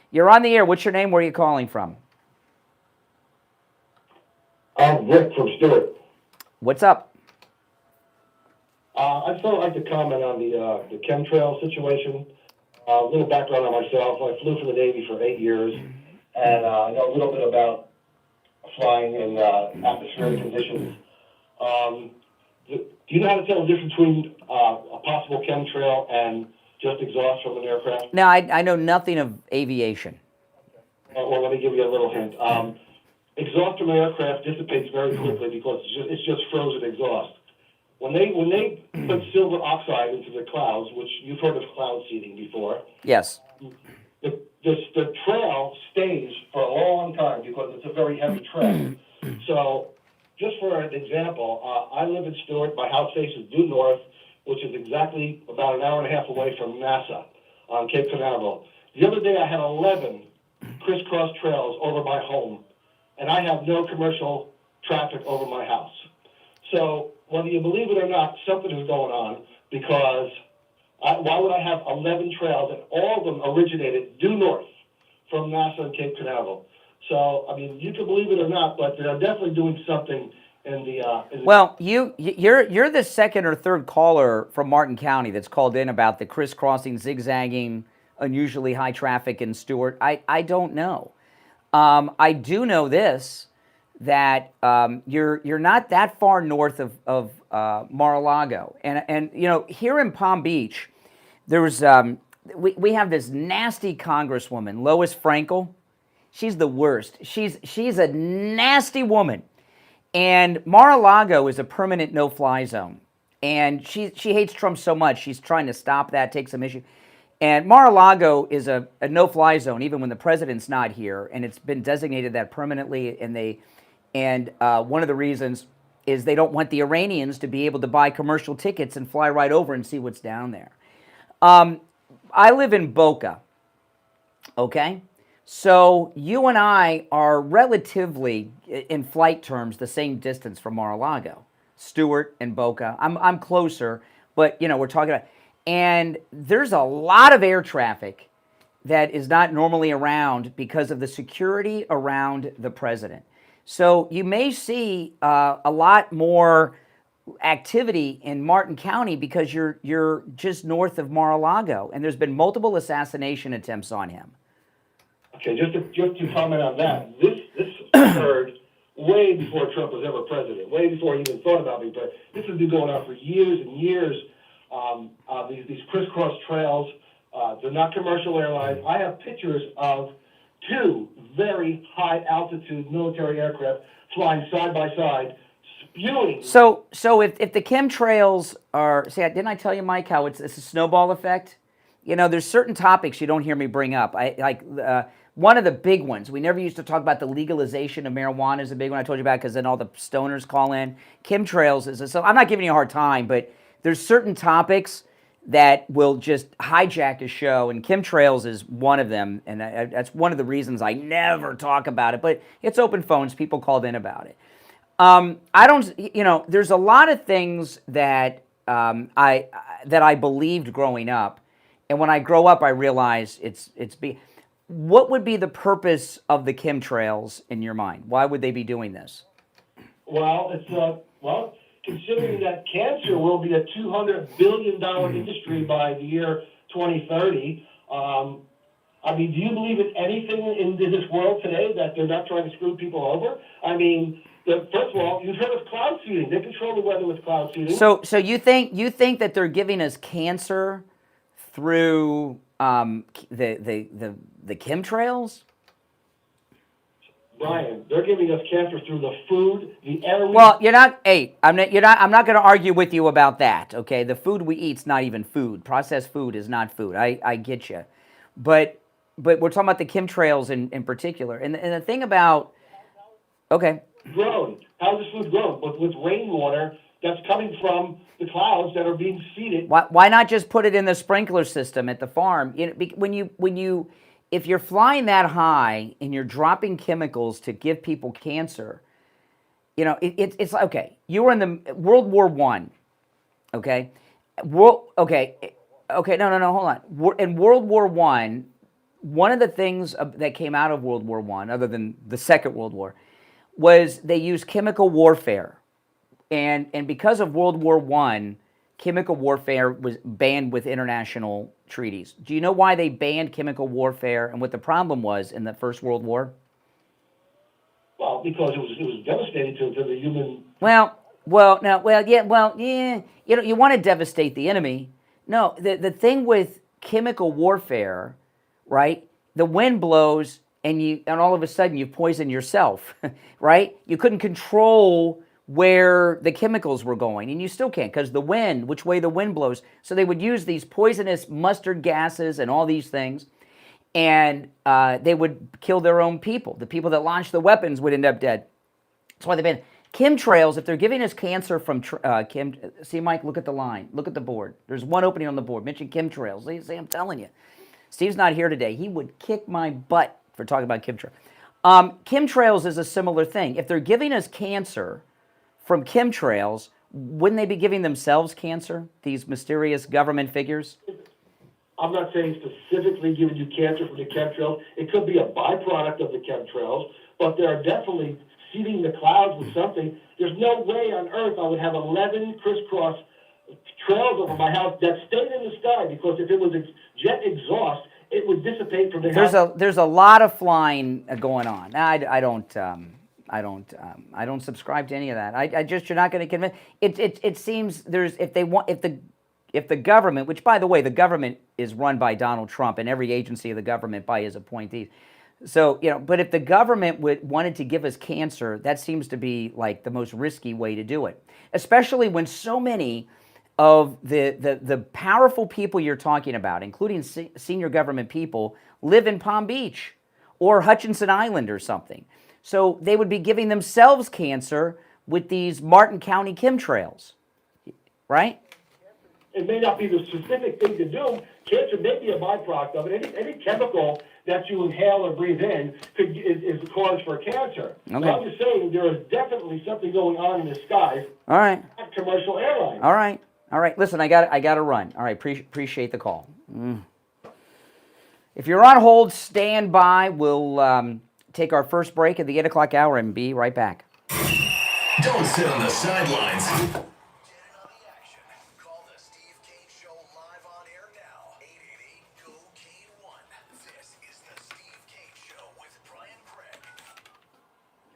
You're on the air. What's your name? Where are you calling from? I'm Rick from Stewart. What's up? I'd sort of like to comment on the chemtrail situation. A little background on myself. I flew for the Navy for 8 years. And I know a little bit about flying in atmospheric conditions. Do you know how to tell the difference between a possible chemtrail and just exhaust from an aircraft? No, I know nothing of aviation. Well, let me give you a little hint. Exhaust from an aircraft dissipates very quickly because it's just frozen exhaust. When they put silver oxide into the clouds, which you've heard of cloud seeding before. Yes. The trail stays for a long time because it's a very heavy trail. So, just for an example, I live in Stewart. My house faces due north, which is exactly about an hour and a half away from NASA on Cape Canaveral. The other day I had 11 crisscross trails over my home, and I have no commercial traffic over my house. So, whether you believe it or not, something is going on because why would I have 11 trails, and all of them originated due north from NASA and Cape Canaveral? So, I mean, you can believe it or not, but they're definitely doing something in the... Well, you're the second or third caller from Martin County that's called in about the crisscrossing, zigzagging, unusually high traffic in Stewart. I don't know. I do know this, that you're not that far north of Mar-a-Lago, and here in Palm Beach, there was we have this nasty Congresswoman, Lois Frankel. She's the worst. She's a nasty woman, and Mar-a-Lago is a permanent no-fly zone, and she hates Trump so much she's trying to stop that, take some issue. And Mar-a-Lago is a no-fly zone even when the president's not here, and it's been designated that permanently. And one of the reasons is they don't want the Iranians to be able to buy commercial tickets and fly right over and see what's down there. I live in Boca, okay? So you and I are relatively, in flight terms, the same distance from Mar-a-Lago. Stewart and Boca. I'm closer, but we're talking about, and there's a lot of air traffic that is not normally around because of the security around the president. So you may see a lot more activity in Martin County because you're just north of Mar-a-Lago, and there's been multiple assassination attempts on him. Okay, just to comment on that, this occurred way before Trump was ever president, way before he even thought about being president. This has been going on for years and years. These crisscross trails, they're not commercial airlines. I have pictures of 2 very high altitude military aircraft flying side by side, spewing. So if the chemtrails are, didn't I tell you, Mike, how it's a snowball effect? There's certain topics you don't hear me bring up. One of the big ones, we never used to talk about the legalization of marijuana is a big one I told you about because then all the stoners call in. Chemtrails is so I'm not giving you a hard time, but there's certain topics that will just hijack a show, and chemtrails is one of them, and that's one of the reasons I never talk about it, but it's open phones, people called in about it. There's a lot of things that I believed growing up, and when I grow up I realize what would be the purpose of the chemtrails in your mind? Why would they be doing this? Well, considering that cancer will be a $200 billion industry by the year 2030, do you believe in anything in this world today that they're not trying to screw people over? First of all, you've heard of cloud seeding. They control the weather with cloud seeding. So you think that they're giving us cancer through the chemtrails? Brian, they're giving us cancer through the food, the air. Well, I'm not going to argue with you about that. Okay, the food we eat's not even food. Processed food is not food. I get you, but we're talking about the chemtrails in particular. And the thing about, okay, grown. How's this food grown? With rainwater that's coming from the clouds that are being seeded. Why not just put it in the sprinkler system at the farm? If you're flying that high and you're dropping chemicals to give people cancer, it's okay. You were in the World War I, okay? No, hold on. In World War I, one of the things that came out of World War I, other than the Second World War, was they used chemical warfare. And because of World War I, chemical warfare was banned with international treaties. Do you know why they banned chemical warfare and what the problem was in the First World War? Well, because it was devastating to the human. Yeah. You want to devastate the enemy. No, the thing with chemical warfare, right? The wind blows and all of a sudden you poison yourself, right? You couldn't control where the chemicals were going, and you still can't because the wind, which way the wind blows. So they would use these poisonous mustard gases and all these things, and they would kill their own people. The people that launched the weapons would end up dead. That's why they've been chemtrails. If they're giving us cancer from see, Mike, look at the line, look at the board. There's one opening on the board. Mention chemtrails. See, I'm telling you, Steve's not here today. He would kick my butt for talking about chemtrails. Chemtrails is a similar thing. If they're giving us cancer from chemtrails, wouldn't they be giving themselves cancer, these mysterious government figures? I'm not saying specifically giving you cancer from the chemtrails. It could be a byproduct of the chemtrails, but they're definitely seeding the clouds with something. There's no way on earth I would have 11 crisscross trails over my house that stayed in the sky, because if it was jet exhaust, it would dissipate from the house. There's a lot of flying going on. I don't subscribe to any of that. You're not going to convince. It seems if the government, which by the way, the government is run by Donald Trump and every agency of the government by his appointees. So, but if the government wanted to give us cancer, that seems to be like the most risky way to do it, especially when so many of the powerful people you're talking about, including senior government people, live in Palm Beach or Hutchinson Island or something. So they would be giving themselves cancer with these Martin County chemtrails, right? It may not be the specific thing to do. Cancer may be a byproduct of it. Any chemical that you inhale or breathe in is the cause for cancer. Okay. So I'm just saying there is definitely something going on in the skies. All right. Not commercial airlines. All right. All right. Listen, I got to run. All right. Appreciate the call. If you're on hold, stand by. We'll take our first break at the 8 o'clock hour and be right back. Don't sit on the sidelines. Get in on the action. Call the Steve Kane Show live on air now. 888-GO-KANE-1. This is the Steve Kane Show with Brian Craig.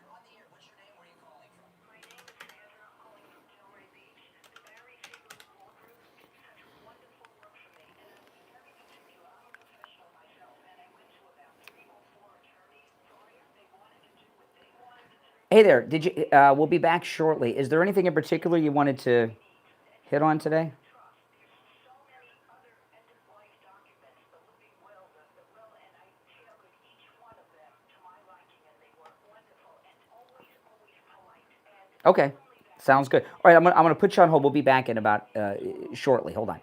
You're on the air. What's your name? Where are you calling from? My name is Sandra. I'm calling from Delray Beach. The Barry Siegel Law Group did such wonderful work for me. And very particular, I'm a professional myself, and I went to about 3 or 4 attorneys prior. They wanted to do what they wanted to do. Hey there. Did you? We'll be back shortly. Is there anything in particular you wanted to hit on today? Okay, sounds good. All right, I'm gonna put you on hold. We'll be back in about shortly. Hold on.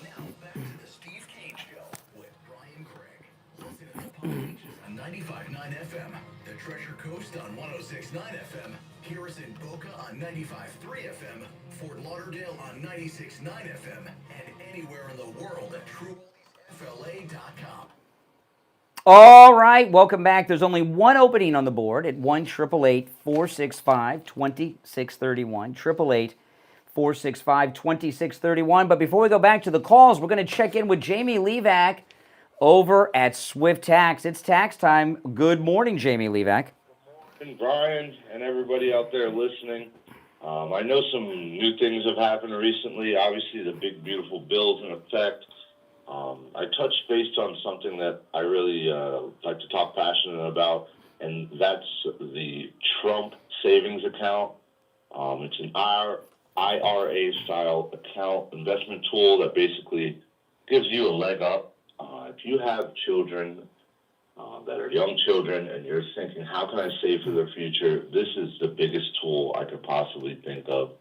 Now back to the Steve Kane Show with Brian Craig. Listen in the Palm Beaches on 95.9 FM, the Treasure Coast on 106.9 FM, Harrison Boca on 95.3 FM, Fort Lauderdale on 96.9 FM, and anywhere in the world at TrueOldiesFLA.com. All right, welcome back. There's only one opening on the board at 1-888-465-2631. 465-2631. But before we go back to the calls, we're going to check in with Jamie Levac over at Swift Tax. It's tax time. Good morning, Jamie Levac. And Brian and everybody out there listening. I know some new things have happened recently. Obviously, the big, beautiful bill's in effect. I touched base on something that I really like to talk passionate about, and that's the Trump savings account. It's an IRA-style account investment tool that basically gives you a leg up. If you have children that are young children and you're thinking, how can I save for their future, this is the biggest tool I could possibly think of.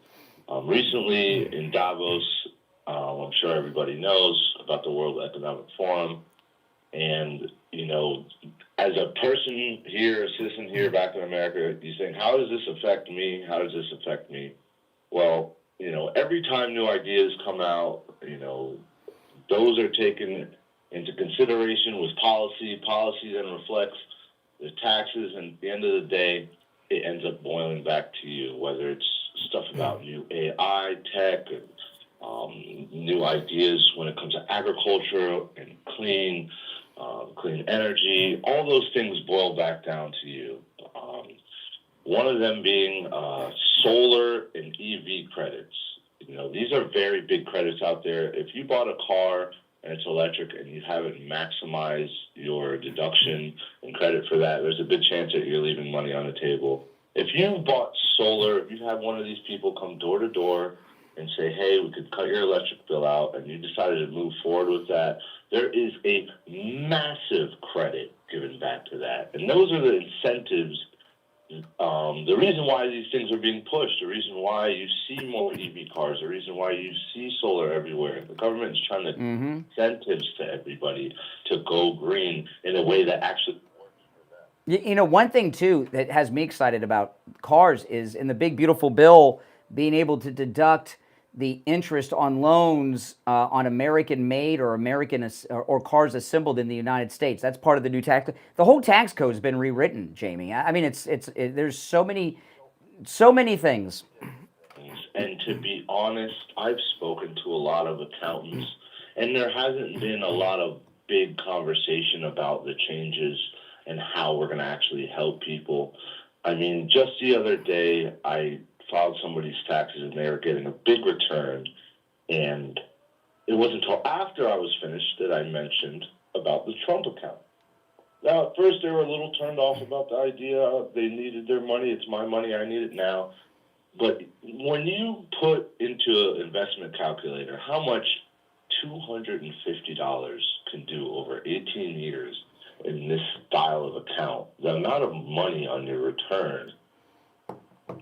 Recently in Davos, I'm sure everybody knows about the World Economic Forum. And, you know, as a person here, a citizen here back in America, you think, how does this affect me? How does this affect me? Well, you know, every time new ideas come out, you know, those are taken into consideration with policy. Policy then reflects the taxes, and at the end of the day, it ends up boiling back to you, whether it's stuff about new AI, tech, and new ideas when it comes to agriculture and clean energy. All those things boil back down to you. One of them being solar and EV credits. You know, these are very big credits out there. If you bought a car and it's electric and you haven't maximized your deduction and credit for that, there's a good chance that you're leaving money on the table. If you bought solar, if you had one of these people come door to door and say, hey, we could cut your electric bill out, and you decided to move forward with that, there is a massive credit given back to that. And those are the incentives. The reason why these things are being pushed, the reason why you see more EV cars, the reason why you see solar everywhere. The government is trying to incentives to everybody to go green in a way that actually works for them. You know, one thing, too, that has me excited about cars is in the big, beautiful bill, being able to deduct the interest on loans on American-made or or cars assembled in the United States. That's part of the new tax. The whole tax code has been rewritten, Jamie. I mean, there's so many things. And to be honest, I've spoken to a lot of accountants, and there hasn't been a lot of big conversation about the changes and how we're going to actually help people. I mean, just the other day, I filed somebody's taxes and they were getting a big return, and it wasn't until after I was finished that I mentioned about the Trump account. Now, at first they were a little turned off about the idea. They needed their money. It's my money. I need it now. But when you put into an investment calculator how much $250 can do over 18 years in this style of account, the amount of money on your return,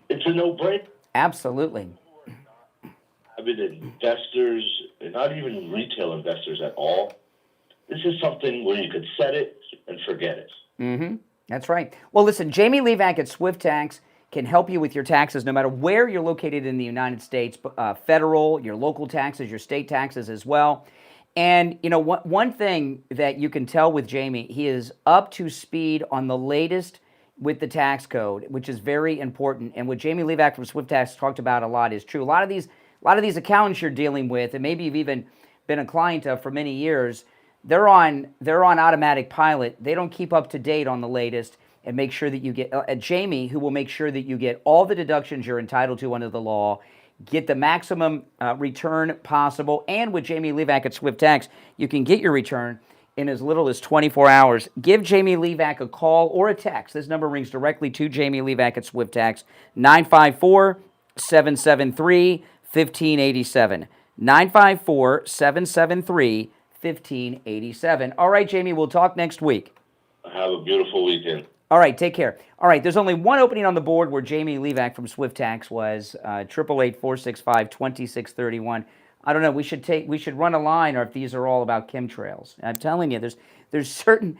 it's a no-brainer. Absolutely. I mean, investors, and not even retail investors at all, this is something where you could set it and forget it. Mm-hmm. That's right. Well, listen, Jamie Levac at Swift Tax can help you with your taxes no matter where you're located in the United States, federal, your local taxes, your state taxes as well. And, you know, one thing that you can tell with Jamie, he is up to speed on the latest with the tax code, which is very important. And what Jamie Levac from Swift Tax talked about a lot is true. A lot of these accountants you're dealing with, and maybe you've even been a client of for many years, they're on automatic pilot. They don't keep up to date on the latest and make sure that you get Jamie, who will make sure that you get all the deductions you're entitled to under the law, get the maximum return possible. And with Jamie Levac at Swift Tax, you can get your return in as little as 24 hours. Give Jamie Levac a call or a text. This number rings directly to Jamie Levac at Swift Tax, 954-773-1587. 954-773-1587. All right, Jamie, we'll talk next week. Have a beautiful weekend. All right, take care. All right, there's only one opening on the board where Jamie Levac from Swift Tax was, 888-465-2631. I don't know, we should run a line, or if these are all about chemtrails. I'm telling you, there's a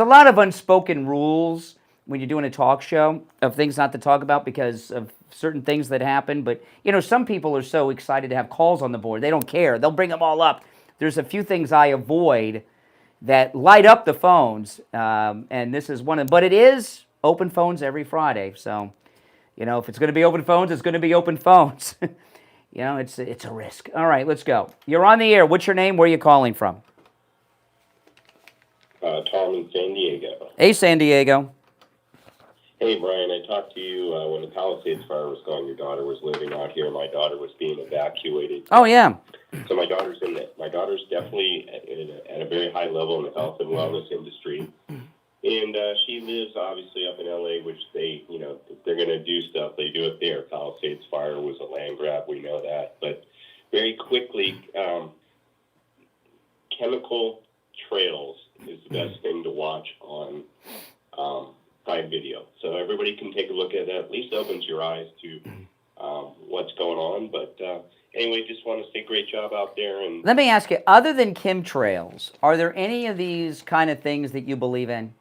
lot of unspoken rules when you're doing a talk show of things not to talk about because of certain things that happen. But, you know, some people are so excited to have calls on the board. They don't care. They'll bring them all up. There's a few things I avoid that light up the phones, and this is one of them. But it is open phones every Friday. So, you know, if it's going to be open phones, it's going to be open phones. You know, it's a risk. All right, let's go. You're on the air. What's your name? Where are you calling from? Tom in San Diego. Hey, San Diego. Hey, Brian, I talked to you when the Palisades fire was going. Your daughter was living out here. My daughter was being evacuated. Oh, yeah. So my daughter's definitely at a very high level in the health and wellness industry. And she lives obviously up in LA, which they, you know, if they're going to do stuff, they do it there. Palisades fire was a land grab, we know that. But very quickly, chemical trails is the best thing to watch on Prime Video. So everybody can take a look at that. At least opens your eyes to what's going on. But anyway, just want to say great job out there. And let me ask you, other than chemtrails, are there any of these kind of things that you believe in?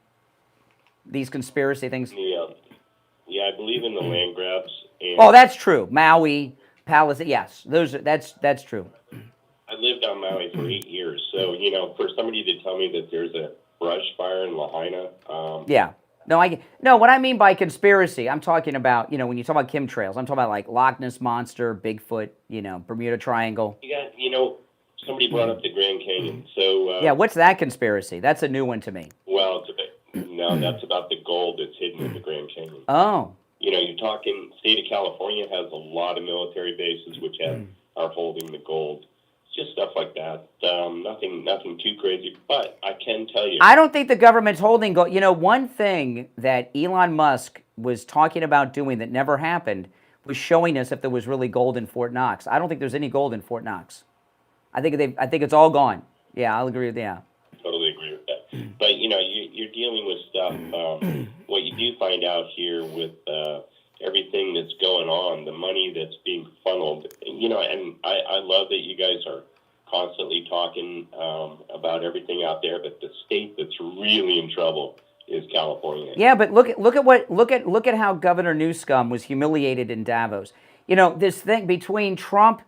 These conspiracy things? Yeah, I believe in the land grabs. And oh, that's true. Maui, Palisades, yes, that's true. I lived on Maui for 8 years, so you know, for somebody to tell me that there's a brush fire in Lahaina. Yeah. No, what I mean by conspiracy, I'm talking about, you know, when you talk about chemtrails, I'm talking about like Loch Ness Monster, Bigfoot, you know, Bermuda Triangle. You know, somebody brought up the Grand Canyon, so yeah, what's that conspiracy? That's a new one to me. Well, it's a bit. No, that's about the gold that's hidden in the Grand Canyon. Oh. You know, you're talking, state of California has a lot of military bases which are holding the gold. It's just stuff like that. Nothing too crazy, but I can tell you. I don't think the government's holding gold. You know, one thing that Elon Musk was talking about doing that never happened was showing us if there was really gold in Fort Knox. I don't think there's any gold in Fort Knox. I think it's all gone. Yeah, I'll agree with that. Totally agree with that. But, you know, you're dealing with stuff. What you do find out here with everything that's going on, the money that's being funneled, you know, and I love that you guys are constantly talking about everything out there, but the state that's really in trouble is California. Yeah, but look at how Governor Newsom was humiliated in Davos. You know, this thing between Trump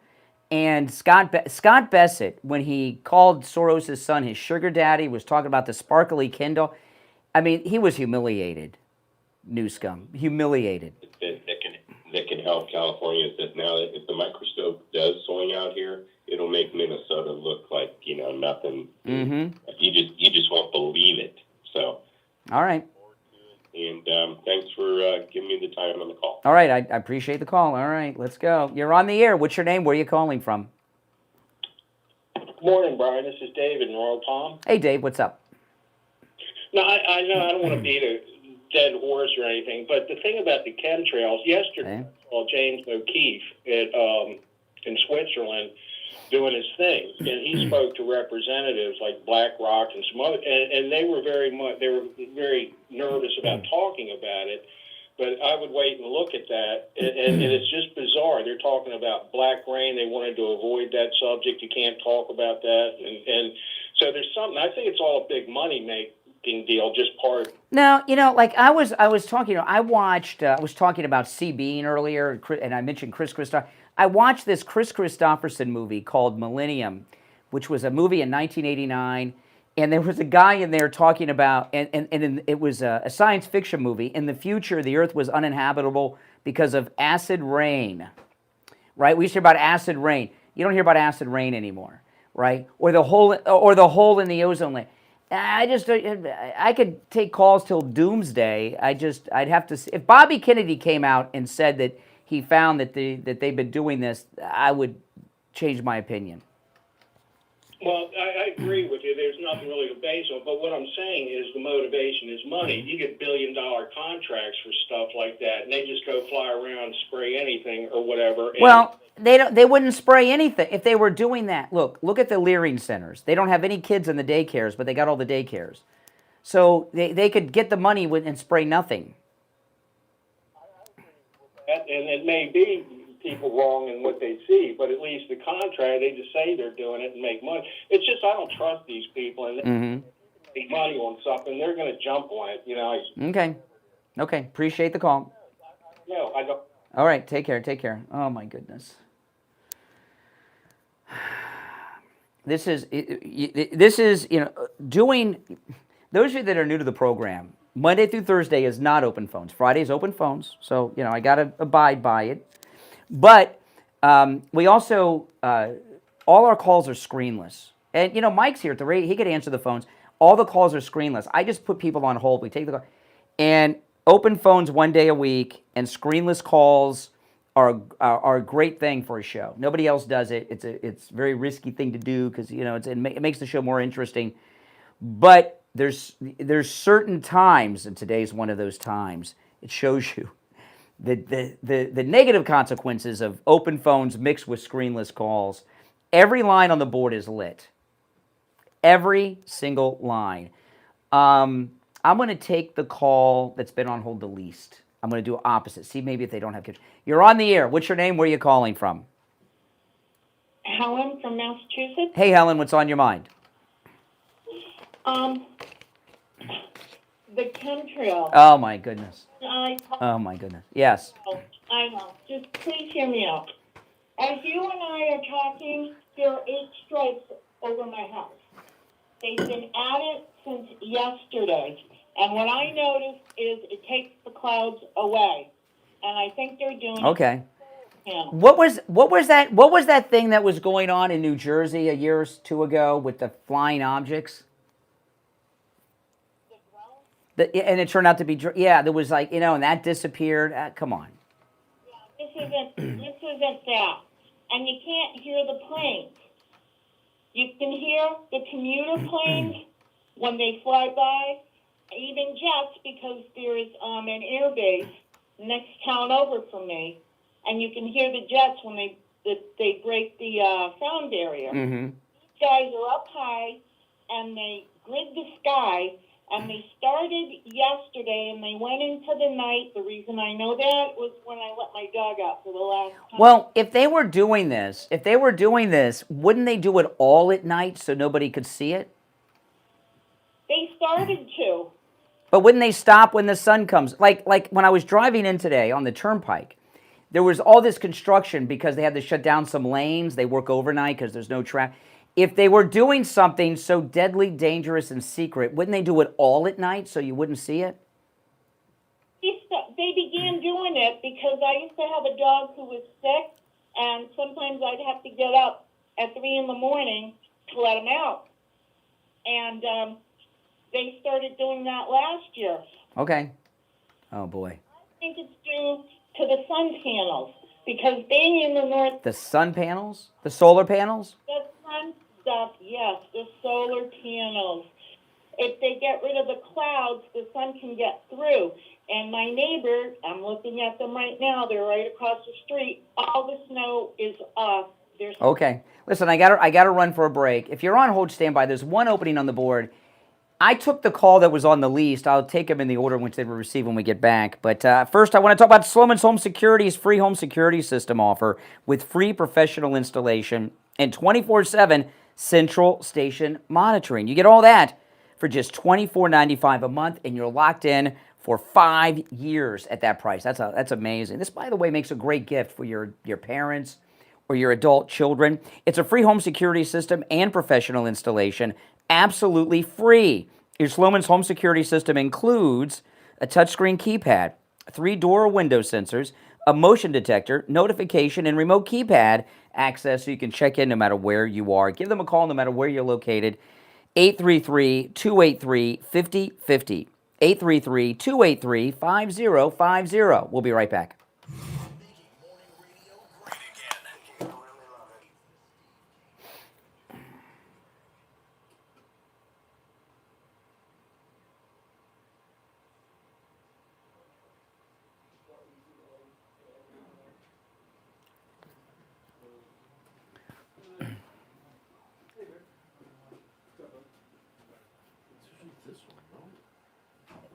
and Scott Bassett, when he called Soros' son his sugar daddy, was talking about the sparkly Kindle. I mean, he was humiliated. Newsom, humiliated. That can help California is that now if the microscope does swing out here, it'll make Minnesota look like, you know, nothing. Mm-hmm. You just won't believe it. So. All right. And thanks for giving me the time on the call. All right, I appreciate the call. All right, let's go. You're on the air. What's your name? Where are you calling from? Morning, Brian. This is David in Royal Palm. Hey, Dave. What's up? No, I know I don't want to beat a dead horse or anything, but the thing about the chemtrails, yesterday, James O'Keefe in Switzerland doing his thing, and he spoke to representatives like BlackRock and some other, and they were very nervous about talking about it. But I would wait and look at that, and it's just bizarre. They're talking about black rain. They wanted to avoid that subject. You can't talk about that, and so there's something. I think it's all a big money making deal, just part. No, like I was talking. I watched. I was talking about C. Bean earlier, and I mentioned Chris Christopher. I watched this Chris Christopherson movie called Millennium, which was a movie in 1989. And there was a guy in there talking about, and it was a science fiction movie. In the future, the Earth was uninhabitable because of acid rain, right? We used to hear about acid rain. You don't hear about acid rain anymore, right? Or the hole in the ozone layer. I could take calls till doomsday. I'd have to see. If Bobby Kennedy came out and said that he found that they've been doing this, I would change my opinion. Well, I agree with you. There's nothing really to base on. But what I'm saying is the motivation is money. You get billion-dollar contracts for stuff like that, and they just go fly around and spray anything or whatever. Well, they wouldn't spray anything if they were doing that. Look at the Leering centers. They don't have any kids in the daycares, but they got all the daycares. So they could get the money and spray nothing. And it may be people wrong in what they see, but at least the contract, they just say they're doing it and make money. It's just I don't trust these people, and they make money on something, they're going to jump on it, you know. Okay. Appreciate the call. No, I don't. All right, take care. Oh my goodness. This is doing. Those of you that are new to the program, Monday through Thursday is not open phones. Friday is open phones, so I got to abide by it. But we also, all our calls are screenless. And, Mike's here at the radio. He could answer the phones. All the calls are screenless. I just put people on hold. We take the call. And open phones one day a week and screenless calls are a great thing for a show. Nobody else does it. It's a very risky thing to do because, it makes the show more interesting. But there's certain times, and today's one of those times, it shows you the negative consequences of open phones mixed with screenless calls. Every line on the board is lit. Every single line. I'm going to take the call that's been on hold the least. I'm going to do opposite. See maybe if they don't have kids. You're on the air. What's your name? Where are you calling from? Helen from Massachusetts. Hey, Helen, what's on your mind? The chemtrails. Oh, my goodness. Oh, my goodness. Yes. I know. Just please hear me out. As you and I are talking, there are 8 strikes over my house. They've been at it since yesterday. And what I noticed is it takes the clouds away. And I think they're doing Okay. it. What was that thing that was going on in New Jersey a year or 2 ago with the flying objects? And it turned out to be, there was and that disappeared. Come on. This isn't that. And you can't hear the planes. You can hear the commuter planes when they fly by, even jets, because there's an air base next town over from me, and you can hear the jets when they break the sound barrier. Mm-hmm. These guys are up high, and they grid the sky. And they started yesterday, and they went into the night. The reason I know that was when I let my dog out for the last time. Well, if they were doing this, wouldn't they do it all at night so nobody could see it? They started to. But wouldn't they stop when the sun comes? Like when I was driving in today on the turnpike, there was all this construction because they had to shut down some lanes. They work overnight because there's no traffic. If they were doing something so deadly, dangerous, and secret, wouldn't they do it all at night so you wouldn't see it? They began doing it because I used to have a dog who was sick, and sometimes I'd have to get up at 3 in the morning to let him out. And they started doing that last year. Okay. Oh, boy. I think it's due to the sun panels, because being in the north... The sun panels? The solar panels? The sun stuff, yes, the solar panels. if they get rid of the clouds, the sun can get through. And my neighbor, I'm looking at them right now, they're right across the street, all the snow is off. There's Okay. Listen, I got to run for a break. If you're on hold, stand by. There's one opening on the board. I took the call that was on the least. I'll take them in the order in which they were received when we get back. But first, I want to talk about Sloman's Home Security's free home security system offer with free professional installation and 24/7 central station monitoring. You get all that for just $24.95 a month, and you're locked in for 5 years at that price. That's amazing. This, by the way, makes a great gift for your parents or your adult children. It's a free home security system and professional installation, absolutely free. Your Sloman's home security system includes a touchscreen keypad, 3 door or window sensors, a motion detector, notification, and remote keypad access so you can check in no matter where you are. Give them a call no matter where you're located. 833-283-5050. 833-283-5050. We'll be right back.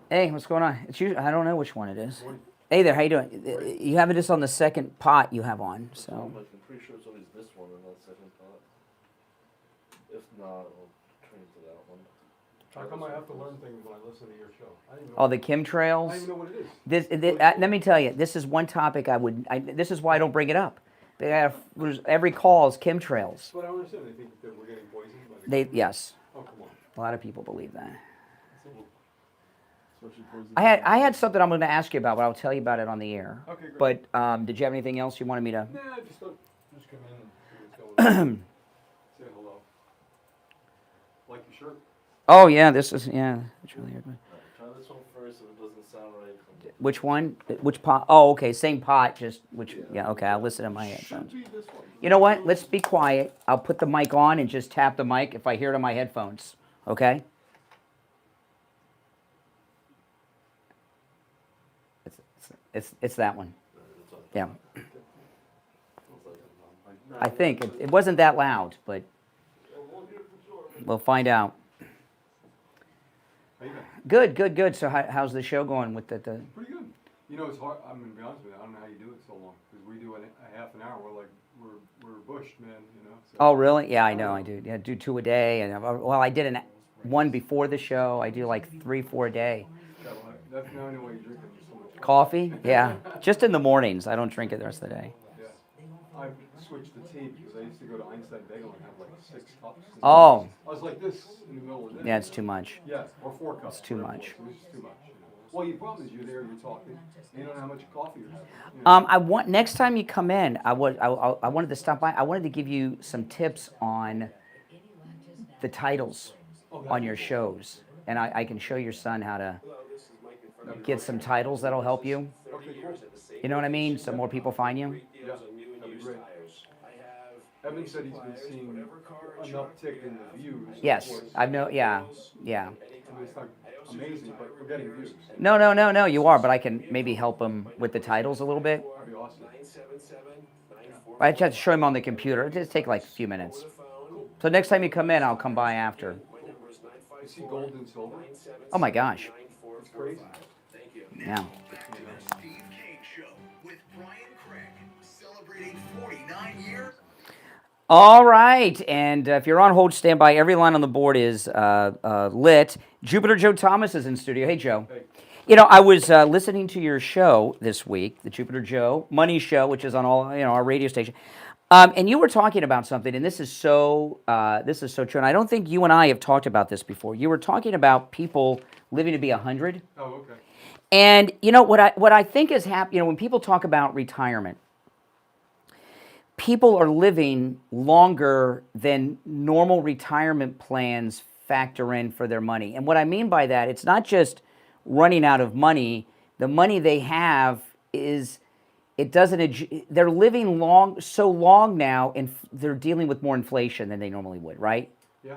Hey, what's going on? It's usually, I don't know which one it is. Hey there, how you doing? You have this on the second pot you have on, so. I'm pretty sure it's always this one and not second pot. If not, I'll train to that one. How come I have to learn things when I listen to your show? I didn't even Oh, know the chemtrails? I don't even know what it is. Let me tell you, this is one topic this is why I don't bring it up. Every call is chemtrails. But I don't understand. They think that we're getting poisoned. Yes. Oh, come on. A lot of people believe that. Especially poison. I had something I'm going to ask you about, but I'll tell you about it on the air. Okay, great. But did you have anything else you wanted me to? Nah, just come in and see what's going on. Say hello. Like your shirt. Oh yeah, this is it's really good. Try this one first. If it doesn't sound right. Which one? Which pot? Oh, okay, same pot. Just which? Yeah, okay. I'll listen to my headphones. You know what? Let's be quiet. I'll put the mic on and just tap the mic if I hear it on my headphones. Okay. It's that one. Yeah. I think it wasn't that loud, but we'll find out. Good. So how's the show going with the? Pretty good. You know, it's hard. I'm gonna be honest with you. I don't know how you do it so long because we do a half an hour. We're bushed, man. You know. So. Oh really? Yeah, I know. I do. Yeah, do 2 a day, and I did one before the show. I do like 3-4 a day. Yeah, well, that's now I know why you drink so much Coffee? Yeah, just in the mornings. I don't drink it the rest of the day. Yeah, I switched to tea because I used to go to Einstein Bagel and have like 6 cups. Oh. I was like this in the middle of the day. Yeah, it's too much. Yeah, or 4 cups. It's too much. It was too much. Well, your problem is you're there, you're talking, and you don't know how much coffee you're having. I want next time you come in. I wanted to stop by. I wanted to give you some tips on the titles on your shows, and I can show your son how to get some titles that'll help you. Okay, cool. You know what I mean? So more people find you. Yeah, that'd be great. Evan said he's been seeing an uptick in the views. Yes, I've know. Yeah. It's not amazing, but we're getting views. No, you are, but I can maybe help him with the titles a little bit. That'd be awesome. I just have to show him on the computer. It just take like a few minutes. So next time you come in, I'll come by after. You see gold and silver? Oh my gosh. It's crazy. Yeah. The Steve Kane Show with Brian Craig, celebrating 49 years. All right, and if you're on hold, stand by. Every line on the board is lit. Jupiter Joe Thomas is in studio. Hey, Joe. Hey. You know, I was listening to your show this week, the Jupiter Joe Money Show, which is on all our radio station, and you were talking about something, and this is so true. And I don't think you and I have talked about this before. You were talking about people living to be 100. Oh, okay. And you know what I think is happening. When people talk about retirement, people are living longer than normal retirement plans factor in for their money. And what I mean by that, it's not just running out of money. The money they have is, they're living so long now, and they're dealing with more inflation than they normally would, right? Yeah.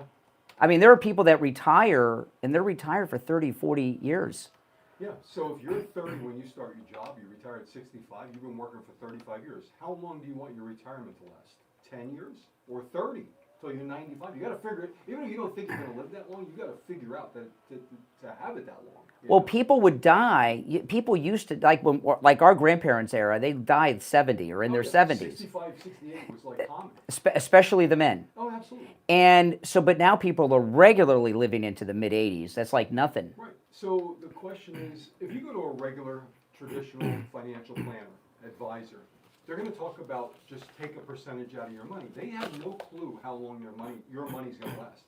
I mean, there are people that retire, and they're retired for 30, 40 years. Yeah, so if you're 30 when you start your job, you retire at 65, you've been working for 35 years. How long do you want your retirement to last? 10 years or 30 till you're 95? You got to figure it. Even if you don't think you're going to live that long, you got to figure out that to have it that long. Well, people would die. People used to, like our grandparents' era, they died 70 or in their 70s. 65, 68 was like common. Especially the men. Oh, absolutely. And so, but now people are regularly living into the mid-80s. That's like nothing. Right. So the question is, if you go to a regular, traditional financial planner, advisor, they're going to talk about just take a percentage out of your money. They have no clue how long your money's going to last.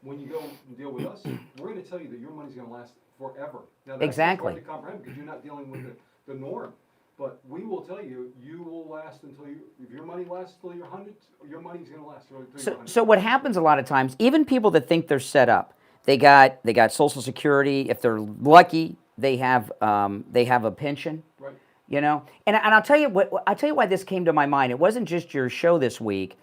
When you go and deal with us, we're going to tell you that your money's going to last forever. Now, that's exactly. hard to comprehend because you're not dealing with the norm. But we will tell you, you will last until if your money lasts until you're 100, your money's going to last until you're 100. So what happens a lot of times, even people that think they're set up, they got Social Security. If they're lucky, they have a pension. Right. You know, and I'll tell you why this came to my mind. It wasn't just your show this week.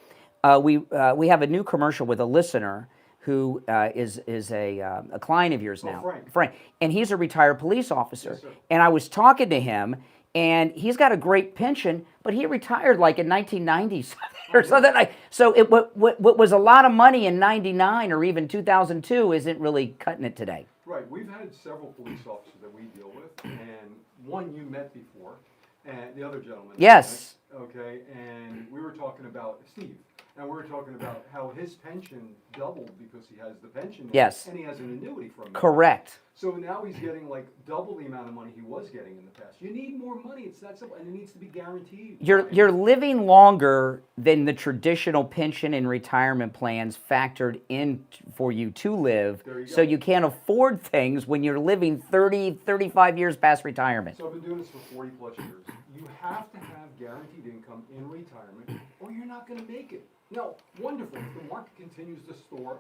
We have a new commercial with a listener who is a client of yours now, Frank, and he's a retired police officer. Yes, and I was talking to him, and he's got a great pension, but he retired like in 1990 or something. So what was a lot of money in '99 or even 2002 isn't really cutting it today. Right. We've had several police officers that we deal with, and one you met before, and the other gentleman. Yes. Okay, and we were talking about Steve. And we were talking about how his pension doubled because he has the pension. Yes. And he has an annuity from it. Correct. So now he's getting like double the amount of money he was getting in the past. You need more money. It's that simple, and it needs to be guaranteed. You're living longer than the traditional pension and retirement plans factored in for you to live. So you can't afford things when you're living 30, 35 years past retirement. So I've been doing this for 40 plus years. You have to have guaranteed income in retirement, or you're not going to make it. Now, wonderful. If the market continues to soar,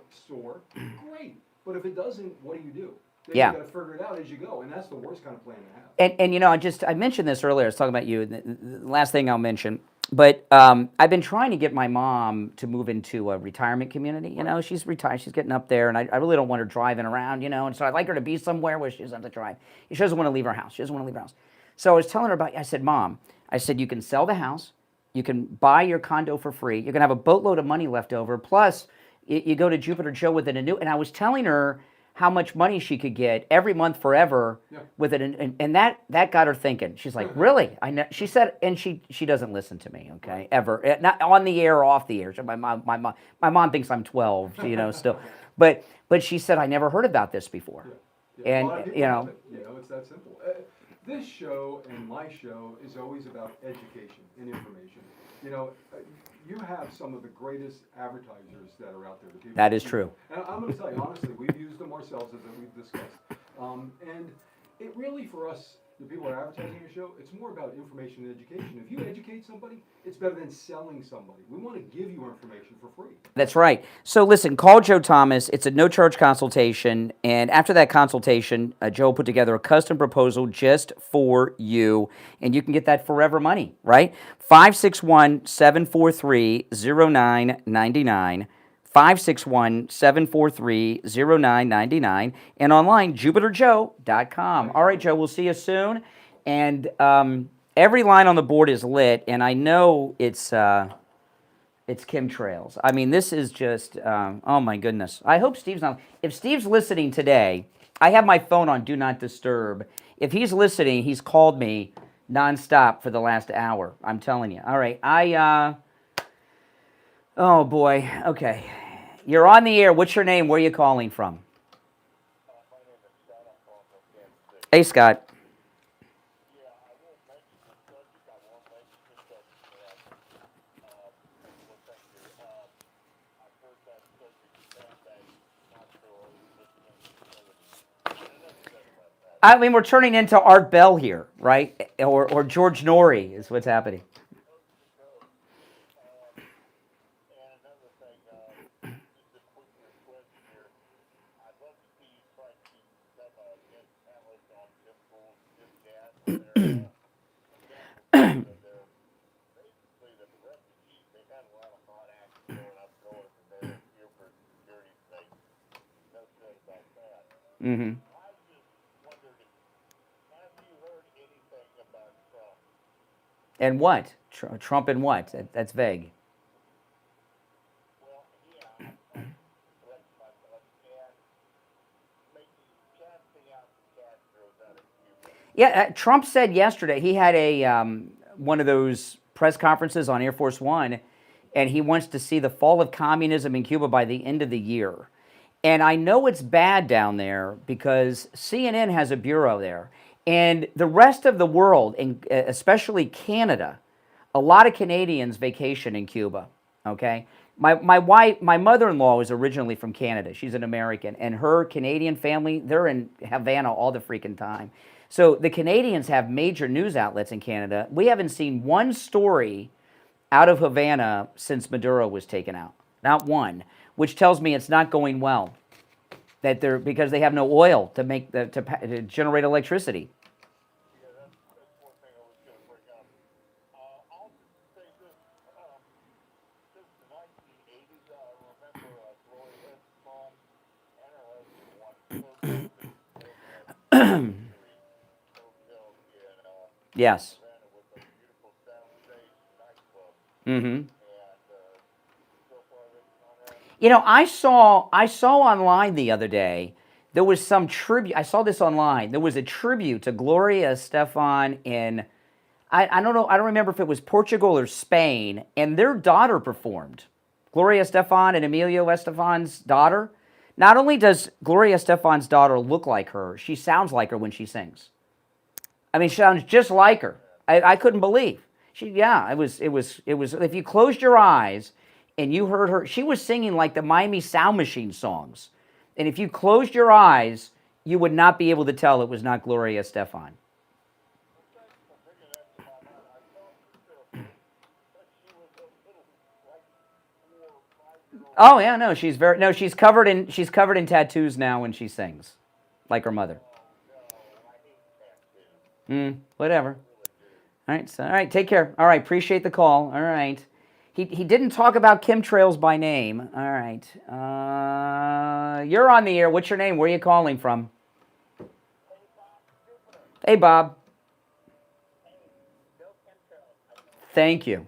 great. But if it doesn't, what do? Then Yeah. you got to figure it out as you go, and that's the worst kind of plan to have. And you know, I mentioned this earlier. I was talking about you. The last thing I'll mention, but I've been trying to get my mom to move into a retirement community. You know, she's retired. She's getting up there, and I really don't want her driving around. You know, and so I'd like her to be somewhere where she doesn't have to drive. She doesn't want to leave her house. She doesn't want to leave her house. So I was telling her about. I said, Mom, you can sell the house. You can buy your condo for free. You're going to have a boatload of money left over. Plus, you go to Jupiter Joe with an annuity. And I was telling her how much money she could get every month forever with it. And that got her thinking. She's like, really? I know. She said, and she doesn't listen to me, okay, ever. Not on the air or off the air. So my mom thinks I'm 12, you know, still. But she said, I never heard about this before. Yeah. And, A lot of people you know. have it. You know, it's that simple. This show and my show is always about education and information. You know, you have some of the greatest advertisers that are out there. That is true. And I'm going to tell you, honestly, we've used them ourselves, as we've discussed. And it really, for us, the people that are advertising your show, it's more about information and education. If you educate somebody, it's better than selling somebody. We want to give you information for free. That's right. So listen, call Joe Thomas. It's a no-charge consultation. And after that consultation, Joe put together a custom proposal just for you. And you can get that forever money, right? 561-743-0999. 561-743-0999, and online, jupiterjoe.com. All right, Joe, we'll see you soon. And every line on the board is lit, and I know it's chemtrails. I mean, this is just, oh my goodness. I hope Steve's not. If Steve's listening today, I have my phone on Do Not Disturb. If he's listening, he's called me nonstop for the last hour. I'm telling you. All right, oh boy, okay. You're on the air. What's your name? Where are you calling from? Hey, Scott. I mean, we're turning into Art Bell here, right? Or George Norrie is what's happening. Mm-hmm. And what? Trump and what? That's vague. Yeah, Trump said yesterday he had a one of those press conferences on Air Force One, and he wants to see the fall of communism in Cuba by the end of the year. And I know it's bad down there because CNN has a bureau there, and the rest of the world, and especially Canada, a lot of Canadians vacation in Cuba. Okay, my wife, my mother-in-law was originally from Canada. She's an American, and her Canadian family, they're in Havana all the freaking time. So the Canadians have major news outlets in Canada. We haven't seen one story out of Havana since Maduro was taken out. Not one, which tells me it's not going well. That they're because they have no oil to make to generate electricity. Yes. Mm-hmm. You know, I saw online the other day, there was some tribute. I saw this online. There was a tribute to Gloria Estefan in, I don't know, I don't remember if it was Portugal or Spain, and their daughter performed. Gloria Estefan and Emilio Estefan's daughter. Not only does Gloria Estefan's daughter look like her, she sounds like her when she sings. I mean, she sounds just like her. I couldn't believe. It was, if you closed your eyes and you heard her, she was singing like the Miami Sound Machine songs. And if you closed your eyes, you would not be able to tell it was not Gloria Estefan. Oh yeah, no, she's covered in tattoos now when she sings, like her mother. Whatever. All right, take care. All right, appreciate the call. All right. He didn't talk about chemtrails by name. All right. You're on the air. What's your name? Where are you calling from? Hey, Bob. Thank you.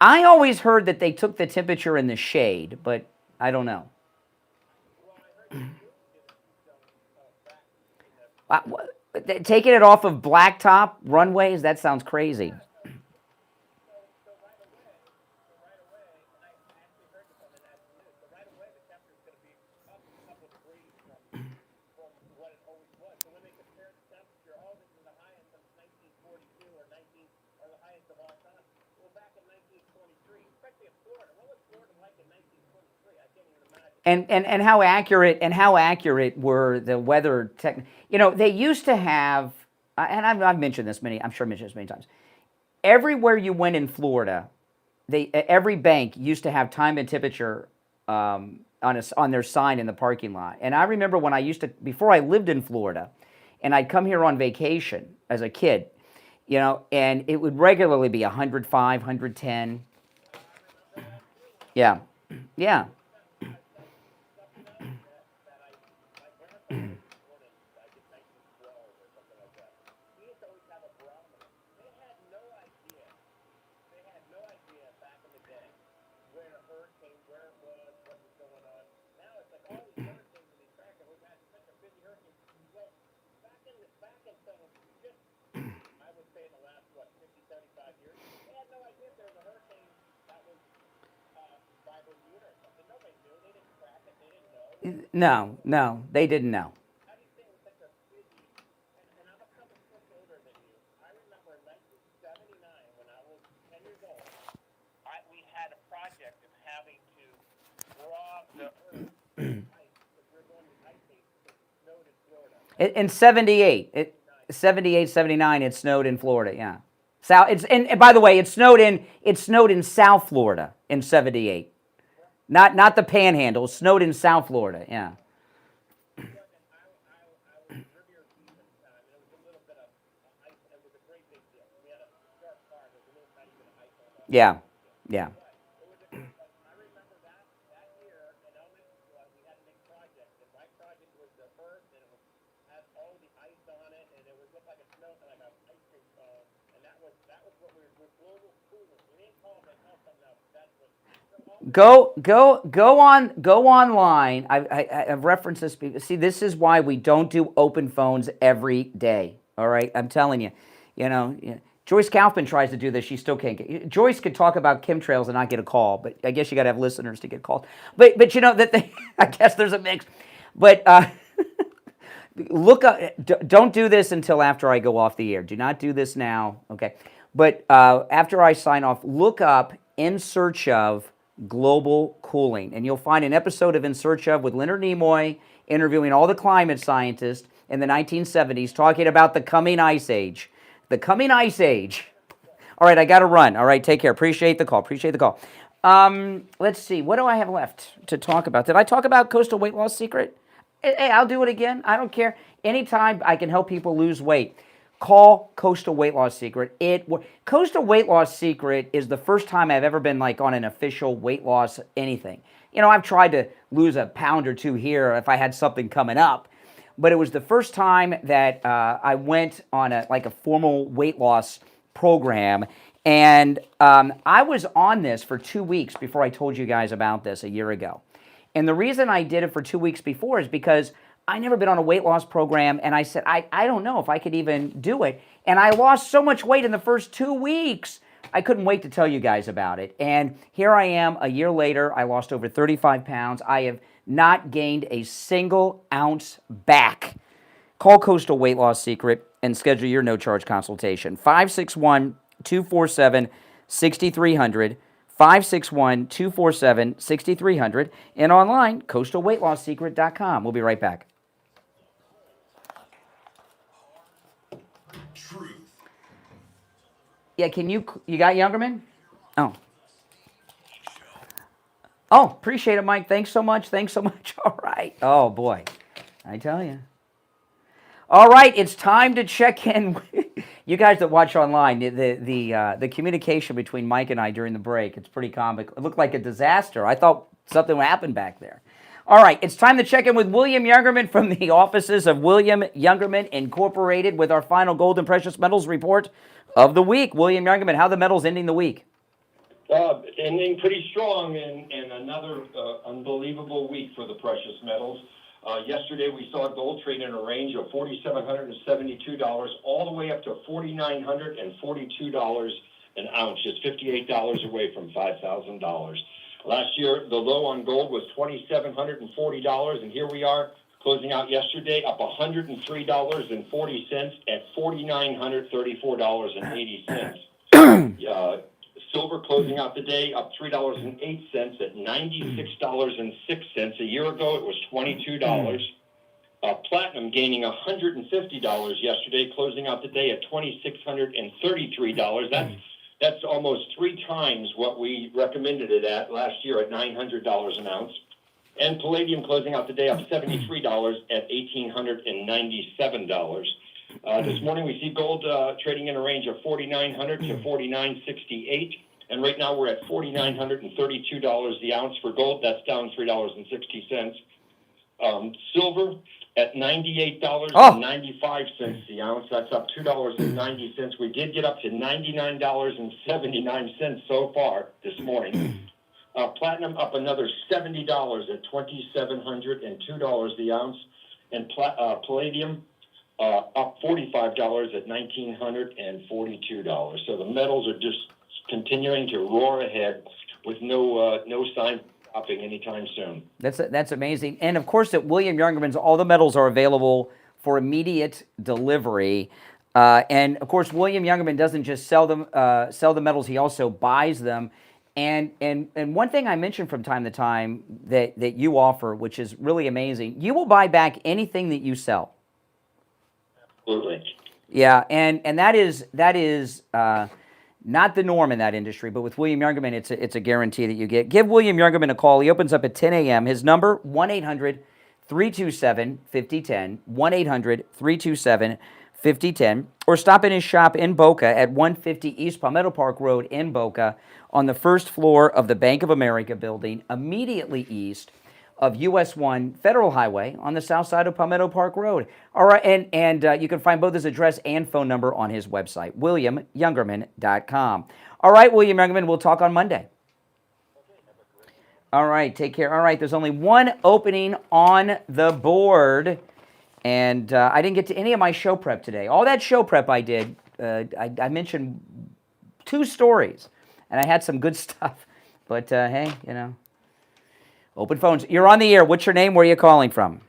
I always heard that they took the temperature in the shade, but I don't know. Taking it off of blacktop runways? That sounds crazy. And how accurate were the weather You know, they used to have, and I've mentioned this many times. Everywhere you went in Florida, every bank used to have time and temperature on their sign in the parking lot. And I remember when before I lived in Florida, and I'd come here on vacation as a kid, you know, and it would regularly be 105, 110. Yeah. Yeah. No, they didn't know. In 78, 78, 79, it snowed in Florida, yeah. And by the way, it snowed in South Florida in '78, not the Panhandle. It snowed in South Florida. Yeah. Yeah. Yeah. Go online. I've referenced this. See, this is why we don't do open phones every day. All right, I'm telling you. Joyce Kaufman tries to do this. She still can't get. Joyce could talk about chemtrails and not get a call, but I guess you got to have listeners to get called. But I guess there's a mix. But look up. Don't do this until after I go off the air. Do not do this now. Okay. But after I sign off, look up In Search of Global Cooling, and you'll find an episode of In Search of with Leonard Nimoy interviewing all the climate scientists in the 1970s talking about the coming ice age. The coming ice age. All right, I got to run. All right, take care. Appreciate the call. Let's see. What do I have left to talk about? Did I talk about Coastal Weight Loss Secret? Hey, I'll do it again. I don't care. Anytime I can help people lose weight, call Coastal Weight Loss Secret. Coastal Weight Loss Secret is the first time I've ever been on an official weight loss anything. I've tried to lose a pound or two here if I had something coming up, but it was the first time that I went on a formal weight loss program, and I was on this for 2 weeks before I told you guys about this a year ago. And the reason I did it for 2 weeks before is because I never been on a weight loss program, and I said, I don't know if I could even do it. And I lost so much weight in the first 2 weeks, I couldn't wait to tell you guys about it. And here I am a year later. I lost over 35 pounds. I have not gained a single ounce back. Call Coastal Weight Loss Secret and schedule your no-charge consultation. 561-247-6300. 561-247-6300. And online, coastalweightlossecret.com. We'll be right back. Yeah, you got Youngerman? Oh, appreciate it, Mike. Thanks so much. All right. Oh, boy. I tell you. All right, it's time to check in. You guys that watch online, the communication between Mike and I during the break, it's pretty comic. It looked like a disaster. I thought something happened back there. All right, it's time to check in with William Youngerman from the offices of William Youngerman Incorporated with our final gold and precious metals report of the week. William Youngerman, how are the metals ending the week? Ending pretty strong and another unbelievable week for the precious metals. Yesterday we saw gold trade in a range of $4,772 all the way up to $4,942 an ounce, just $58 away from $5,000. Last year, the low on gold was $2,740, and here we are closing out yesterday up $103.40 at $4,934.80. Silver closing out the day up $3.08 at $96.06. A year ago, it was $22. Platinum gaining $150 yesterday, closing out the day at $2,633. That's almost 3 times what we recommended it at last year at $900 an ounce. And palladium closing out the day up $73 at $1,897. This morning we see gold trading in a range of $4,900 to $4,968. And right now we're at $4,932 the ounce for gold. That's down $3.60. Silver at $98.95 the ounce. That's up $2.90. We did get up to $99.79 so far this morning. Platinum up another $70 at $2,702 the ounce. And palladium up $45 at $1,942. So the metals are just continuing to roar ahead with no sign of stopping anytime soon. That's amazing. And of course, at William Youngerman's, all the metals are available for immediate delivery. And of course, William Youngerman doesn't just sell the metals; he also buys them. And one thing I mentioned from time to time that you offer, which is really amazing, you will buy back anything that you sell. Absolutely. Yeah, and that is not the norm in that industry, but with William Youngerman, it's a guarantee that you get. Give William Youngerman a call. He opens up at 10 a.m. His number, 1-800-327-5010, 1-800-327-5010, or stop in his shop in Boca at 150 East Palmetto Park Road in Boca on the first floor of the Bank of America building, immediately east of US 1 Federal Highway on the south side of Palmetto Park Road. All right, and you can find both his address and phone number on his website, williamyoungerman.com. All right, William Youngerman, we'll talk on Monday. All right, take care. All right, there's only one opening on the board, and I didn't get to any of my show prep today. All that show prep I did, I mentioned 2 stories, and I had some good stuff, but hey, you know. Open phones. You're on the air. What's your name? Where are you calling from?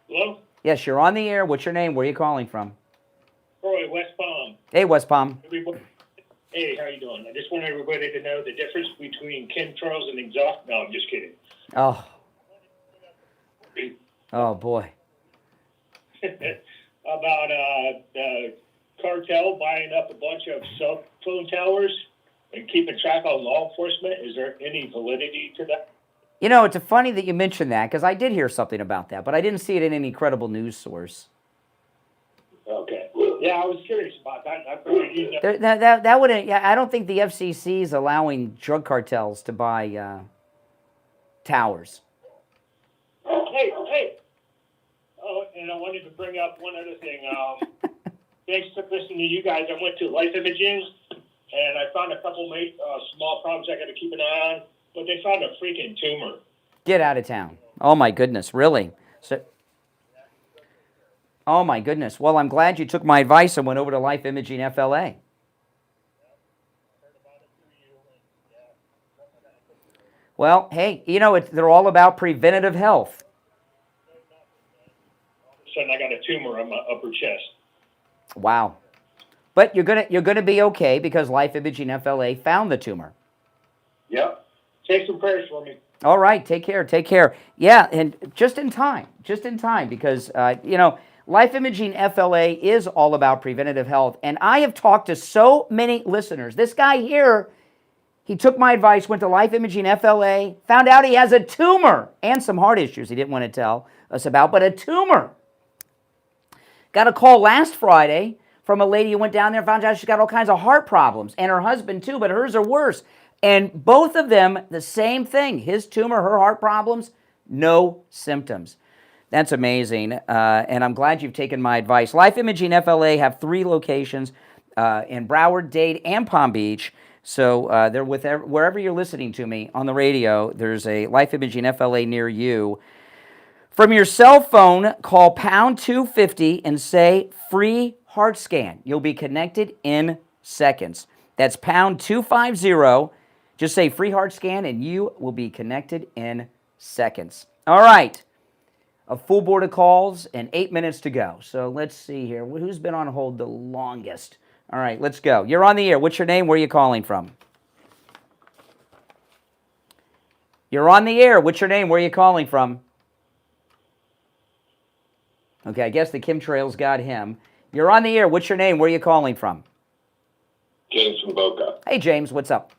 Hello? Yes, you're on the air. What's your name? Where are you calling from? Troy, West Palm. Hey, West Palm. Everybody, hey, how you doing? I just want everybody to know the difference between chemtrails and exhaust. No, I'm just kidding. Oh. Oh, boy. About the cartel buying up a bunch of cell phone towers and keeping track of law enforcement. Is there any validity to that? You know, it's funny that you mentioned that, because I did hear something about that, but I didn't see it in any credible news source. Okay. Yeah, I was curious about that. I figured you know. That wouldn't. Yeah, I don't think the FCC is allowing drug cartels to buy towers. Hey. Oh, and I wanted to bring up one other thing. Thanks for listening to you guys. I went to Life Imaging, and I found a couple small problems I got to keep an eye on. But they found a freaking tumor. Get out of town. Oh, my goodness. Really? Oh, my goodness. Well, I'm glad you took my advice and went over to Life Imaging FLA. Well, hey, you know, they're all about preventative health. So I got a tumor on my upper chest. Wow. But you're gonna be okay, because Life Imaging FLA found the tumor. Yep. Take some prayers for me. All right, take care. Yeah, and just in time, because, you know, Life Imaging FLA is all about preventative health. And I have talked to so many listeners. This guy here, he took my advice, went to Life Imaging FLA, found out he has a tumor and some heart issues he didn't want to tell us about, but a tumor. Got a call last Friday from a lady who went down there and found out she's got all kinds of heart problems, and her husband too, but hers are worse. And both of them, the same thing. His tumor, her heart problems, no symptoms. That's amazing, and I'm glad you've taken my advice. Life Imaging FLA have 3 locations in Broward, Dade, and Palm Beach. So they're wherever you're listening to me on the radio, there's a Life Imaging FLA near you. From your cell phone, call pound 250 and say free heart scan. You'll be connected in seconds. That's pound 250. Just say free heart scan and you will be connected in seconds. All right. A full board of calls and 8 minutes to go. So let's see here. Who's been on hold the longest? All right, let's go. You're on the air. What's your name? Where are you calling from? You're on the air. What's your name? Where are you calling from? Okay, I guess the chemtrails got him. You're on the air. What's your name? Where are you calling from? James from Boca. Hey, James. What's up?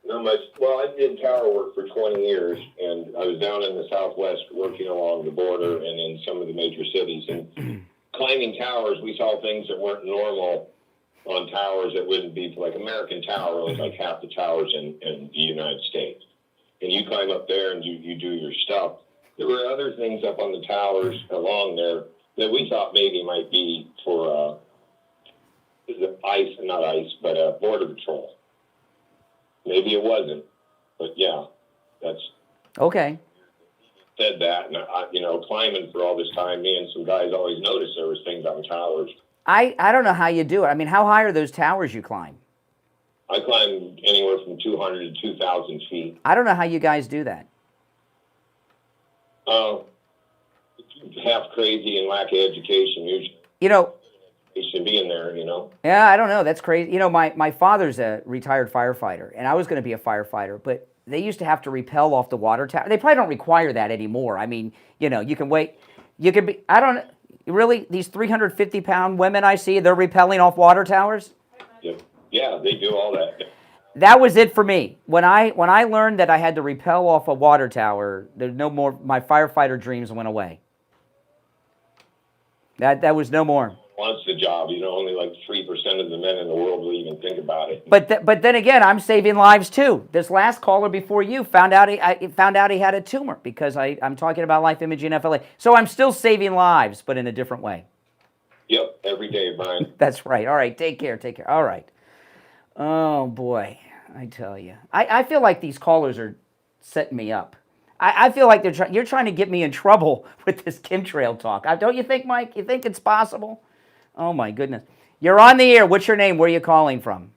Not much. Well, I did tower work for 20 years, and I was down in the Southwest working along the border and in some of the major cities. And climbing towers, we saw things that weren't normal on towers that wouldn't be like American Tower, was like half the towers in the United States. And you climb up there and you do your stuff. There were other things up on the towers along there that we thought maybe might be for Border Patrol. Maybe it wasn't, but yeah, that's okay. Said that, and climbing for all this time, me and some guys always noticed there was things on towers. I don't know how you do it. I mean, how high are those towers you climb? I climb anywhere from 200 to 2,000 feet. I don't know how you guys do that. Half crazy and lack of education usually. You know. You should be in there, Yeah, I don't know. That's crazy. You know, my father's a retired firefighter, and I was going to be a firefighter, but they used to have to rappel off the water tower. They probably don't require that anymore. I mean, you can wait. You could be, Really? These 350-pound women I see, they're rappelling off water towers? Yep. Yeah, they do all that. That was it for me. When I learned that I had to rappel off a water tower, there's no more. My firefighter dreams went away. That was no more. Wants the job. Only like 3% of the men in the world will even think about it. But then again, I'm saving lives too. This last caller before you found out he had a tumor because I'm talking about life imaging FLA. So I'm still saving lives, but in a different way. Yep, every day, Brian. That's right. All right, take care. All right. Oh boy, I tell you, I feel like these callers are setting me up. I feel like you're trying to get me in trouble with this chemtrail talk. Don't you think, Mike? You think it's possible? Oh my goodness. You're on the air. What's your name? Where are you calling from?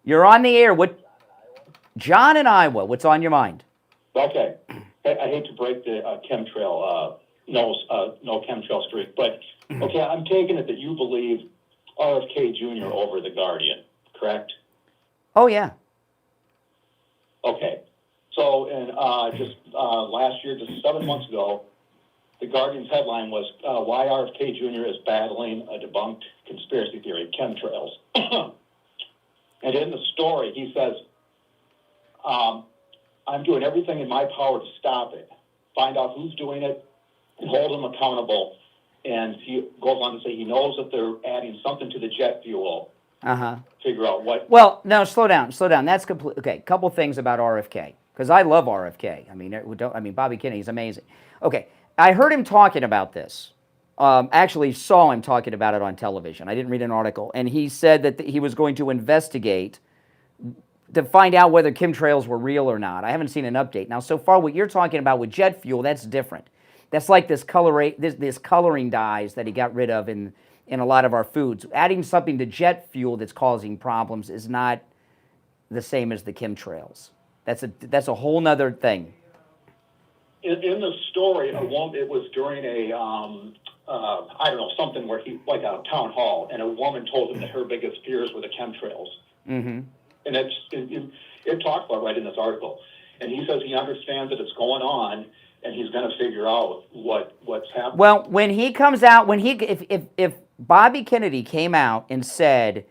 You're on the air. John in Iowa. What's on your mind? Okay. I hate to break the chemtrail, no chemtrail streak, but okay, I'm taking it that you believe RFK Jr. over the Guardian, correct? Oh, yeah. Okay. So, just last year, just 7 months ago, the Guardian's headline was, why RFK Jr. is battling a debunked conspiracy theory, chemtrails. And in the story, he says, I'm doing everything in my power to stop it, find out who's doing it, and hold them accountable. And he goes on to say he knows that they're adding something to the jet fuel. Figure out what. Well, no, slow down. That's complete. Okay, couple things about RFK because I love RFK. I mean, Bobby Kennedy's amazing. Okay, I heard him talking about this. Actually, saw him talking about it on television. I didn't read an article, and he said that he was going to investigate to find out whether chemtrails were real or not. I haven't seen an update. Now, so far, what you're talking about with jet fuel, that's different. That's like this coloring dyes that he got rid of in a lot of our foods. Adding something to jet fuel that's causing problems is not the same as the chemtrails. That's a whole nother thing. In the story, it was during a, I don't know, something where like a town hall, and a woman told him that her biggest fears were the chemtrails. Mm-hmm. And it talked about right in this article. And he says he understands that it's going on, and he's going to figure out what's happening. Well, when he comes out, if Bobby Kennedy came out and said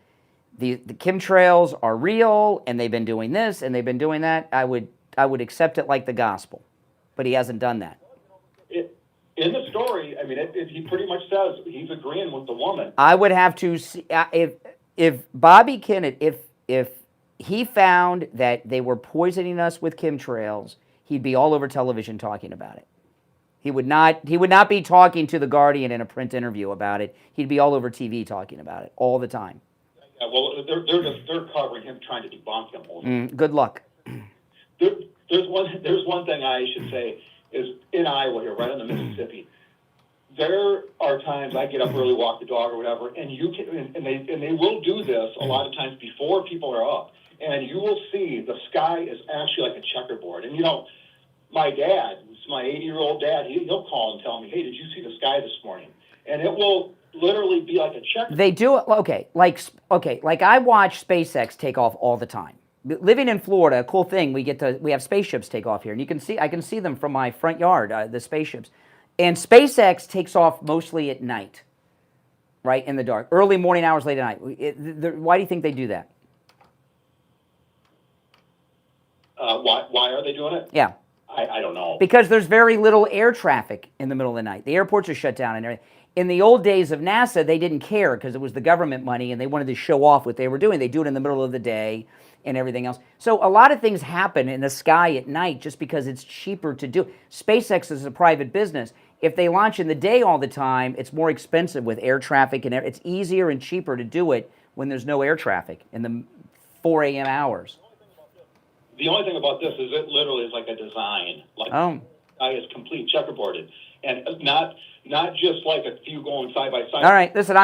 the chemtrails are real and they've been doing this and they've been doing that, I would accept it like the gospel. But he hasn't done that. In the story, I mean, he pretty much says he's agreeing with the woman. I would have to see if Bobby Kennedy, if he found that they were poisoning us with chemtrails, he'd be all over television talking about it. He would not be talking to the Guardian in a print interview about it. He'd be all over TV talking about it all the time. Yeah, well, they're covering him, trying to debunk him. Good luck. There's one thing I should say is in Iowa here, right on the Mississippi. There are times I get up early, walk the dog or whatever, and they will do this a lot of times before people are up, and you will see the sky is actually like a checkerboard. And my dad, my 80-year-old dad, he'll call and tell me, "Hey, did you see the sky this morning?" And it will literally be like a checkerboard. They do it like I watch SpaceX take off all the time. Living in Florida, a cool thing, we have spaceships take off here, and I can see them from my front yard, the spaceships. And SpaceX takes off mostly at night, right, in the dark, early morning hours, late at night. Why do you think they do that? Why are they doing it? Yeah. I don't know. Because there's very little air traffic in the middle of the night. The airports are shut down and everything. In the old days of NASA, they didn't care because it was the government money and they wanted to show off what they were doing. They do it in the middle of the day and everything else. So a lot of things happen in the sky at night just because it's cheaper to do. SpaceX is a private business. If they launch in the day all the time, it's more expensive with air traffic, and it's easier and cheaper to do it when there's no air traffic in the 4 a.m. hours. The only thing about this is it literally is like a design. Like sky is complete checkerboarded, and not just like a few going side by side. All right, listen,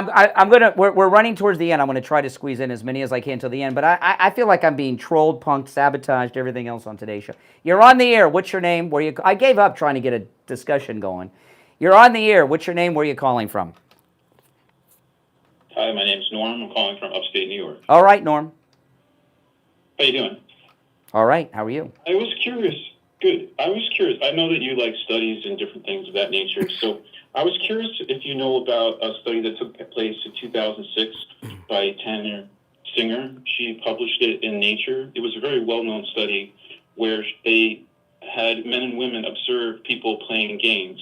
we're running towards the end. I'm gonna try to squeeze in as many as I can till the end, but I feel like I'm being trolled, punked, sabotaged, everything else on today's show. You're on the air. What's your name? I gave up trying to get a discussion going. You're on the air. What's your name? Where are you calling from? Hi, my name's Norm. I'm calling from upstate New York. All right, Norm. How you doing? All right. How are you? I was curious. Good. I was curious. I know that you like studies and different things of that nature. So I was curious if you know about a study that took place in 2006 by Tanner Singer. She published it in Nature. It was a very well-known study where they had men and women observe people playing games.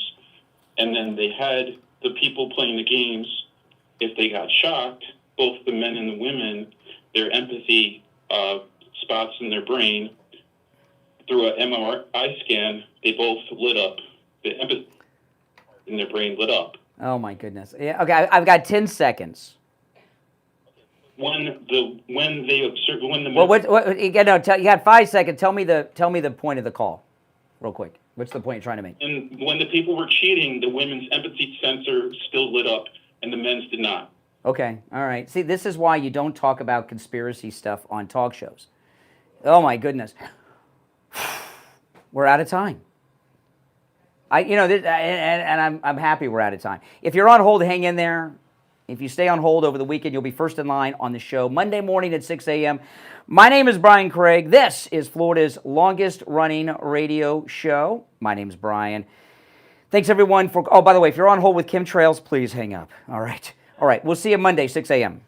And then they had the people playing the games, if they got shocked, both the men and the women, their empathy spots in their brain, through an MRI scan, they both lit up. The empathy in their brain lit up. Oh my goodness. Yeah, okay, I've got 10 seconds. When they observe, when the Well, you got 5 seconds. Tell me the point of the call, real quick. What's the point you're trying to make? and when the people were cheating, the women's empathy sensor still lit up, and the men's did not. Okay, all right. See, this is why you don't talk about conspiracy stuff on talk shows. Oh my goodness. We're out of time. I'm happy we're out of time. If you're on hold, hang in there. If you stay on hold over the weekend, you'll be first in line on the show Monday morning at 6 a.m. My name is Brian Craig. This is Florida's longest running radio show. My name is Brian. Thanks everyone for, oh, by the way, if you're on hold with chemtrails, please hang up. All right. We'll see you Monday, 6 a.m.